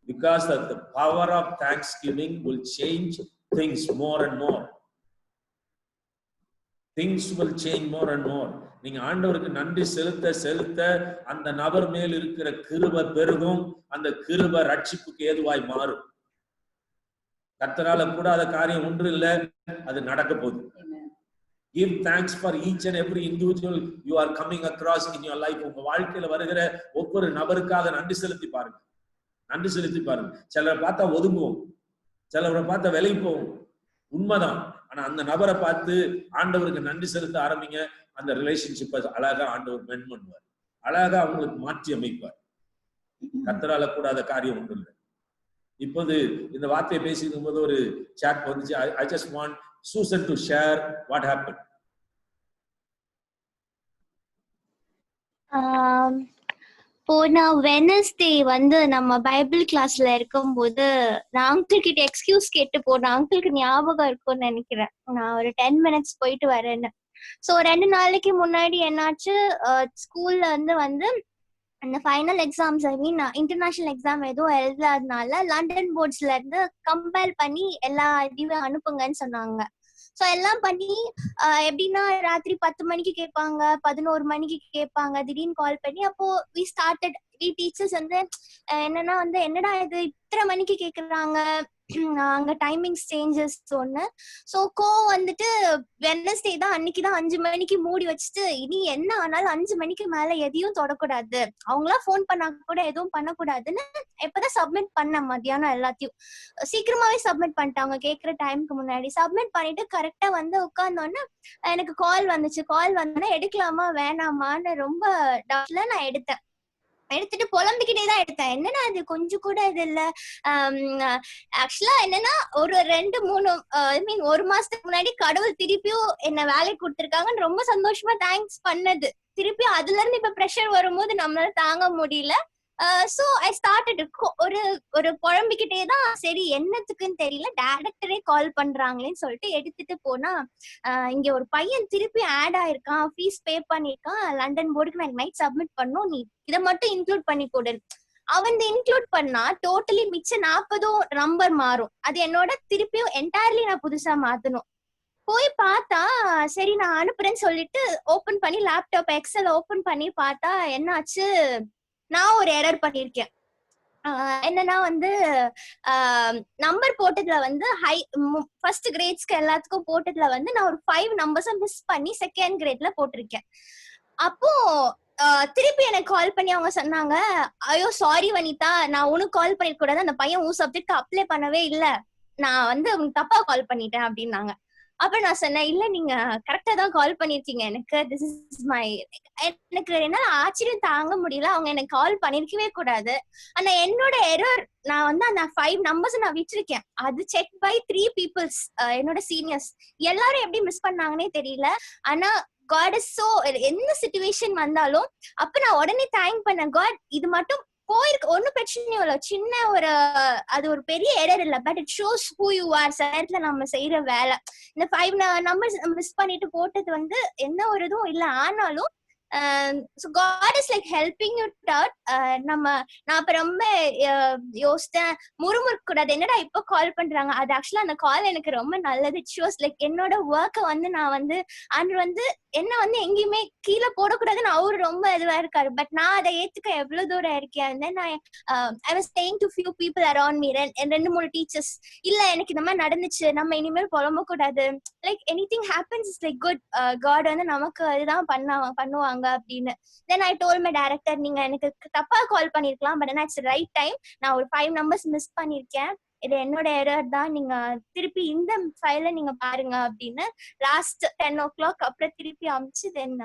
Because the power of thanksgiving will change things more and more. Things will change more and more. நீங்க ஆண்டவருக்கு நன்றி செலுத்த செலுத்த அந்த நபர் மேல் இருக்கிற கிருபை பெருகும். அந்த கிருபை ரட்சிப்புக்கு ஏதுவாய் மாறும். கர்த்தரால கூடாத காரியம் ஒன்று இல்லை, அது நடக்க போகுது. Give thanks for each and every individual you are coming across in your life. உங்க வாழ்க்கையில வருகிற ஒவ்வொரு நபருக்காக நன்றி செலுத்தி பாருங்க. நன்றி செலுத்தி பாருங்க. சிலரை பார்த்தா ஒதுங்குவோம், சிலரை பார்த்தா விலகி போவோம், உண்மைதான். ஆனா அந்த நபரை பார்த்து ஆண்டவருக்கு நன்றி செலுத்த ஆரம்பிங்க. அந்த ரிலேஷன்ஷிப்பை அழகா ஆண்டவர் மென் பண்ணுவார், அழகா அவங்களுக்கு மாற்றி அமைப்பார். கர்த்தரால கூடாத காரியம் ஒன்றும் இல்லை. இப்போது இந்த வார்த்தையை பேசிக்கும் போது ஒரு சாட் வந்துச்சு. I just want Susan to share what happened. போன வெனஸ்டே வந்து நம்ம பைபிள் கிளாஸ்ல இருக்கும்போது நான் அங்கிள் கிட்ட எக்ஸ்கியூஸ் கேட்டு போனேன். அங்கிளுக்கு ஞாபகம் இருக்கும்னு நினைக்கிறேன், நான் ஒரு 10 minutes போயிட்டு வரேன்னு. ஸோ 2 நாளைக்கு முன்னாடி என்னாச்சு, ஸ்கூல்ல வந்து அந்த ஃபைனல் எக்ஸாம்ஸ், ஐ மீன் இன்டர்நேஷனல் எக்ஸாம் எதுவும் எழுதாதனால லண்டன் போர்ட்ஸ்ல இருந்து கம்பைல் பண்ணி எல்லா இதுவும் அனுப்புங்கன்னு சொன்னாங்க. ஸோ எல்லாம் பண்ணி எப்படின்னா ராத்திரி 10 மணிக்கு கேட்பாங்க, 11 மணிக்கு கேட்பாங்க, திடீர்னு கால் பண்ணி. அப்போ வி டீச்சர்ஸ் வந்து என்னன்னா என்னடா இது இத்தனை மணிக்கு கேக்குறாங்க, அங்க டைமிங்ஸ் சேஞ்சஸ் ஒண்ணு. ஸோ வந்துட்டு வெனஸ்டே தான், அன்னைக்குதான் 5 மணிக்கு மூடி வச்சுட்டு இனி என்ன ஆனாலும் 5 மணிக்கு மேல எதையும் தொடக்கூடாது, அவங்களா போன் பண்ணா கூட எதுவும் பண்ணக்கூடாதுன்னு எப்பதான் சப்மிட் பண்ண மத்தியானம் எல்லாத்தையும் சீக்கிரமாவே சப்மிட் பண்ணிட்டாங்க. கேட்கிற டைமுக்கு முன்னாடி சப்மிட் பண்ணிட்டு கரெக்டா உட்கார்ந்தோன்னு எனக்கு கால் வந்துச்சு. கால் வந்தோன்னா எடுக்கலாமா வேணாமான்னு ரொம்ப டவுட்ல நான் எடுத்துட்டு புலம்பிக்கிட்டே தான் எடுத்தேன். என்னன்னா அது கொஞ்சம் கூட இது இல்ல. ஆக்சுவலா என்னன்னா ஒரு 2-3 ஐ மீன் 1 மாசத்துக்கு முன்னாடி கடவுள் திருப்பியும் என்ன வேலைக்கு கொடுத்துருக்காங்கன்னு ரொம்ப சந்தோஷமா தேங்க்ஸ் பண்ணது. திருப்பியும் அதுல இருந்து இப்ப ப்ரெஷர் வரும்போது நம்மளால தாங்க முடியல. சோ ஐ ஸ்டார்டட் ஒரு புலம்பிக்கிட்டே தான், சரி என்னத்துக்குன்னு தெரியல, டைரக்டரே கால் பண்றாங்களேன்னு சொல்லிட்டு எடுத்துட்டு போனா இங்க ஒரு பையன் திருப்பி ஆட் ஆயிருக்கான், ஃபீஸ் பே பண்ணிருக்கான், லண்டன் போர்டுக்கு நான் நைட் சப்மிட் பண்ணும், நீ இதை மட்டும் இன்க்ளூட் பண்ணி போடு. அவன் இன்க்ளூட் பண்ணா டோட்டலி மிச்சம் 40 நம்பர் மாறும். அது என்னோட திருப்பியும் என்டையர்லி நான் புதுசா மாத்தணும். போய் பார்த்தா சரி நான் அனுப்புறேன்னு சொல்லிட்டு ஓபன் பண்ணி லேப்டாப் எக்ஸல் ஓபன் பண்ணி பார்த்தா என்னாச்சு, நான் ஒரு எரர் பண்ணிருக்கேன். என்னன்னா நம்பர் போட்டதுல ஃபர்ஸ்ட் கிரேட்ஸ்க்கு எல்லாத்துக்கும் போட்டதுல நான் ஒரு 5 நம்பர்ஸ் மிஸ் பண்ணி செகண்ட் கிரேட்ல போட்டிருக்கேன். அப்போ திருப்பி எனக்கு கால் பண்ணி அவங்க சொன்னாங்க, ஐயோ சாரி வனிதா, நான் உனக்கு கால் பண்ணிருக்க கூடாது, அந்த பையன் உன் சப்ஜெக்ட் அப்ளை பண்ணவே இல்ல, நான் உனக்கு தப்பா கால் பண்ணிட்டேன் அப்படின்னாங்க. அப்ப நான் சொன்னேன், இல்ல நீங்க கரெக்டா தான் கால் பண்ணிருக்கீங்க, எனக்கு திஸ் இஸ் மை, எனக்கு என்னால ஆச்சரியம் தாங்க முடியல, அவங்க எனக்கு கால் பண்ணிருக்கவே கூடாது. ஆனா என்னோட எரர், நான் அந்த 5 நம்பர்ஸ் நான் விட்டுருக்கேன். அது செக் பை 3 பீப்புள்ஸ், என்னோட சீனியர்ஸ். எல்லாரும் எப்படி மிஸ் பண்ணாங்கன்னே தெரியல. ஆனா God is so, என்ன சிச்சுவேஷன் வந்தாலும் அப்ப நான் உடனே தேங்க் பண்ணேன், காட் இது மட்டும் போயிருக்கு, ஒன்னும் பிரச்சனையும் இல்ல, சின்ன அது ஒரு பெரிய எரர் இல்ல, but it shows who you are. நேரத்துல நம்ம செய்யற வேலை, இந்த 5 நம்பர்ஸ் மிஸ் பண்ணிட்டு போட்டது எந்த ஒரு இதுவும் இல்ல, ஆனாலும் so God is like helping you out. நான் அப்ப ரொம்ப யோசித்தேன், முறுமுறுக்க கூடாது, என்னடா இப்ப கால் பண்றாங்க. அது ஆக்சுவலா அந்த கால் எனக்கு ரொம்ப நல்லது. இட் ஷோஸ் லைக் என்னோட ஒர்க்கை நான் அண்ட் என்ன எங்கேயுமே கீழே போடக்கூடாதுன்னு அவரு ரொம்ப இதுவா இருக்காரு. பட் நான் அதை ஏத்துக்க எவ்வளவு தூரம் இருக்கேன். I was saying to few people around me, 2-3 teachers, இல்ல எனக்கு இந்த மாதிரி நடந்துச்சு, நம்ம இனிமேல் புலம்ப கூடாது, like anything happens is like good, God நமக்கு அதுதான் பண்ணுவாங்க அப்படின்னு. Then I told my director, நீங்க எனக்கு தப்பா கால் பண்ணிருக்கலாம், பட் இட்ஸ் ரைட் டைம், நான் ஒரு 5 நம்பர்ஸ் மிஸ் பண்ணிருக்கேன், இது என்னோட எரர் தான், நீங்க திருப்பி இந்த ஃபைலை நீங்க பாருங்க அப்படின்னு லாஸ்ட் 10 o'clock அப்புறம் திருப்பி அமிச்சு then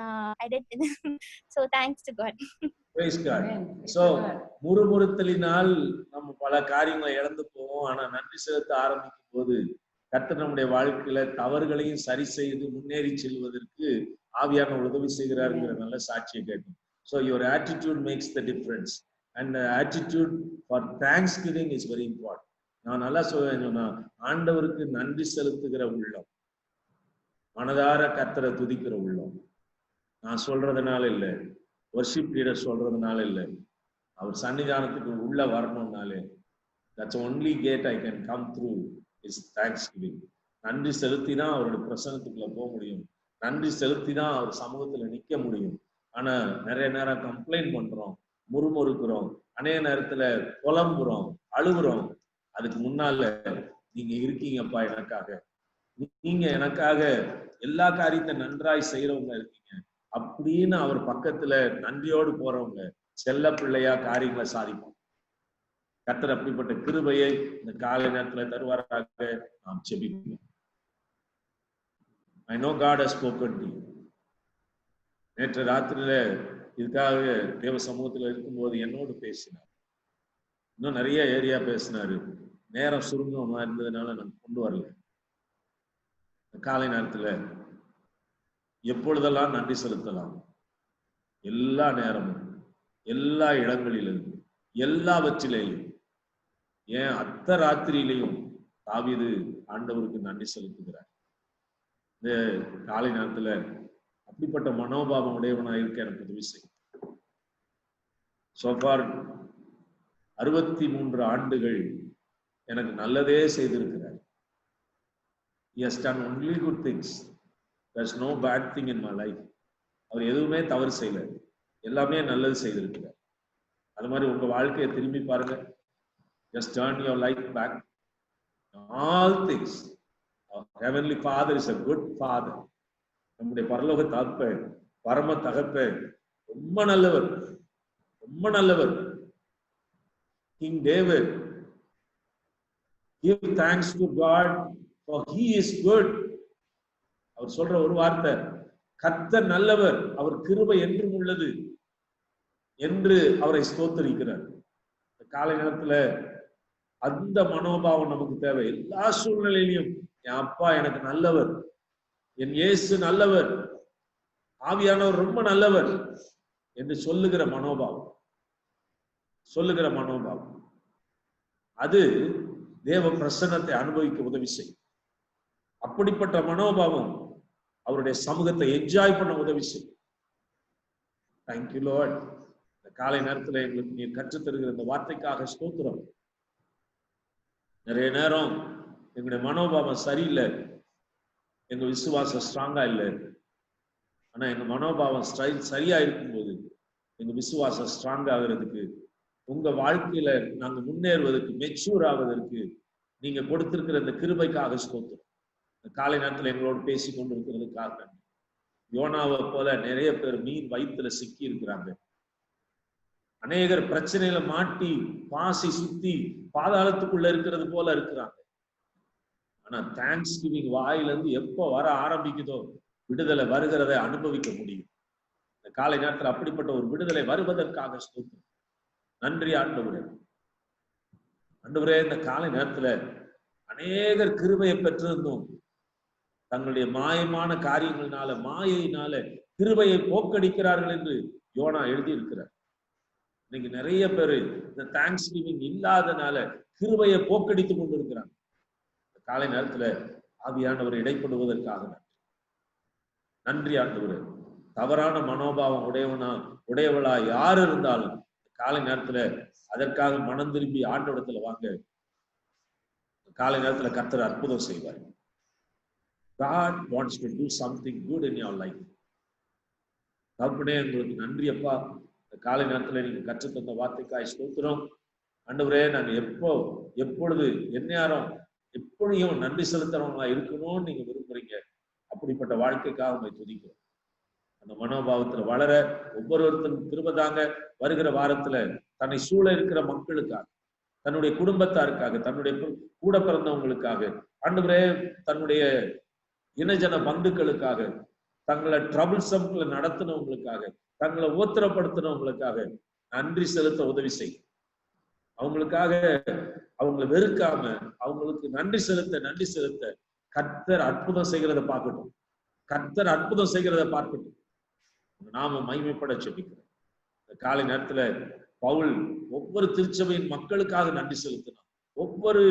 I did it. So thanks to God. Praise God. So முறுமுறுத்தலினால் நம்ம பல காரியங்களை இழந்து போவோம். ஆனா நன்றி செலுத்த ஆரம்பிக்கும் போது கர்த்தர் நம்முடைய வாழ்க்கையில தவறுகளையும் சரி செய்து முன்னேறி செல்வதற்கு ஆவியானவர் உதவி செய்கிறாருங்கிற நல்ல சாட்சியை கேட்டோம். So your attitude makes the difference, and the attitude for thanksgiving is very important. நான் நல்லா சொன்னா ஆண்டவருக்கு நன்றி செலுத்துகிற உள்ளம், மனதார கர்த்தரை துதிக்கிற உள்ளம். நான் சொல்றதுனால இல்ல, வர்ஷிப் லீடர் சொல்றதுனால இல்ல, அவர் சன்னிதானத்துக்கு உள்ள வரணும்னாலே that's only gate I can come through is thanksgiving. நன்றி செலுத்தி தான் அவருடைய பிரசன்னத்துக்குள்ள போக முடியும், நன்றி செலுத்தி தான் அவர் சமூகத்துல நிக்க முடியும். ஆனா நிறைய நேரம் கம்ப்ளைண்ட் பண்றோம், முறுமுறுக்கிறோம், அநேக நேரத்துல புலம்புறோம், அழுகுறோம். அதுக்கு முன்னால நீங்க இருக்கீங்கப்பா எனக்காக, நீங்க எனக்காக எல்லா காரியத்தை நன்றாய் செய்யறவங்க இருக்கீங்க அப்படின்னு அவர் பக்கத்துல நன்றியோடு போறவங்க செல்ல பிள்ளையா காரியங்களை சாதிப்போம். கர்த்தர் அப்படிப்பட்ட கிருபையை இந்த காலை நேரத்துல தருவாராக நாம் ஜெபிப்போம். I know God has spoken to you. நேற்று ராத்திரியில இதுக்காக தேவ சமூகத்துல இருக்கும்போது என்னோடு பேசினார். இன்னும் நிறைய ஏரியா பேசினாரு. நேரம் சுருங்கமா இருந்ததுனால நான் கொண்டு வரல. காலை நேரத்துல எப்பொழுதெல்லாம் நன்றி செலுத்தலாம், எல்லா நேரமும், எல்லா இடங்களிலும், எல்லாவற்றிலேயும், ஏன் அத்த ராத்திரியிலையும் தாவீது ஆண்டவருக்கு நன்றி செலுத்துகிறார். இந்த காலை நேரத்துல அப்படிப்பட்ட மனோபாவம் உடையவனா இருக்க எனக்கு உதவி செய்யும். சோஃபார் 63 ஆண்டுகள் எனக்கு நல்லதே செய்திருக்கிறார். He has done only good things. There's no bad thing in my life. அவர் எதுவுமே தவறு செய்யல, எல்லாமே நல்லது செய்திருக்கிறார். அது மாதிரி உங்க வாழ்க்கையை திரும்பி பாருங்க. Just turn your life back. All things. Our Heavenly Father is a good Father. நம்முடைய பரலோக தகப்பன், பரம தகப்பன் ரொம்ப நல்லவர், ரொம்ப நல்லவர். King David, give thanks to God for He is good. அவர் சொல்ற ஒரு வார்த்தை, கர்த்தர் நல்லவர், அவர் கிருபை என்றும் உள்ளது என்று அவரை ஸ்தோத்திரிக்கிறார். காலை நேரத்துல அந்த மனோபாவம் நமக்கு தேவை. எல்லா சூழ்நிலையிலும் என் அப்பா எனக்கு நல்லவர், என் இயேசு நல்லவர், ஆவியானவர் ரொம்ப நல்லவர் என்று சொல்லுகிற மனோபாவம், சொல்லுகிற மனோபாவம் அது தேவ பிரசன்னத்தை அனுபவிக்க உதவி செய்யும். அப்படிப்பட்ட மனோபாவம் அவருடைய சமூகத்தை என்ஜாய் பண்ண உதவி செய்யும். Thank you Lord. இந்த காலை நேரத்துல எங்களுக்கு நீர் கற்றுத்தருகிற இந்த வார்த்தைக்காக ஸ்தோத்திரம். நிறைய நேரம் எங்களுடைய மனோபாவம் சரியில்லை, எங்க விசுவாசம் ஸ்ட்ராங்கா இல்லை. ஆனா எங்க மனோபாவம் சரியா இருக்கும்போது எங்க விசுவாசம் ஸ்ட்ராங் ஆகிறதுக்கு, உங்க வாழ்க்கையில நாங்க முன்னேறுவதற்கு, மெச்சூர் ஆவதற்கு நீங்க கொடுத்திருக்கிற இந்த கிருபைக்காக ஸ்தோத்திரம். இந்த காலை நேரத்துல எங்களோடு பேசி கொண்டிருக்கிறதுக்காக. யோனாவை போல நிறைய பேர் மீன் வயிற்றுல சிக்கி இருக்கிறாங்க. அநேகர் பிரச்சனையில மாட்டி பாசி சுத்தி பாதாளத்துக்குள்ள இருக்கிறது போல இருக்கிறாங்க. ஆனா தேங்க்ஸ் கிவிங் வாயிலிருந்து எப்போ வர ஆரம்பிக்குதோ விடுதலை வருகிறதை அனுபவிக்க முடியும். இந்த காலை நேரத்துல அப்படிப்பட்ட ஒரு விடுதலை வருவதற்காக ஸ்தோத்திரம். நன்றி ஆண்டவரே. ஆண்டவரே, இந்த காலை நேரத்துல அநேகர் கிருபையை பெற்றிருந்தோம், தங்களுடைய மாயமான காரியங்களினால, மாயையினால கிருபையை போக்கடிக்கிறார்கள் என்று யோனா எழுதியிருக்கிறார். இன்னைக்கு நிறைய பேரு இந்த தேங்க்ஸ் கிவிங் இல்லாதனால கிருபையை போக்கடித்துக் கொண்டிருக்கிறாங்க. காலை நேரத்துல ஆவியானவர் இடைப்படுவதற்காக நன்றி ஆண்டவரே. தவறான மனோபாவம் உடையவளா யார் இருந்தாலும் காலை நேரத்துல அதற்காக மனம் திரும்பி ஆண்டவரத்துல வாங்க. காலை நேரத்துல கர்த்தர் அற்புதம் செய்வார். God wants to do something good in your life. தகப்பனே, உங்களுக்கு நன்றி அப்பா. காலை நேரத்துல நீங்க கற்றுத்தந்த வார்த்தைக்காய் ஸ்தோத்திரம். ஆண்டவரே, நாங்க எப்பொழுது எந்நேரம் எப்படியும் நன்றி செலுத்துறவங்களா இருக்கணும்னு நீங்க விரும்புறீங்க. அப்படிப்பட்ட வாழ்க்கைக்காக உங்களை துதிக்கிறோம். அந்த மனோபாவத்துல வளர ஒவ்வொருத்தரும் கிருபை தாங்க. வருகிற வாரத்துல தன்னை சூழ இருக்கிற மக்களுக்காக, தன்னுடைய குடும்பத்தாருக்காக, தன்னுடைய கூட பிறந்தவங்களுக்காக, ஆண்டவரே தன்னுடைய இனஜன பந்துக்களுக்காக, தங்களை ட்ரபிள்சம்ல நடத்தினவங்களுக்காக, தங்களை ஊத்திரப்படுத்தினவங்களுக்காக நன்றி செலுத்த உதவி செய்யும். அவங்களுக்காக அவங்களை வெறுக்காம அவங்களுக்கு நன்றி செலுத்த கர்த்தர் அற்புதம் செய்கிறத பார்க்கட்டும். கர்த்தர் அற்புதம் செய்கிறத பார்க்கட்டும். நாம மகிமைப்பட ஜெபிக்கிறோம். இந்த காலை நேரத்துல பவுல் ஒவ்வொரு திருச்சபையின் மக்களுக்காக நன்றி செலுத்தினான். ஒவ்வொரு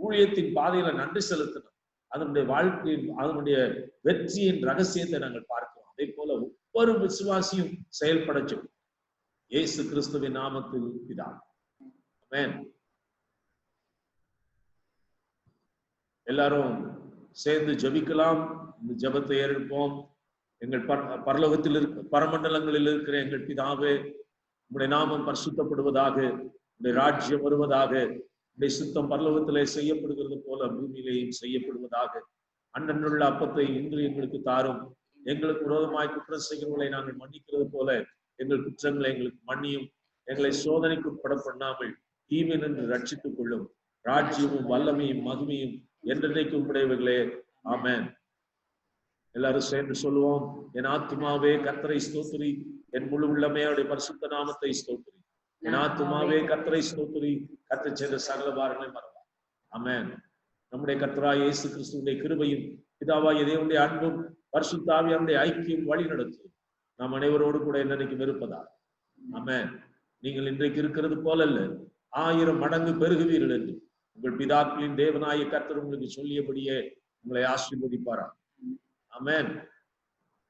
ஊழியத்தின் பாதையில நன்றி செலுத்தினான். அதனுடைய வாழ்க்கையின் அதனுடைய வெற்றியின் ரகசியத்தை நாங்கள் பார்க்கிறோம். அதே போல ஒவ்வொரு விசுவாசியும் செயல்பட ஜெபிக்கிறோம். இயேசு கிறிஸ்துவின் நாமத்தில் பிதாவே. ஆமென். எல்லாரும் சேர்ந்து ஜெபிக்கலாம். இந்த ஜெபத்தை ஏறெடுப்போம். எங்கள் பரலோகத்தில் பரமண்டலங்களில் இருக்கிற எங்கள் பிதாவே, உம்முடைய நாமம் பரிசுத்தப்படுவதாக, உம்முடைய ராஜ்யம் வருவதாக, உம்முடைய சுத்தம் பரலோகத்திலே செய்யப்படுகிறது போல பூமியிலேயும் செய்யப்படுவதாக. அன்றன்றுள்ள அப்பத்தை இன்று எங்களுக்கு தாரும். எங்களுக்கு விரோதமாய் குற்றம் செய்கிறவர்களை நாங்கள் மன்னிக்கிறது போல எங்கள் குற்றங்களை எங்களுக்கு மன்னியும். எங்களை சோதனைக்கு உட்பட பண்ணாமல் தீமை நின்று ரட்சித்துக் கொள்ளும். ராஜ்யமும் வல்லமையும் மகிமையும் என்றைக்கு உம்முடையவர்களே. ஆமென். எல்லாரும் சேர்ந்து சொல்லுவோம். என் ஆத்துமாவே கர்த்தரை ஸ்தோத்திரி, என் முழு உள்ளமே அவருடைய பரிசுத்த நாமத்தை ஸ்தோத்திரி. என் ஆத்துமாவே கர்த்தரை ஸ்தோத்திரி, கர்த்தர் செய்த சகல பாரங்களை மறவார். ஆமென். நம்முடைய கர்த்தராய் இயேசு கிறிஸ்துவினுடைய கிருபையும் பிதாவாகிய தேவனுடைய அன்பும் பரிசுத்த ஆவியானுடைய ஐக்கியம் வழி நடத்தும் நாம் அனைவரோடு கூட என்னைக்கும் இருப்பதால். ஆமென். நீங்கள் இன்றைக்கு இருக்கிறது போல அல்ல, 1000 மடங்கு பெருகுவீர்கள் என்று உங்கள் பிதாக்களின் தேவனாய கர்த்தர் உங்களுக்கு சொல்லியபடியே உங்களை ஆசீர்வதிப்பாரா. Amen.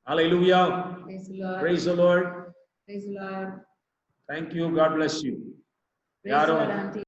Hallelujah. Praise the Lord. Praise the Lord. Praise the Lord. Thank you. God bless you. Praise the Lord, Auntie.